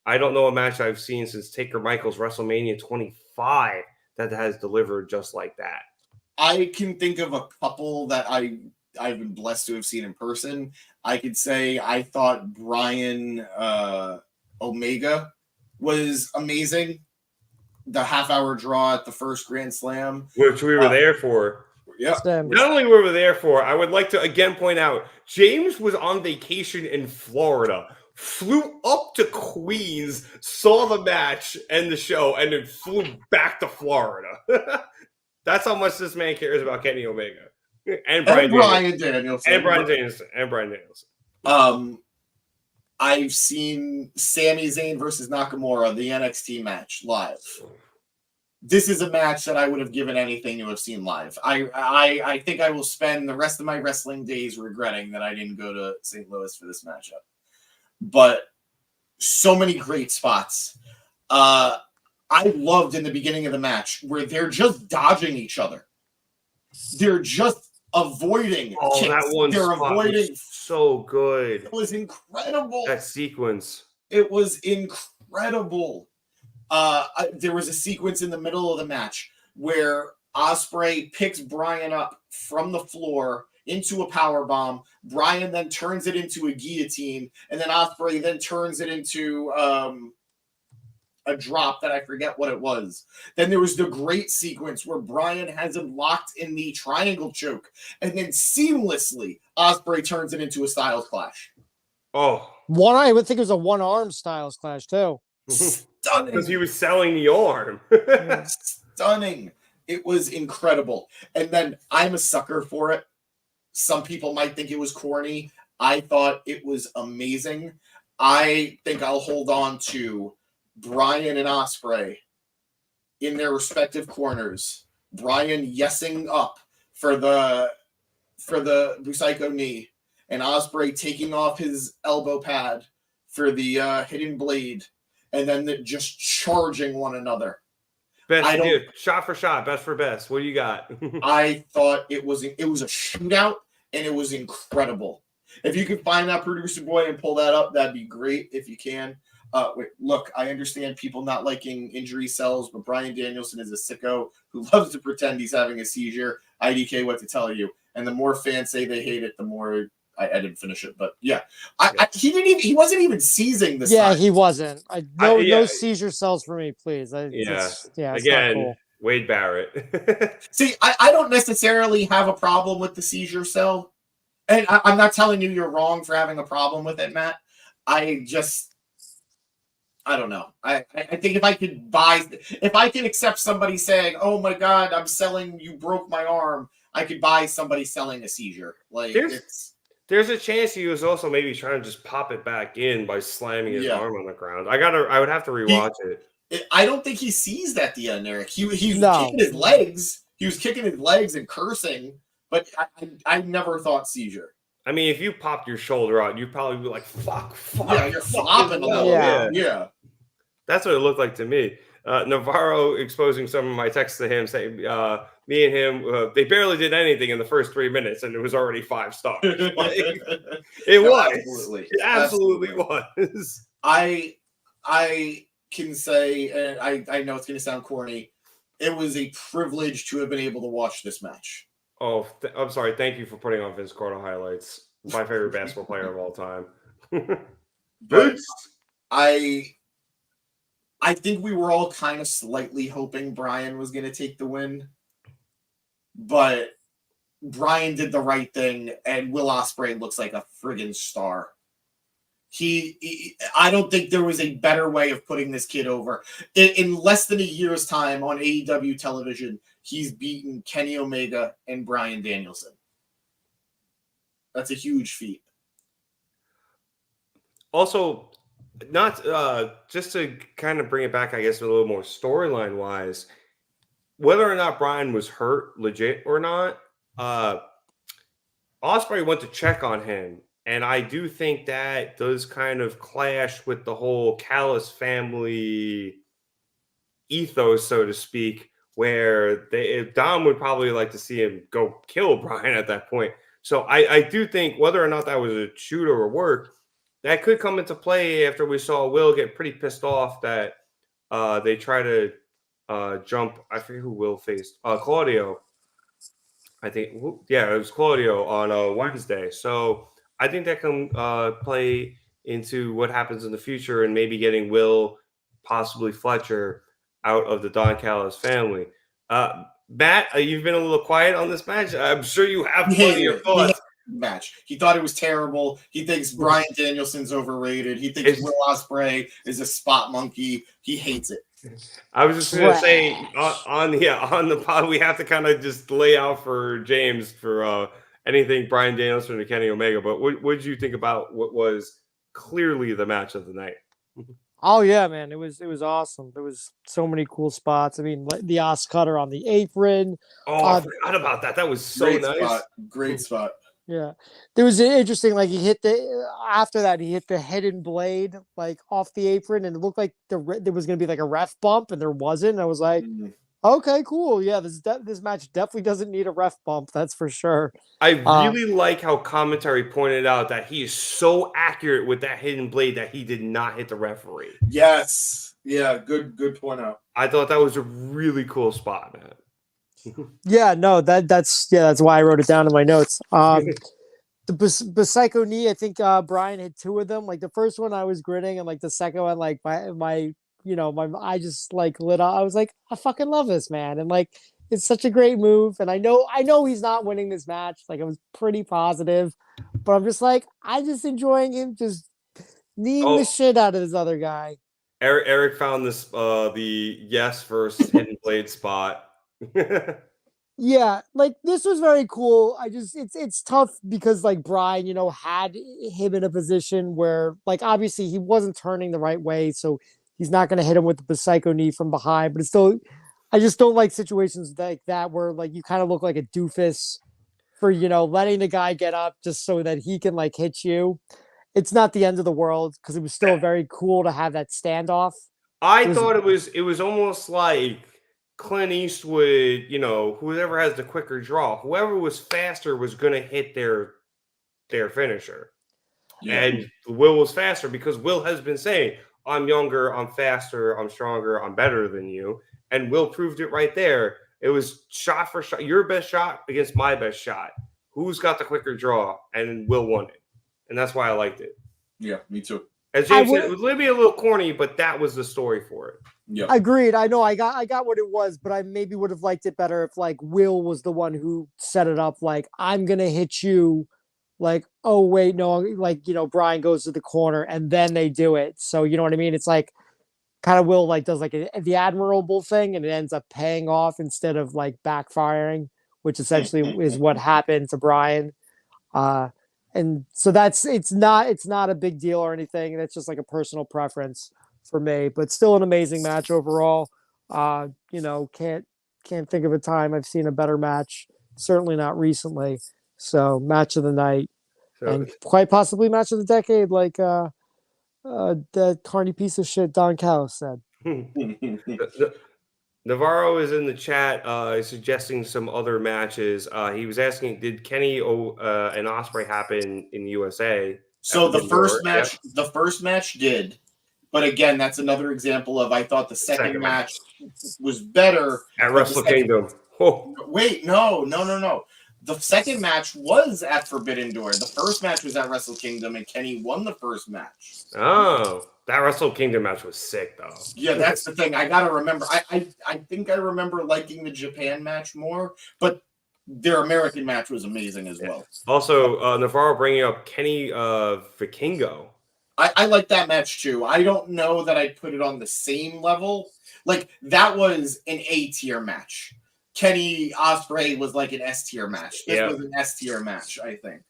I don't know a match I've seen since Taker Michaels WrestleMania 25 that has delivered just like that. I can think of a couple that I've been blessed to have seen in person. I could say I thought Bryan Omega was amazing. The half-hour draw at the first Grand Slam. Which we were there for. Yeah. Not only were we there for, I would like to again point out, James was on vacation in Florida, flew up to Queens, saw the match and the show, and then flew back to Florida. That's how much this man cares about Kenny Omega. And Bryan Danielson. I've seen Sami Zayn versus Nakamura, the NXT match, live. This is a match that I would have given anything to have seen live. I think I will spend the rest of my wrestling days regretting that I didn't go to St. Louis for this matchup. But so many great spots. I loved in the beginning of the match where they're just dodging each other. They're just avoiding kicks. That one they're avoiding. So good. It was incredible. That sequence. It was incredible. There was a sequence in the middle of the match where Ospreay picks Bryan up from the floor into a powerbomb. Bryan then turns it into a guillotine, and then Ospreay then turns it into a drop that I forget what it was. Then there was the great sequence where Bryan has him locked in the triangle choke, and then seamlessly Ospreay turns it into a Styles Clash. Oh, I would think it was a one-arm Styles Clash too. Stunning. Because he was selling the arm. Stunning. It was incredible. And then I'm a sucker for it. Some people might think it was corny. I thought it was amazing. I think I'll hold on to Bryan and Ospreay in their respective corners. Bryan yesing up for the Busaiku knee, and Ospreay taking off his elbow pad for the hidden blade, and then just charging one another. Shot for shot, best for best. What do you got? I thought it was a shootout, and it was incredible. If you could find that, producer boy, and pull that up, that'd be great if you can. Look, I understand people not liking injury cells, but Bryan Danielson is a sicko who loves to pretend he's having a seizure. IDK, what to tell you? And the more fans say they hate it, the more I didn't finish it. But yeah, he wasn't even seizing this. Yeah, time. He wasn't. No seizure cells for me, please. It's again, not cool. Wade Barrett. See, I don't necessarily have a problem with the seizure cell. And I'm not telling you you're wrong for having a problem with it, Matt. I don't know. I think if I can accept somebody saying, "Oh my God, I'm selling, you broke my arm," I could buy somebody selling a seizure. Like there's a chance he was also maybe trying to just pop it back in by slamming his arm on the ground. I would have to rewatch it. I don't think he seized at the end, Eric. He was kicking his legs. He was kicking his legs and cursing. But I never thought seizure. I mean, if you popped your shoulder out, you'd probably be like, fuck. Yeah, you're flopping a little. Yeah. That's what it looked like to me. Navarro exposing some of my texts to him saying, me and him, they barely did anything in the first 3 minutes, and it was already 5 stars. It absolutely was. I can say, and I know it's going to sound corny, it was a privilege to have been able to watch this match. Oh, I'm sorry. Thank you for putting on Vince Carter highlights. My favorite basketball player of all time. But I think we were all kind of slightly hoping Bryan was going to take the win. But Bryan did the right thing, and Will Ospreay looks like a friggin' star. I don't think there was a better way of putting this kid over. In less than a year's time on AEW television, he's beaten Kenny Omega and Bryan Danielson. That's a huge feat. Also, not just to kind of bring it back, I guess, a little more storyline wise, whether or not Bryan was hurt, legit or not, Ospreay went to check on him. And I do think that does kind of clash with the whole Callis family ethos, so to speak, where Dom would probably like to see him go kill Bryan at that point. So I do think whether or not that was a shoot or a work, that could come into play after we saw Will get pretty pissed off that they try to jump. I forget who Will faced. Claudio. I think, it was Claudio on Wednesday. So I think that can play into what happens in the future and maybe getting Will, possibly Fletcher, out of the Don Callis family. Matt, you've been a little quiet on this match. I'm sure you have plenty of thoughts. Match. He thought it was terrible. He thinks Bryan Danielson's overrated. He thinks Will Ospreay is a spot monkey. He hates it. I was just going to say on the pod, we have to kind of just lay out for James for anything Bryan Danielson or Kenny Omega. But what did you think about what was clearly the match of the night? Oh yeah, man, it was awesome. There was so many cool spots. I mean, the Os cutter on the apron. Oh, I forgot about that. That was so nice. Great spot. Yeah, there was interesting. Like he hit the hidden blade like off the apron, and it looked like there was going to be like a ref bump, and there wasn't. I was like, okay, cool. Yeah, this match definitely doesn't need a ref bump. That's for sure. I really like how commentary pointed out that he is so accurate with that hidden blade that he did not hit the referee. Yes. Yeah. Good point out. I thought that was a really cool spot, man. Yeah, no, that's why I wrote it down in my notes. The Busaiku knee, I think Bryan hit 2 of them. Like the first one I was grinning, and like the second one, like my eye just like lit up. I was like, I fucking love this, man. And like it's such a great move. And I know he's not winning this match. Like I was pretty positive, but I'm just like, I'm just enjoying him just kneeing the shit out of this other guy. Eric found this the yes versus hidden blade spot. Yeah, like this was very cool. It's tough because like Bryan, had him in a position where like obviously he wasn't turning the right way, so he's not going to hit him with the psycho knee from behind. But it's still, I just don't like situations like that where like you kind of look like a doofus for letting the guy get up just so that he can like hit you. It's not the end of the world because it was still very cool to have that standoff. I thought it was almost like Clint Eastwood, whoever has the quicker draw, whoever was faster was going to hit their finisher. Yeah. And Will was faster because Will has been saying, I'm younger, I'm faster, I'm stronger, I'm better than you. And Will proved it right there. It was shot for shot, your best shot against my best shot. Who's got the quicker draw? And Will won it. And that's why I liked it. Yeah, me too. As James said, it was maybe a little corny, but that was the story for it. Yeah, agreed. I know I got what it was, but I maybe would have liked it better if like Will was the one who set it up. Like I'm gonna hit you. Like oh wait no, like Bryan goes to the corner and then they do it. So you know what I mean? It's like kind of Will like does like the admirable thing and it ends up paying off instead of like backfiring, which essentially is what happened to Bryan. And so it's not a big deal or anything. That's just like a personal preference for me, but still an amazing match overall. Can't think of a time I've seen a better match. Certainly not recently. So match of the night and quite possibly match of the decade, like that carny piece of shit Don Callis said. Navarro is in the chat suggesting some other matches. He was asking, did Kenny and Ospreay happen in the USA? So the first match did. But again, that's another example of I thought the second match was better at Wrestle Kingdom. Oh. Wait, no. The second match was at Forbidden Door. The first match was at Wrestle Kingdom, and Kenny won the first match. Oh, that Wrestle Kingdom match was sick, though. Yeah, that's the thing. I gotta remember. I think I remember liking the Japan match more, but their American match was amazing as well. Also, Navarro bringing up Kenny Vikingo. I like that match too. I don't know that I'd put it on the same level. Like that was an A tier match. Kenny Ospreay was like an S tier match. This was an S tier match, I think.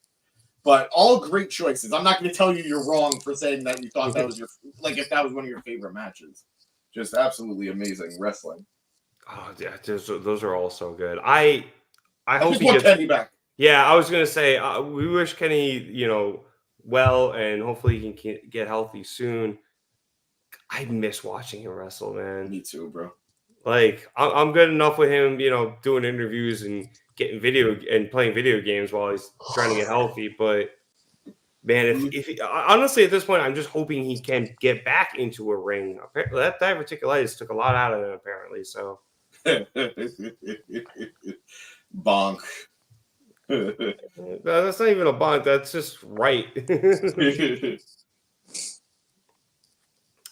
But all great choices. I'm not going to tell you you're wrong for saying that you thought that was your if that was one of your favorite matches. Just absolutely amazing wrestling. Oh yeah, those are all so good. I hope he gets Kenny back. Yeah, I was going to say we wish Kenny, well, and hopefully he can get healthy soon. I miss watching him wrestle, man. Me too, bro. Like I'm good enough with him, doing interviews and getting playing video games while he's trying to get healthy. But man, if honestly at this point, I'm just hoping he can get back into a ring. Apparently, that diverticulitis took a lot out of him. Apparently, so bonk. That's not even a bonk. That's just right.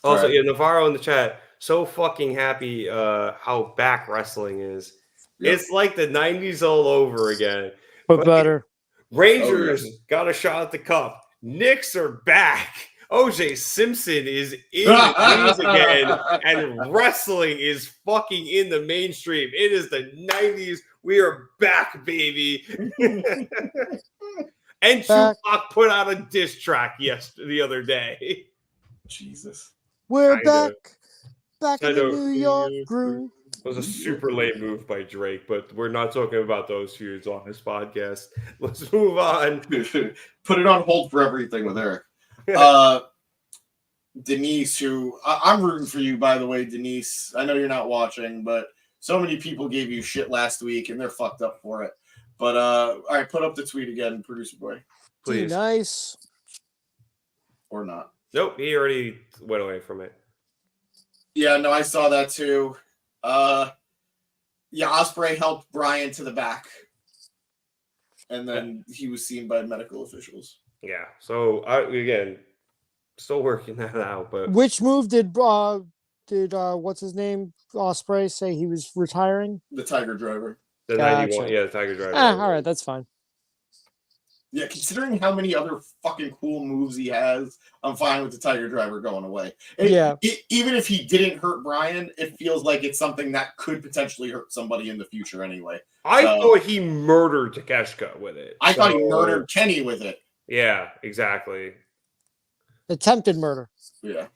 Also, yeah, Navarro in the chat. So fucking happy how back wrestling is. Yep. It's like the 90s all over again. But better. Rangers got a shot at the cup. Knicks are back. OJ Simpson is in the news again. And wrestling is fucking in the mainstream. It is the 90s. We are back, baby. And Tupac put out a diss track the other day. Jesus. We're back. Back in the New York groove. It was a super late move by Drake, but we're not talking about those feuds on this podcast. Let's move on. Put it on hold for everything with Eric. Denise, who I'm rooting for you, by the way, Denise. I know you're not watching, but so many people gave you shit last week, and they're fucked up for it. But all right, put up the tweet again, producer boy, please. Nice or not? Nope, he already went away from it. Yeah, no, I saw that too. Ospreay helped Bryan to the back, and then he was seen by medical officials. Yeah, so again, still working that out. But which move did what's his name Ospreay say he was retiring? The Tiger Driver. The 91, the Tiger Driver. All right, that's fine. Yeah, considering how many other fucking cool moves he has, I'm fine with the Tiger Driver going away. Even if he didn't hurt Bryan, it feels like it's something that could potentially hurt somebody in the future anyway. I thought he murdered Takeshita with it. I thought he murdered Kenny with it. Yeah, exactly. Attempted murder. Yeah.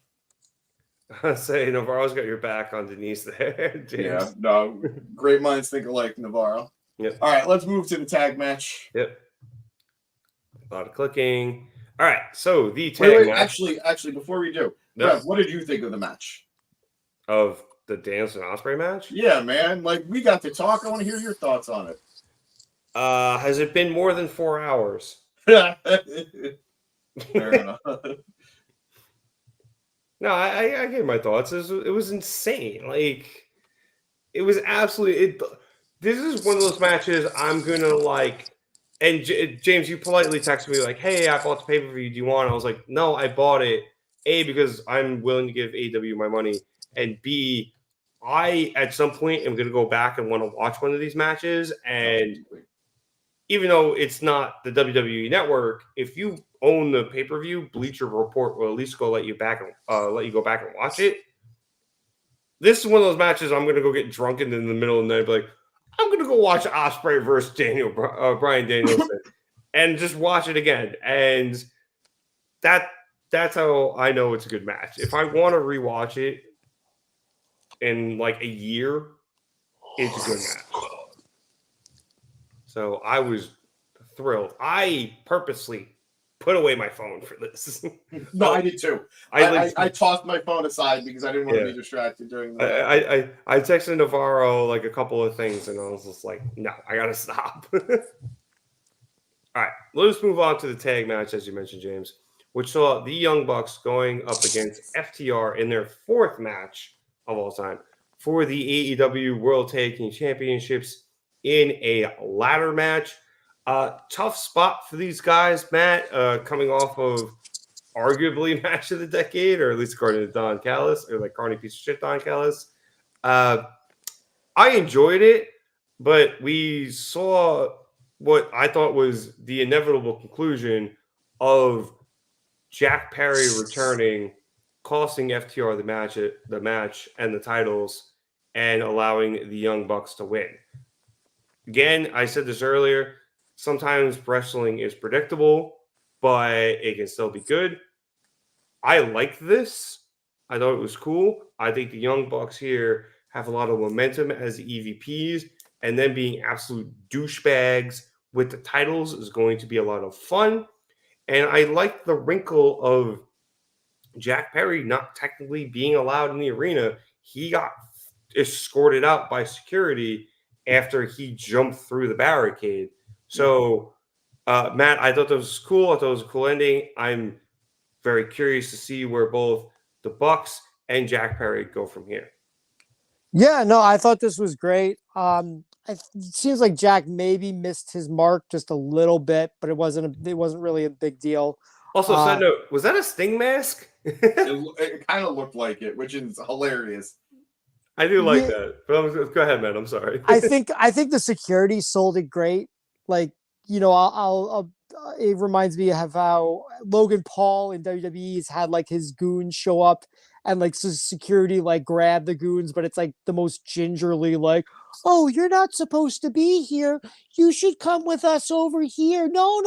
I say Navarro's got your back on Denise there, James. Yeah, no, great minds think alike, Navarro. Yep. All right, let's move to the tag match. Yep. A lot of clicking. All right, so the tag match. Actually, before we do, Rev, what did you think of the match? Of the Danielson Ospreay match? Yeah, man. Like, we got to talk. I want to hear your thoughts on it. Has it been more than 4 hours? Fair enough. No, I gave my thoughts. It was insane. Like, it was absolutely. This is one of those matches I'm gonna like. And James, you politely texted me like, "Hey, I bought the pay-per-view. Do you want?" I was like, "No, I bought it. A, because I'm willing to give AEW my money, and B, I at some point am gonna go back and want to watch one of these matches. And even though it's not the WWE Network, if you own the pay-per-view, Bleacher Report will at least let you go back and watch it. This is one of those matches I'm gonna go get drunk in the middle of the night, and be like, I'm going to go watch Ospreay versus Bryan Danielson and just watch it again. And that's how I know it's a good match. If I want to rewatch it in like a year, it's a good match. So I was thrilled. I purposely put away my phone for this. No, I did too. I tossed my phone aside because I didn't want to be distracted during the I texted Navarro like a couple of things and I was just like, no, I gotta stop. All right, let's move on to the tag match, as you mentioned, James, which saw the Young Bucks going up against FTR in their fourth match of all time for the AEW World Tag Team Championships in a ladder match. Tough spot for these guys, Matt, coming off of arguably match of the decade, or at least according to Don Callis, or like Carney piece of shit Don Callis. I enjoyed it, but we saw what I thought was the inevitable conclusion of Jack Perry returning, costing FTR the match and the titles, and allowing the Young Bucks to win. Again, I said this earlier, sometimes wrestling is predictable, but it can still be good. I like this. I thought it was cool. I think the Young Bucks here have a lot of momentum as the EVPs, and then being absolute douchebags with the titles is going to be a lot of fun. And I like the wrinkle of Jack Perry not technically being allowed in the arena. He got escorted out by security after he jumped through the barricade. So, Matt, I thought that was cool. I thought it was a cool ending. I'm very curious to see where both the Bucks and Jack Perry go from here. Yeah, no, I thought this was great. It seems like Jack maybe missed his mark just a little bit, but it wasn't really a big deal. Also, side note, was that a Sting mask? It kind of looked like it, which is hilarious. I do like that. But go ahead, man. I'm sorry. I think the security sold it great. Like, you know, it reminds me of how Logan Paul in WWE's had like his goons show up and like security like grab the goons, but it's like the most gingerly like, oh, you're not supposed to be here. You should come with us over here. No,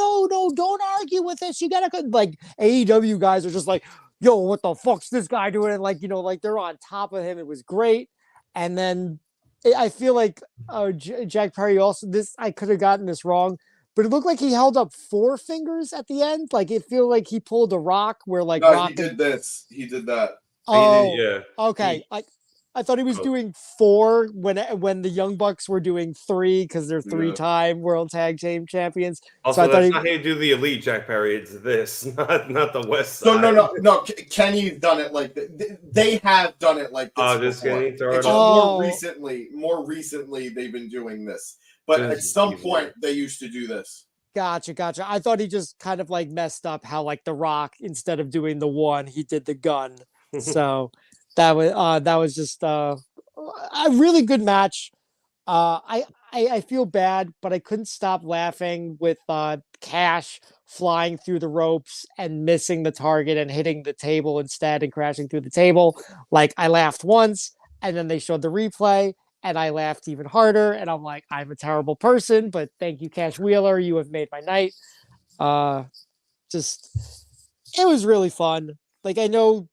don't argue with us. You gotta go. Like AEW guys are just like, yo, what the fuck's this guy doing? And like, you know, like they're on top of him. It was great. And then I feel like Jack Perry also, I could have gotten this wrong, but it looked like he held up 4 fingers at the end. Like it feel like he pulled a Rock where like Rock. He did this. He did that. Oh, yeah. Okay. I thought he was doing 4 when the Young Bucks were doing 3 because they're 3-time World Tag Team Champions. Also, so that's not how you do the Elite, Jack Perry. It's this, not the West Side. No. Kenny's done it like they have done it like this. This before. Kenny, More recently, they've been doing this. But at some point, they used to do this. Gotcha. I thought he just kind of like messed up how like the Rock, instead of doing the 1, he did the gun. So that was just a really good match. I feel bad, but I couldn't stop laughing with Cash flying through the ropes and missing the target and hitting the table instead and crashing through the table. Like, I laughed once, and then they showed the replay, and I laughed even harder. And I'm like, I'm a terrible person, but thank you, Cash Wheeler. You have made my night. It was really fun. Like, I know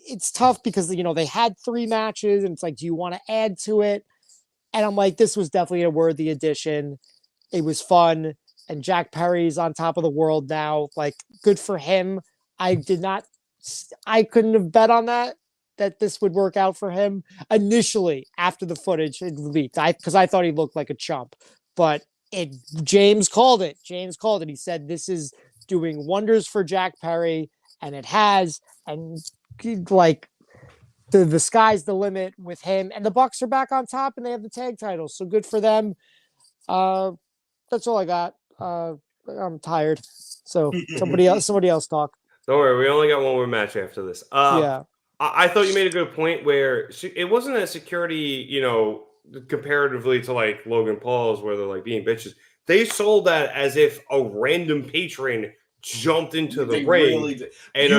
it's tough because, they had 3 matches, and it's like, do you want to add to it? And I'm like, this was definitely a worthy addition. It was fun. And Jack Perry's on top of the world now. Like, good for him. I couldn't have bet on that this would work out for him initially after the footage had leaked. Because I thought he looked like a chump. But James called it. He said, this is doing wonders for Jack Perry. And it has. And like, the sky's the limit with him. And the Bucks are back on top and they have the tag titles. So good for them. That's all I got. I'm tired. So somebody else talk. Don't worry, we only got one more match after this. Yeah. I thought you made a good point where it wasn't a security, comparatively to like Logan Paul's where they're like being bitches. They sold that as if a random patron jumped into the ring and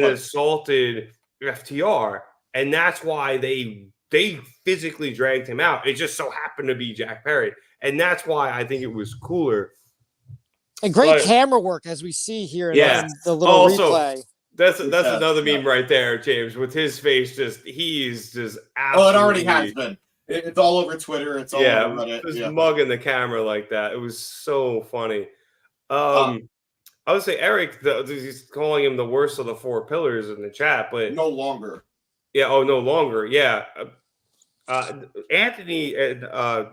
assaulted FTR. And that's why they physically dragged him out. It just so happened to be Jack Perry. And that's why I think it was cooler. And great camera work, as we see here in the little replay. That's another meme right there, James, with his face he's just absolutely... Oh, it already has been. It's all over Twitter. It's all over Reddit. Just mugging the camera like that. It was so funny. I would say Eric, he's calling him the worst of the 4 pillars in the chat, but... No longer. Yeah, no longer. Yeah. Anthony and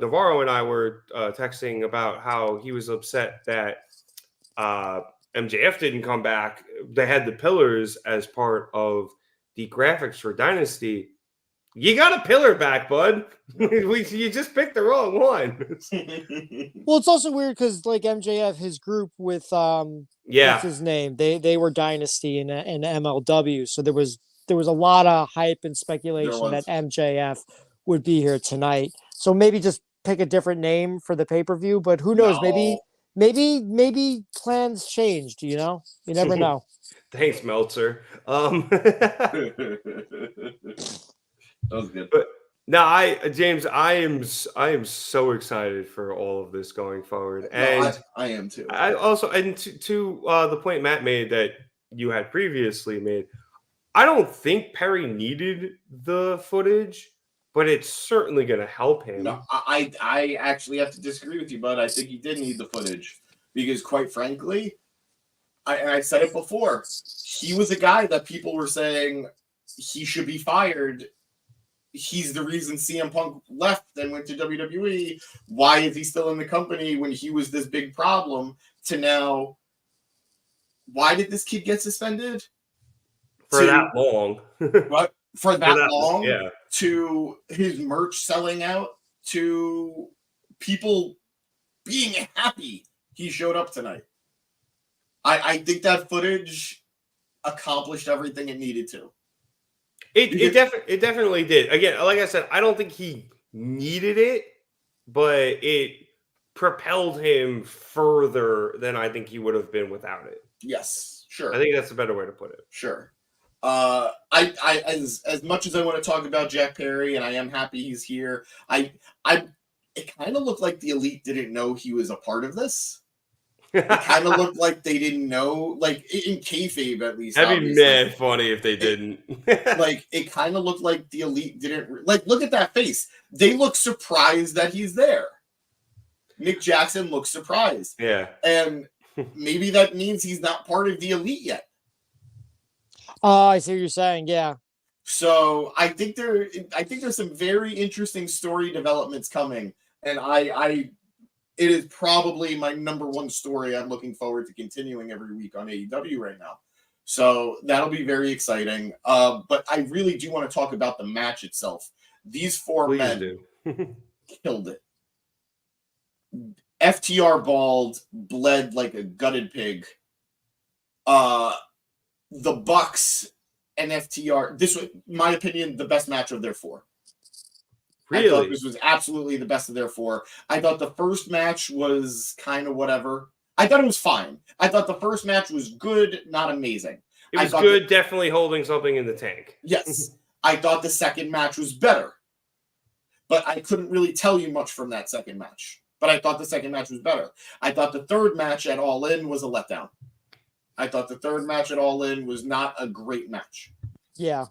Navarro and I were texting about how he was upset that MJF didn't come back. They had the pillars as part of the graphics for Dynasty. You got a pillar back, bud. You just picked the wrong one. Well, it's also weird because like MJF, his group with what's his name? They were Dynasty in MLW, so there was a lot of hype and speculation that MJF would be here tonight. So maybe just pick a different name for the pay-per-view, but who knows? No. Maybe plans changed, you never know. Thanks, Meltzer. That was good. But James, I am so excited for all of this going forward. And I am too. I also, and to the point Matt made that you had previously made, I don't think Perry needed the footage, but it's certainly going to help him. No, I actually have to disagree with you, bud. I think he did need the footage because, quite frankly, I said it before, he was a guy that people were saying he should be fired. He's the reason CM Punk left and went to WWE. Why is he still in the company when he was this big problem? To now, why did this kid get suspended? For that long. What? For that long? Yeah. To his merch selling out? To people being happy he showed up tonight? I think that footage accomplished everything it needed to. It definitely did. Again, like I said, I don't think he needed it, but it propelled him further than I think he would have been without it. Yes, sure. I think that's a better way to put it. Sure. As much as I want to talk about Jack Perry, and I am happy he's here, it kind of looked like the Elite didn't know he was a part of this. It kind of looked like they didn't know, like in kayfabe at least. That'd be mad funny if they didn't. Like it kind of looked like the Elite didn't. Like, look at that face. They look surprised that he's there. Nick Jackson looks surprised. Yeah, and maybe that means he's not part of the Elite yet. Oh, I see what you're saying. Yeah. So I think there's some very interesting story developments coming, and it is probably my number one story I'm looking forward to continuing every week on AEW right now. So that'll be very exciting. But I really do want to talk about the match itself. These four men killed it. FTR balled, bled like a gutted pig. The Bucks and FTR, this was, in my opinion, the best match of their four. Really? I thought this was absolutely the best of their four. I thought the first match was kind of whatever. I thought it was fine. I thought the first match was good, not amazing. It was good, definitely holding something in the tank. Yes. I thought the second match was better. But I couldn't really tell you much from that second match. But I thought the second match was better. I thought the third match at All In was a letdown. I thought the third match at All In was not a great match. Yeah.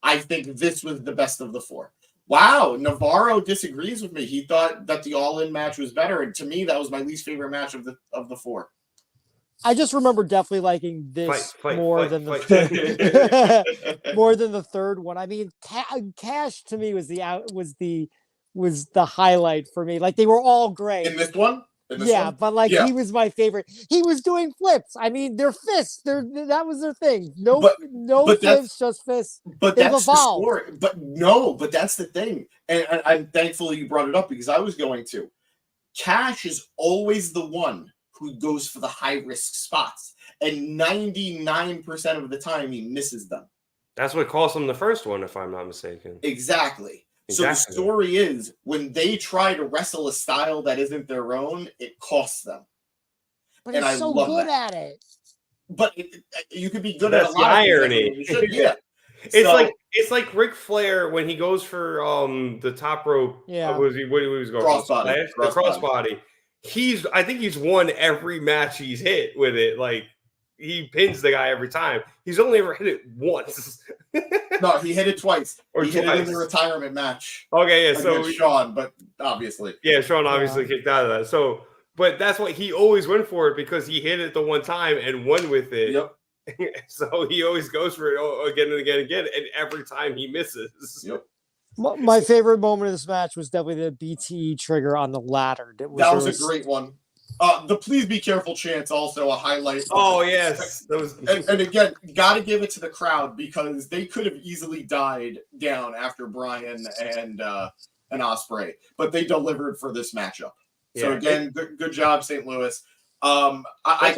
I think this was the best of the four. Wow, Navarro disagrees with me. He thought that the All In match was better, and to me, that was my least favorite match of the four. I just remember definitely liking this more than the third one. I mean, Cash to me was the highlight for me. Like they were all great in this one. But he was my favorite. He was doing flips. I mean, their fists. That was their thing. No flips, just fists. But they've evolved. But that's the thing, and I'm thankful you brought it up because I was going to. Cash is always the one who goes for the high risk spots, and 99% of the time he misses them. That's what cost him the first one, if I'm not mistaken. Exactly. So the story is, when they try to wrestle a style that isn't their own, it costs them. But he's so good at it. But you could be good at a lot of irony. Yeah. It's like Ric Flair when he goes for the top rope. Yeah. What was going crossbody. The crossbody. I think he's won every match he's hit with it. Like he pins the guy every time. He's only ever hit it once. No, he hit it twice. He hit it in the retirement match. Okay, yeah. So Sean, but obviously. Yeah, Sean obviously kicked out of that. So, but that's what he always went for it because he hit it the one time and won with it. Yep. So he always goes for it again and again and again, and every time he misses. Yep. My favorite moment of this match was definitely the BTE trigger on the ladder. That was a great one. The Please Be Careful chant's also a highlight. Oh, yes. And again, got to give it to the crowd because they could have easily died down after Bryan and Ospreay, but they delivered for this matchup. Yeah. So again, good job, St. Louis. I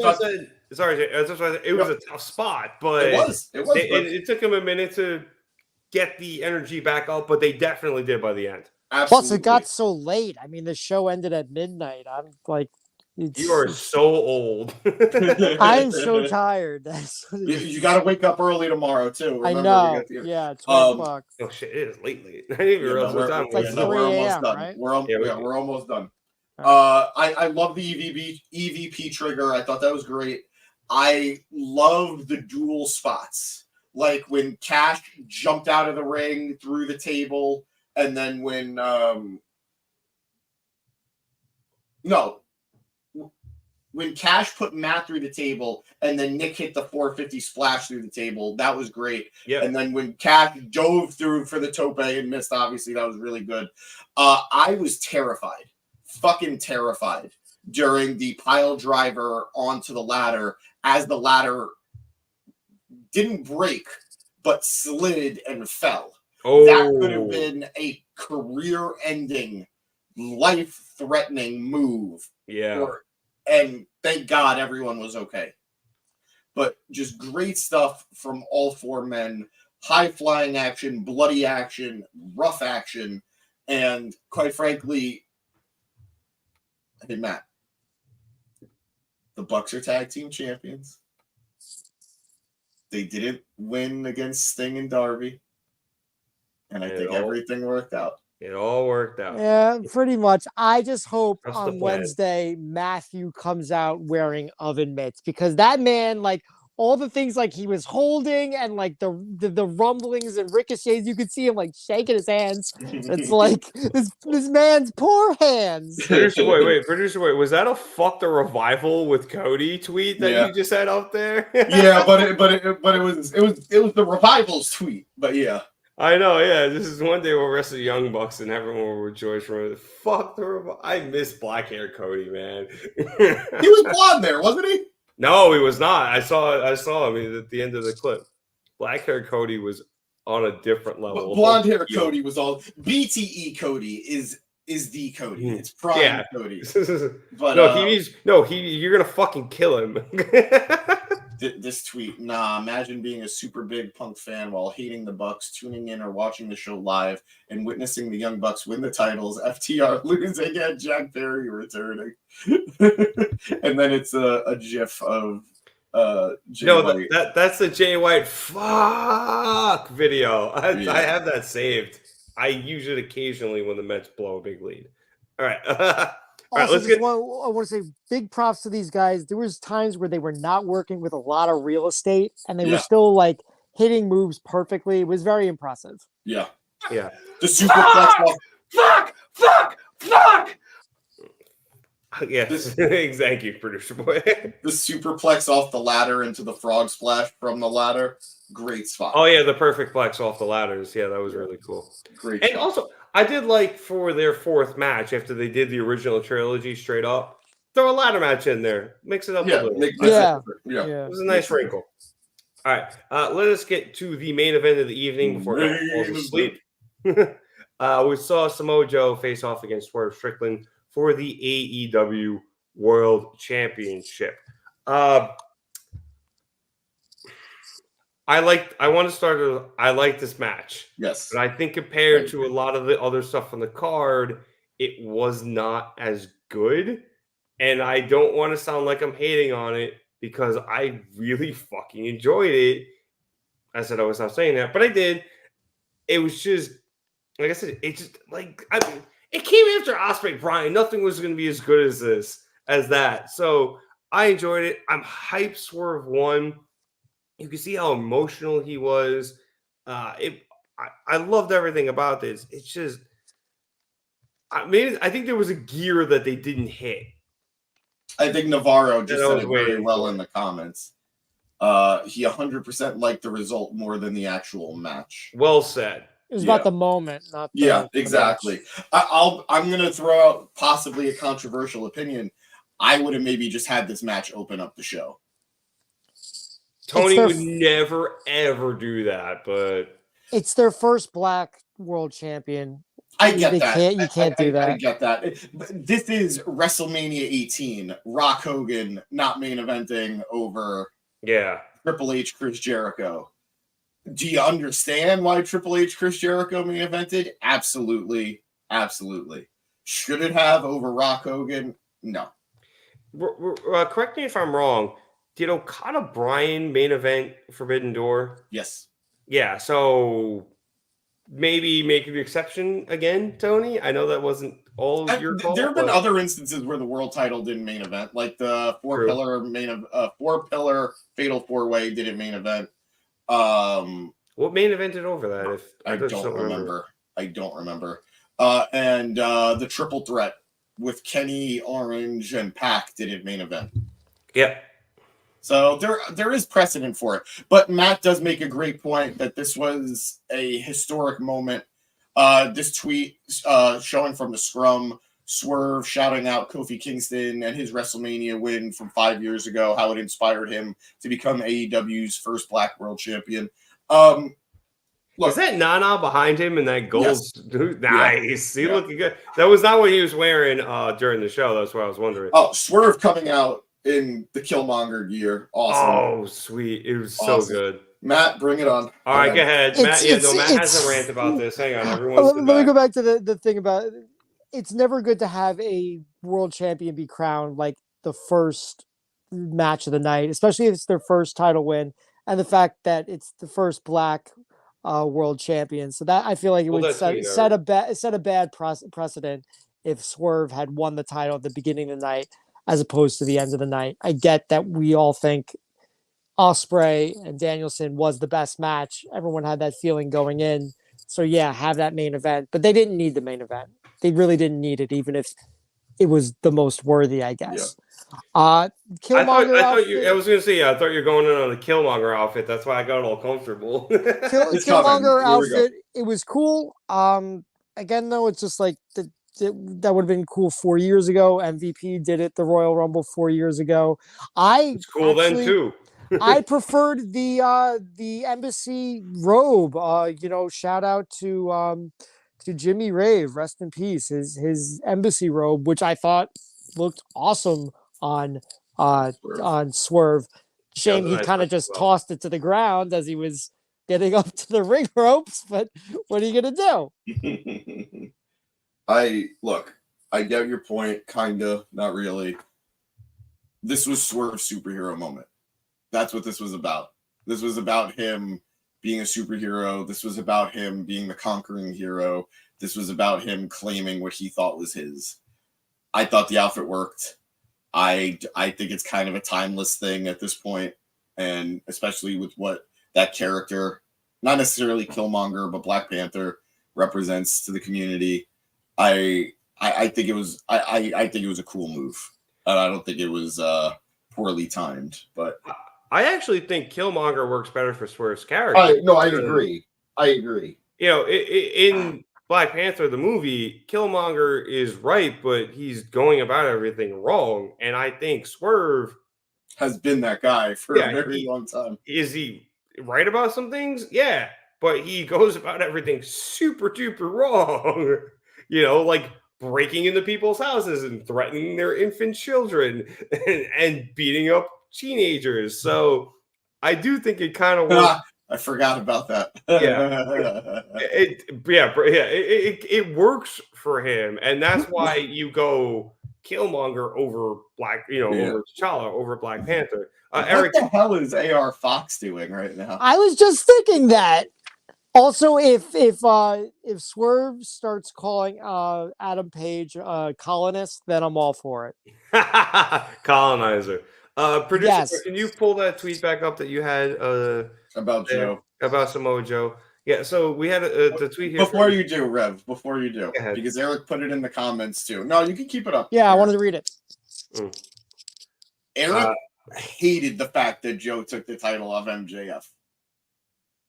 thought it was a tough spot, but it took them a minute to get the energy back up, but they definitely did by the end. Absolutely. Plus, it got so late. I mean, the show ended at midnight. I'm like, you are so old. I'm so tired. You got to wake up early tomorrow too. Remember, I know. Yeah, 12 o'clock. Oh shit! It is late. I didn't even realize what time. It's like 3 a.m. Right? We're almost done. I love the EVP trigger. I thought that was great. I loved the dual spots, like when Cash jumped out of the ring through the table, and then when Cash put Matt through the table, and then Nick hit the 450 splash through the table. That was great. Yeah. And then when Cash dove through for the tope and missed, obviously that was really good. I was terrified, fucking terrified, during the pile driver onto the ladder as the ladder didn't break, but slid and fell. Oh. That could have been a career-ending, life-threatening move. Yeah. And thank God everyone was okay. But just great stuff from all four men. High-flying action, bloody action, rough action, and quite frankly, hey, Matt, the Bucks are tag team champions. They didn't win against Sting and Darby. And I think everything worked out. It all worked out. Yeah, pretty much. I just hope on Wednesday Matthew comes out wearing oven mitts because that man, like all the things like he was holding and like the rumblings and ricochets, you could see him like shaking his hands. It's like this man's poor hands. Producer, wait. Was that a "fuck the revival" with Cody tweet that you just had up there? Yeah, but it was the revival's tweet. But yeah. I know, yeah. This is one day we'll wrestle Young Bucks and everyone will rejoice from it. Fuck the revival. I miss black hair Cody, man. He was blonde there, wasn't he? No, he was not. I saw him at the end of the clip. Black hair Cody was on a different level. But blonde hair Cody was all BTE Cody is the Cody. It's prime Cody. But you're gonna fucking kill him. This tweet, nah, imagine being a super big Punk fan while hating the Bucks, tuning in or watching the show live and witnessing the Young Bucks win the titles, FTR losing and Jack Perry returning. And then it's a gif of Jay White. That's the Jay White fuck video. I have that saved. I use it occasionally when the Mets blow a big lead. All right. All right, I want to say big props to these guys. There was times where they were not working with a lot of real estate, and they were still like hitting moves perfectly. It was very impressive. Yeah. The superplex. Fuck. Yes. Thank you, producer boy. The superplex off the ladder into the frog splash from the ladder. Great spot. Oh yeah, the perfect plex off the ladders. Yeah, that was really cool. Great. And also, I did like for their fourth match after they did the original trilogy straight up, throw a ladder match in there, mix it up a little. It was a nice wrinkle. All right, let us get to the main event of the evening before everyone falls asleep. We saw Samoa Joe face off against Swerve Strickland for the AEW World Championship. I like this match. Yes. But I think compared to a lot of the other stuff on the card, it was not as good. And I don't want to sound like I'm hating on it because I really fucking enjoyed it. I said I was not saying that, but I did. It was just, like I said, it just it came after Ospreay Bryan. Nothing was going to be as good as that. So I enjoyed it. I'm hyped Swerve won. You can see how emotional he was. I loved everything about this. It's just, I think there was a gear that they didn't hit. I think Navarro just said it very well in the comments. He 100% liked the result more than the actual match. Well said. It was about the moment, not the exactly. I'm going to throw out possibly a controversial opinion. I would have maybe just had this match open up the show. Toni would never, ever do that, but... It's their first black world champion. I get that. You can't do that. I get that. This is WrestleMania 18. Rock Hogan not main eventing over Triple H, Chris Jericho. Do you understand why Triple H, Chris Jericho main evented? Absolutely. Absolutely. Should it have over Rock Hogan? No. Correct me if I'm wrong. Did Okada Bryan main event Forbidden Door? Yes. Yeah, so maybe make an exception again, Toni. I know that wasn't all your fault. There have been other instances where the world title didn't main event, like the four pillar fatal four way didn't main event. What main evented over that? If I don't remember. And the triple threat with Kenny, Orange, and Pac didn't main event. Yep. So there is precedent for it. But Matt does make a great point that this was a historic moment. This tweet showing from the scrum, Swerve shouting out Kofi Kingston and his WrestleMania win from 5 years ago, how it inspired him to become AEW's first black world champion. Look, is that Nana behind him in that gold? Yes. Nice. He looking good. That was not what he was wearing during the show. That's what I was wondering. Oh, Swerve coming out in the Killmonger gear. Awesome. Oh, sweet. It was so good. Matt, bring it on. All right, go ahead. Matt has a rant about this. Hang on, everyone. Let me go back to the thing about it's never good to have a world champion be crowned like the first match of the night, especially if it's their first title win, and the fact that it's the first black world champion. So that I feel like it would set a bad precedent if Swerve had won the title at the beginning of the night as opposed to the end of the night. I get that we all think Ospreay and Danielson was the best match. Everyone had that feeling going in. So yeah, have that main event, but they didn't need the main event. They really didn't need it, even if it was the most worthy, I guess. Yeah. Killmonger I was going to say, I thought you were going in on the Killmonger outfit. That's why I got all comfortable. Killmonger outfit, it was cool. Again, though, it's just like that would have been cool 4 years ago. MVP did it, the Royal Rumble 4 years ago. It's cool then too. I preferred the embassy robe. Shout out to Jimmy Rave, rest in peace. His embassy robe, which I thought looked awesome on Swerve. Shame he nice kind of touch as just well. tossed it to the ground as he was getting up to the ring ropes. But what are you gonna do? I get your point, kinda, not really. This was Swerve's superhero moment. That's what this was about. This was about him being a superhero. This was about him being the conquering hero. This was about him claiming what he thought was his. I thought the outfit worked. I think it's kind of a timeless thing at this point, and especially with what that character, not necessarily Killmonger, but Black Panther, represents to the community. I think it was I think it was a cool move. I don't think it was poorly timed, but I actually think Killmonger works better for Swerve's character. I agree. You know, in Black Panther, the movie, Killmonger is right, but he's going about everything wrong. And I think Swerve has been that guy for a very long time. Is he right about some things? Yeah, but he goes about everything super duper wrong. You know, like breaking into people's houses and threatening their infant children and beating up teenagers. So I do think it kind of works. I forgot about that. It works for him, and that's why you go Killmonger over over T'Challa, over Black Panther. What the hell is AR Fox doing right now? I was just thinking that. Also, if Swerve starts calling Adam Page colonist, then I'm all for it. Colonizer. Producer, Yes. Can you pull that tweet back up that you had about Joe, about Samoa Joe? Yeah, so we had the tweet here. Before you do, because Eric put it in the comments too. No, you can keep it up. Yeah, I wanted to read it. Eric hated the fact that Joe took the title off MJF.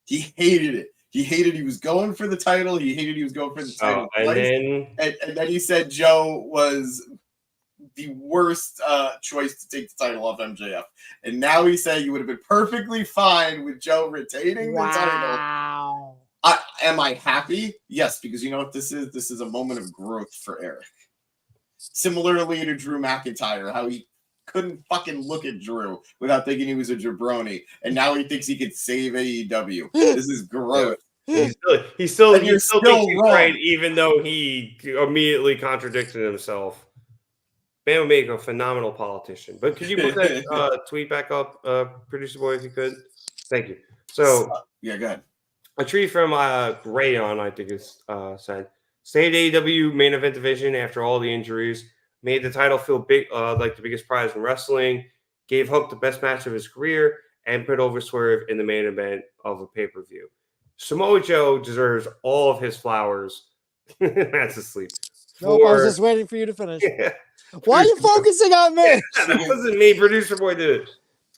He hated it. He hated he was going for the title. He hated he was going for the title. And then he said Joe was the worst choice to take the title off MJF. And now he said you would have been perfectly fine with Joe retaining the title. Wow. Am I happy? Yes, because you know what this is? This is a moment of growth for Eric. Similarly to Drew McIntyre, how he couldn't fucking look at Drew without thinking he was a jabroni, and now he thinks he could save AEW. This is growth. He's still thinking wrong. right, even though he immediately contradicted himself. Man would make a phenomenal politician. But could you put that tweet back up, producer boy, if you could? Thank you. So yeah, go ahead. A tweet from Rayon, I think is said, stayed AEW main event division after all the injuries. Made the title feel big, like the biggest prize in wrestling. Gave Hook the best match of his career and put over Swerve in the main event of a pay-per-view. Samoa Joe deserves all of his flowers. That's asleep. Nope, I was just waiting for you to finish. Why are you focusing on me? That wasn't me. Producer boy did it.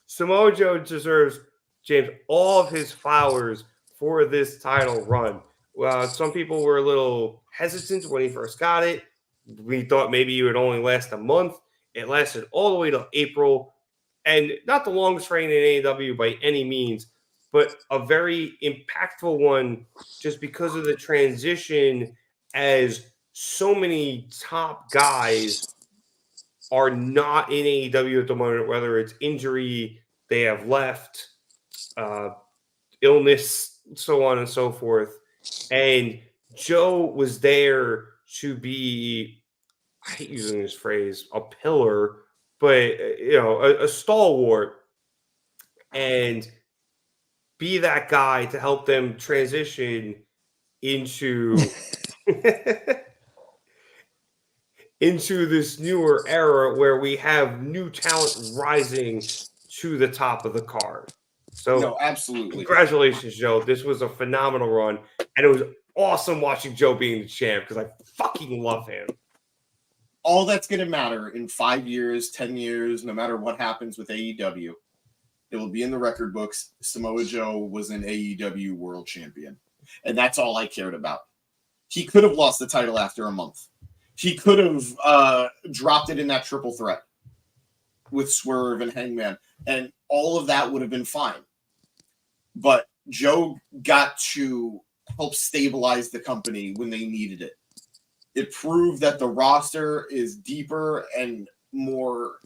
Samoa Joe deserves, James, all of his flowers for this title run. Well, some people were a little hesitant when he first got it. We thought maybe it would only last a month. It lasted all the way to April, and not the longest reign in AEW by any means, but a very impactful one just because of the transition, as so many top guys are not in AEW at the moment, whether it's injury, they have left, illness, so on and so forth. And Joe was there to be, I hate using this phrase, a pillar, but a stalwart, and be that guy to help them transition into into this newer era where we have new talent rising to the top of the card. So, no, absolutely. Congratulations, Joe. This was a phenomenal run, and it was awesome watching Joe being the champ because I fucking love him. All that's going to matter in 5 years, 10 years, no matter what happens with AEW, it will be in the record books. Samoa Joe was an AEW world champion, and that's all I cared about. He could have lost the title after a month. He could have dropped it in that triple threat with Swerve and Hangman, and all of that would have been fine. But Joe got to help stabilize the company when they needed it. It proved that the roster is deeper and more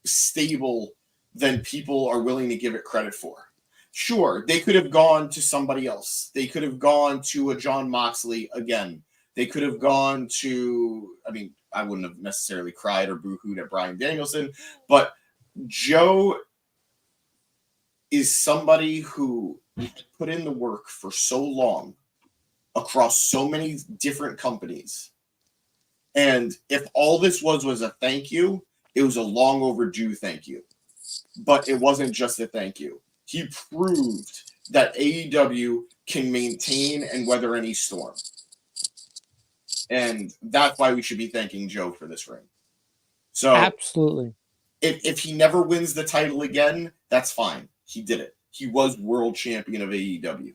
stable than people are willing to give it credit for. Sure, they could have gone to somebody else. They could have gone to a John Moxley again. They could have gone to, I mean, I wouldn't have necessarily cried or boo-hooed at Bryan Danielson, but Joe is somebody who put in the work for so long across so many different companies. And if all this was a thank you, it was a long overdue thank you. But it wasn't just a thank you. He proved that AEW can maintain and weather any storm. And that's why we should be thanking Joe for this ring. So Absolutely. If he never wins the title again, that's fine. He did it. He was world champion of AEW.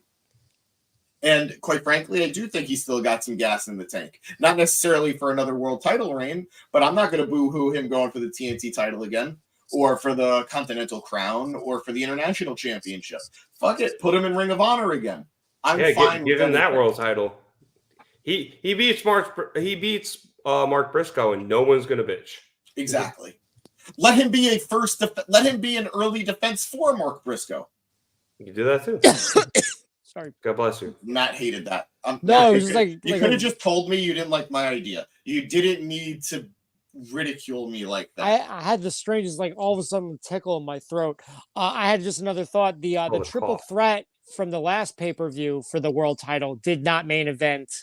And quite frankly, I do think he's still got some gas in the tank. Not necessarily for another world title reign, but I'm not going to boo-hoo him going for the TNT title again, or for the Continental Crown, or for the International Championship. Fuck it. Put him in Ring of Honor again. I'm fine give with him that anything. world title. He beats Mark Briscoe, and no one's going to bitch. Exactly. Let him be let him be an early defense for Mark Briscoe. You can do that too. Sorry. God bless you. Matt hated that. No, it was just you could have just told me you didn't like my idea. You didn't need to ridicule me like that. I had the strangest, like all of a sudden tickle in my throat. I had just another thought. The triple threat from the last pay-per-view for the world title did not main event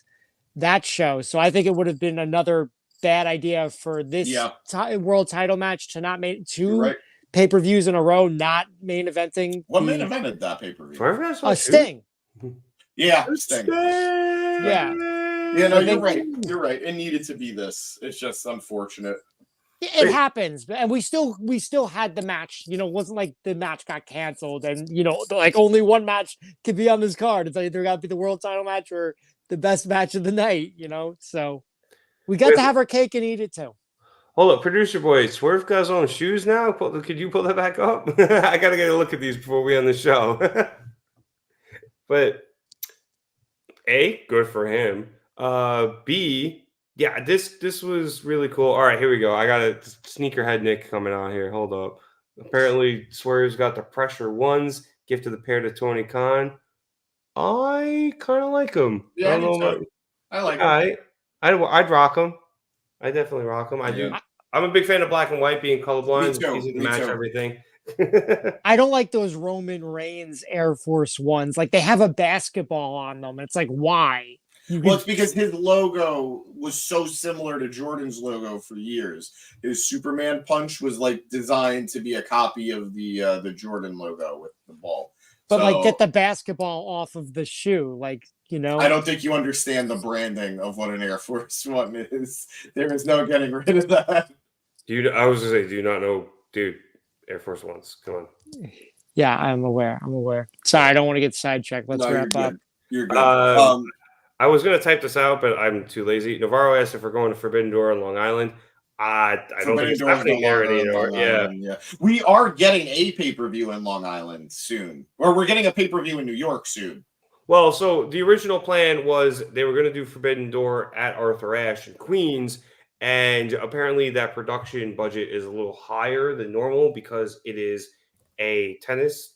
that show. So I think it would have been another bad idea for this world title match to not make two pay-per-views in a row, not main eventing. What main evented that pay-per-view? Sting. Yeah, Sting. Yeah. Yeah, no, you're right. You're right. It needed to be this. It's just unfortunate. It happens, and we still had the match. You know, it wasn't like the match got canceled, and you know, like only one match could be on this card. It's either got to be the world title match or the best match of the night. You know, so we got to have our cake and eat it too. Hold up, producer boy, Swerve got his own shoes now. Could you pull that back up? I gotta get a look at these before we end the show. But A, good for him. B, yeah, this was really cool. All right, here we go. I got a sneakerhead Nick coming on here. Hold up. Apparently, Swerve's got the pressure ones. Gift of the pair to Tony Khan. I kind of like him. Yeah, I like him. I'd rock him. I definitely rock him. I do. I'm a big fan of black and white, being colorblind. Easy to match everything. I don't like those Roman Reigns Air Force Ones. Like they have a basketball on them. It's like, why? Well, it's because his logo was so similar to Jordan's logo for years. His Superman punch was like designed to be a copy of the Jordan logo with the ball. But like, get the basketball off of the shoe, like, you know. I don't think you understand the branding of what an Air Force One is. There is no getting rid of that. I was gonna say, do you not know, dude? Air Force Ones, come on. Yeah, I'm aware. Sorry, I don't want to get sidetracked. Let's wrap up. You're good. I was going to type this out, but I'm too lazy. Navarro asked if we're going to Forbidden Door on Long Island. I don't think it's happening there anymore. Yeah. We are getting a pay-per-view in Long Island soon. Or we're getting a pay-per-view in New York soon. Well, so the original plan was they were going to do Forbidden Door at Arthur Ashe in Queens, and apparently that production budget is a little higher than normal because it is a tennis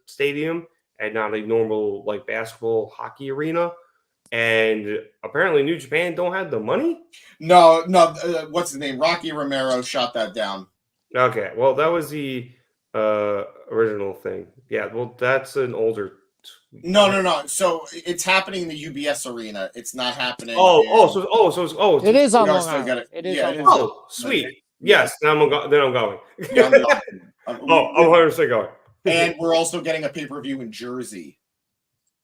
stadium and not a normal like basketball hockey arena. And apparently New Japan don't have the money? No. What's his name? Rocky Romero shot that down. Okay. Well, that was the original thing. Yeah. Well, that's an older. No. So it's happening in the UBS arena. It's not happening. It is on Long Island. It is. Oh, sweet. Yes. Then I'm going. Yeah, I'm 100% going. And we're also getting a pay-per-view in Jersey.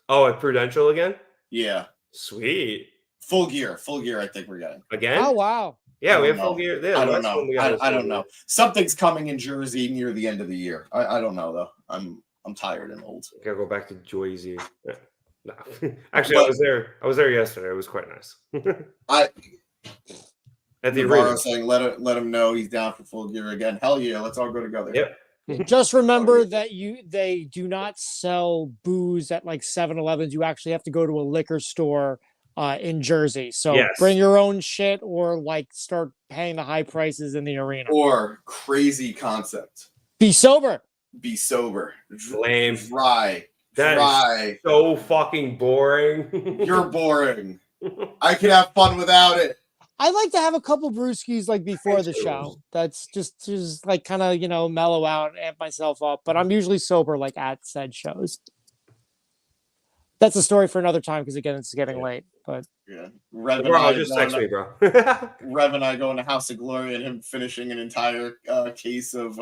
Oh, at Prudential again? Yeah. Sweet. Full gear. I think we're getting again. Oh wow. Yeah, we have full gear. Yeah, I don't know. I don't know. Something's coming in Jersey near the end of the year. I don't know though. I'm tired and old. Gotta go back to Jersey. Yeah. No. Actually, I was there yesterday. It was quite nice. At the arena saying let him know he's down for full gear again. Hell yeah, let's all go together. Yep. Just remember that they do not sell booze at like 7-Elevens. You actually have to go to a liquor store in Jersey. So bring your own shit or like start paying the high prices in the arena. Or crazy concept. Be sober. Be sober. Lame. Dry. That Dry. is so fucking boring. You're boring. I can have fun without it. I like to have a couple brewskis like before the show. That's just like kind of, mellow out, amp myself up. But I'm usually sober like at said shows. That's a story for another time because again, it's getting late. But yeah, Rev bro, just text me, bro. Rev and I going to House of Glory and him finishing an entire case of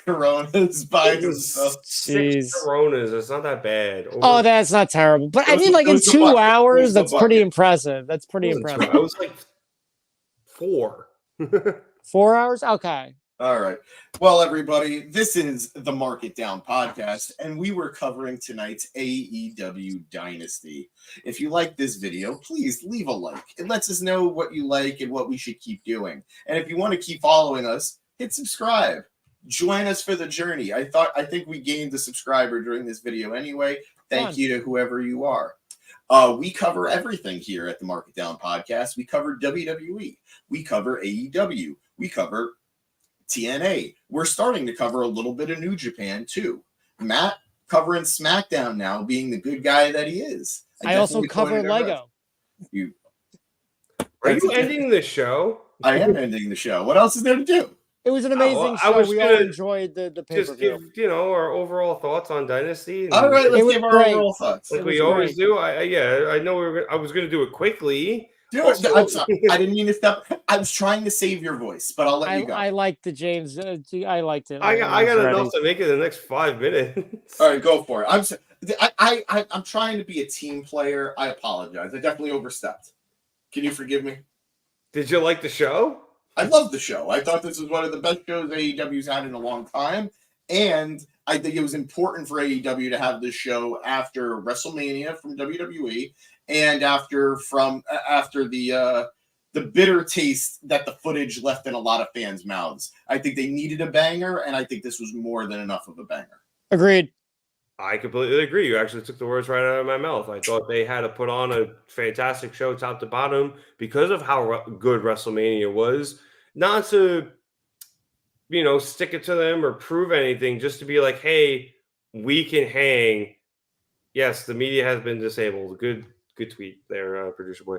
Coronas by himself. 6 Coronas. It's not that bad. Oh, that's not terrible. But I mean, like in 2 hours, that's pretty impressive. That's pretty impressive. I was like 4. 4 hours? Okay. All right. Well, everybody, this is the Mark It Down podcast, and we were covering tonight's AEW Dynasty. If you like this video, please leave a like. It lets us know what you like and what we should keep doing. And if you want to keep following us, hit subscribe. Join us for the journey. I think we gained a subscriber during this video anyway. Thank you to whoever you are. We cover everything here at the Mark It Down podcast. We cover WWE. We cover AEW. We cover TNA. We're starting to cover a little bit of New Japan too. Matt covering SmackDown now, being the good guy that he is. I also cover Lego. Are you ending the show? I am ending the show. What else is there to do? It was an amazing show. We all enjoyed the pay-per-view. Just give, our overall thoughts on Dynasty. All right, let's give our overall thoughts. Like we always do. I know I was going to do it quickly. Dude, I'm sorry. I didn't mean to step. I was trying to save your voice, but I'll let you go. I liked the James. I liked it. I got enough to make it in the next 5 minutes. All right, go for it. I'm trying to be a team player. I apologize. I definitely overstepped. Can you forgive me? Did you like the show? I love the show. I thought this was one of the best shows AEW's had in a long time. And I think it was important for AEW to have this show after WrestleMania from WWE and after the bitter taste that the footage left in a lot of fans' mouths. I think they needed a banger, and I think this was more than enough of a banger. Agreed. I completely agree. You actually took the words right out of my mouth. I thought they had to put on a fantastic show top to bottom because of how good WrestleMania was. Not to, stick it to them or prove anything, just to be like, hey, we can hang. Yes, the media has been disabled. Good tweet there, producer boy.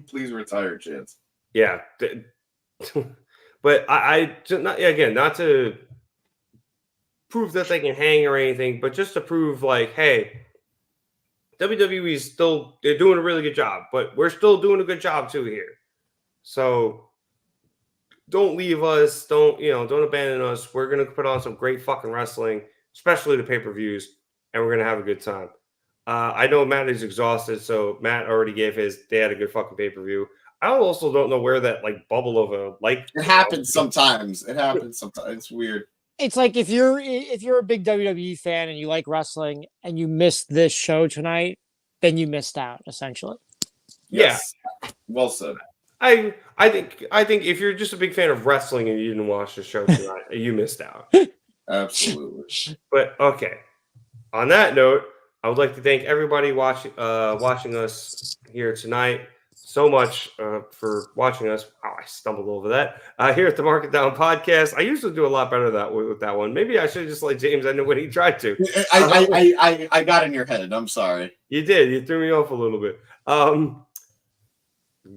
Please retire, Chance. Yeah. But not to prove that they can hang or anything, but just to prove like, hey, WWE's they're doing a really good job, but we're still doing a good job too here. So don't leave us. Don't abandon us. We're going to put on some great fucking wrestling, especially the pay-per-views, and we're going to have a good time. I know Matt is exhausted, so Matt already gave they had a good fucking pay-per-view. I also don't know where that bubble of a It happens sometimes. It's weird. It's like if you're a big WWE fan and you like wrestling and you missed this show tonight, then you missed out, essentially. Yes. Yeah. Well said. I think if you're just a big fan of wrestling and you didn't watch the show tonight, you missed out. Absolutely. But okay. On that note, I would like to thank everybody watching us here tonight so much for watching us. Oh, I stumbled over that. Here at the Mark It Down podcast. I usually do a lot better with that one. Maybe I should have just let James end it when he tried to. I got in your head. I'm sorry. You did. You threw me off a little bit.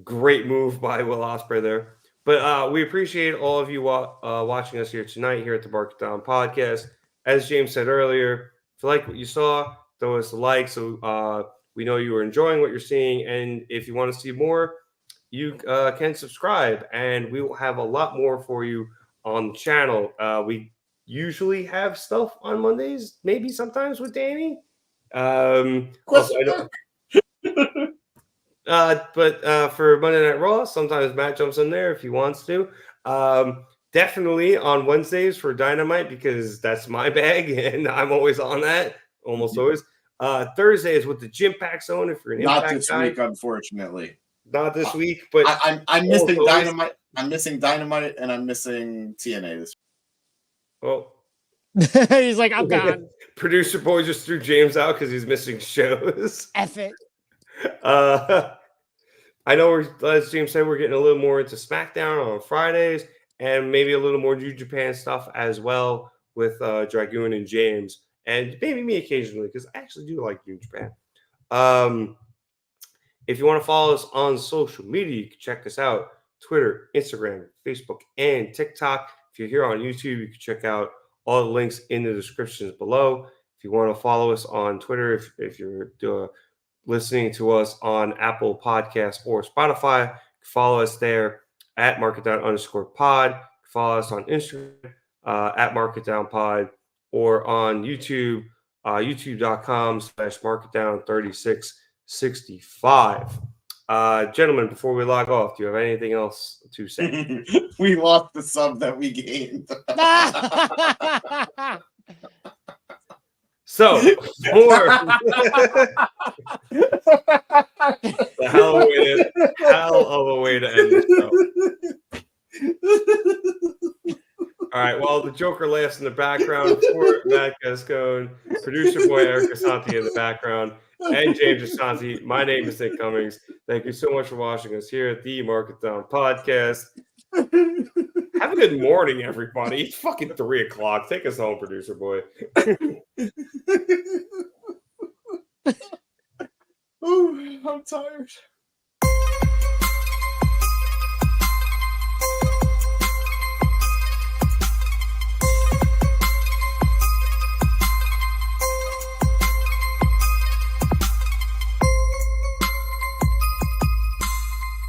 Great move by Will Ospreay there. But we appreciate all of you watching us here tonight here at the Mark It Down podcast. As James said earlier, if you like what you saw, throw us a like so we know you are enjoying what you're seeing. And if you want to see more, you can subscribe. And we will have a lot more for you on the channel. We usually have stuff on Mondays, maybe sometimes with Danny. Also, but for Monday Night Raw, sometimes Matt jumps in there if he wants to. Definitely on Wednesdays for Dynamite because that's my bag and I'm always on that, almost always. Thursdays with the Gym Pack Zone if you're an Not Impact this guy. week, unfortunately. Not this week, but I'm missing Dynamite. I'm missing Dynamite and I'm missing TNA this week. Oh. He's like, I'm gone. Producer boy just threw James out because he's missing shows. F it. I know as James said, we're getting a little more into SmackDown on Fridays, and maybe a little more New Japan stuff as well with Dragoon and James, and maybe me occasionally because I actually do like New Japan. If you want to follow us on social media, you can check us out: Twitter, Instagram, Facebook, and TikTok. If you're here on YouTube, you can check out all the links in the descriptions below. If you want to follow us on Twitter, if you're listening to us on Apple Podcasts or Spotify, follow us there at marketdown_pod. Follow us on Instagram at marketdownpod, or on YouTube, youtube.com/marketdown3665. Gentlemen, before we log off, do you have anything else to say? We lost the sub that we gained. So, for the hell of a way to end the show. All right, well, the Joker laughs in the background for Matt Gascone, producer boy Eric Asante in the background, and James Asante. My name is Nick Cummings. Thank you so much for watching us here at the Market Down Podcast. Have a good morning, everybody. It's fucking 3 o'clock. Take us home, producer boy. Oh, I'm tired.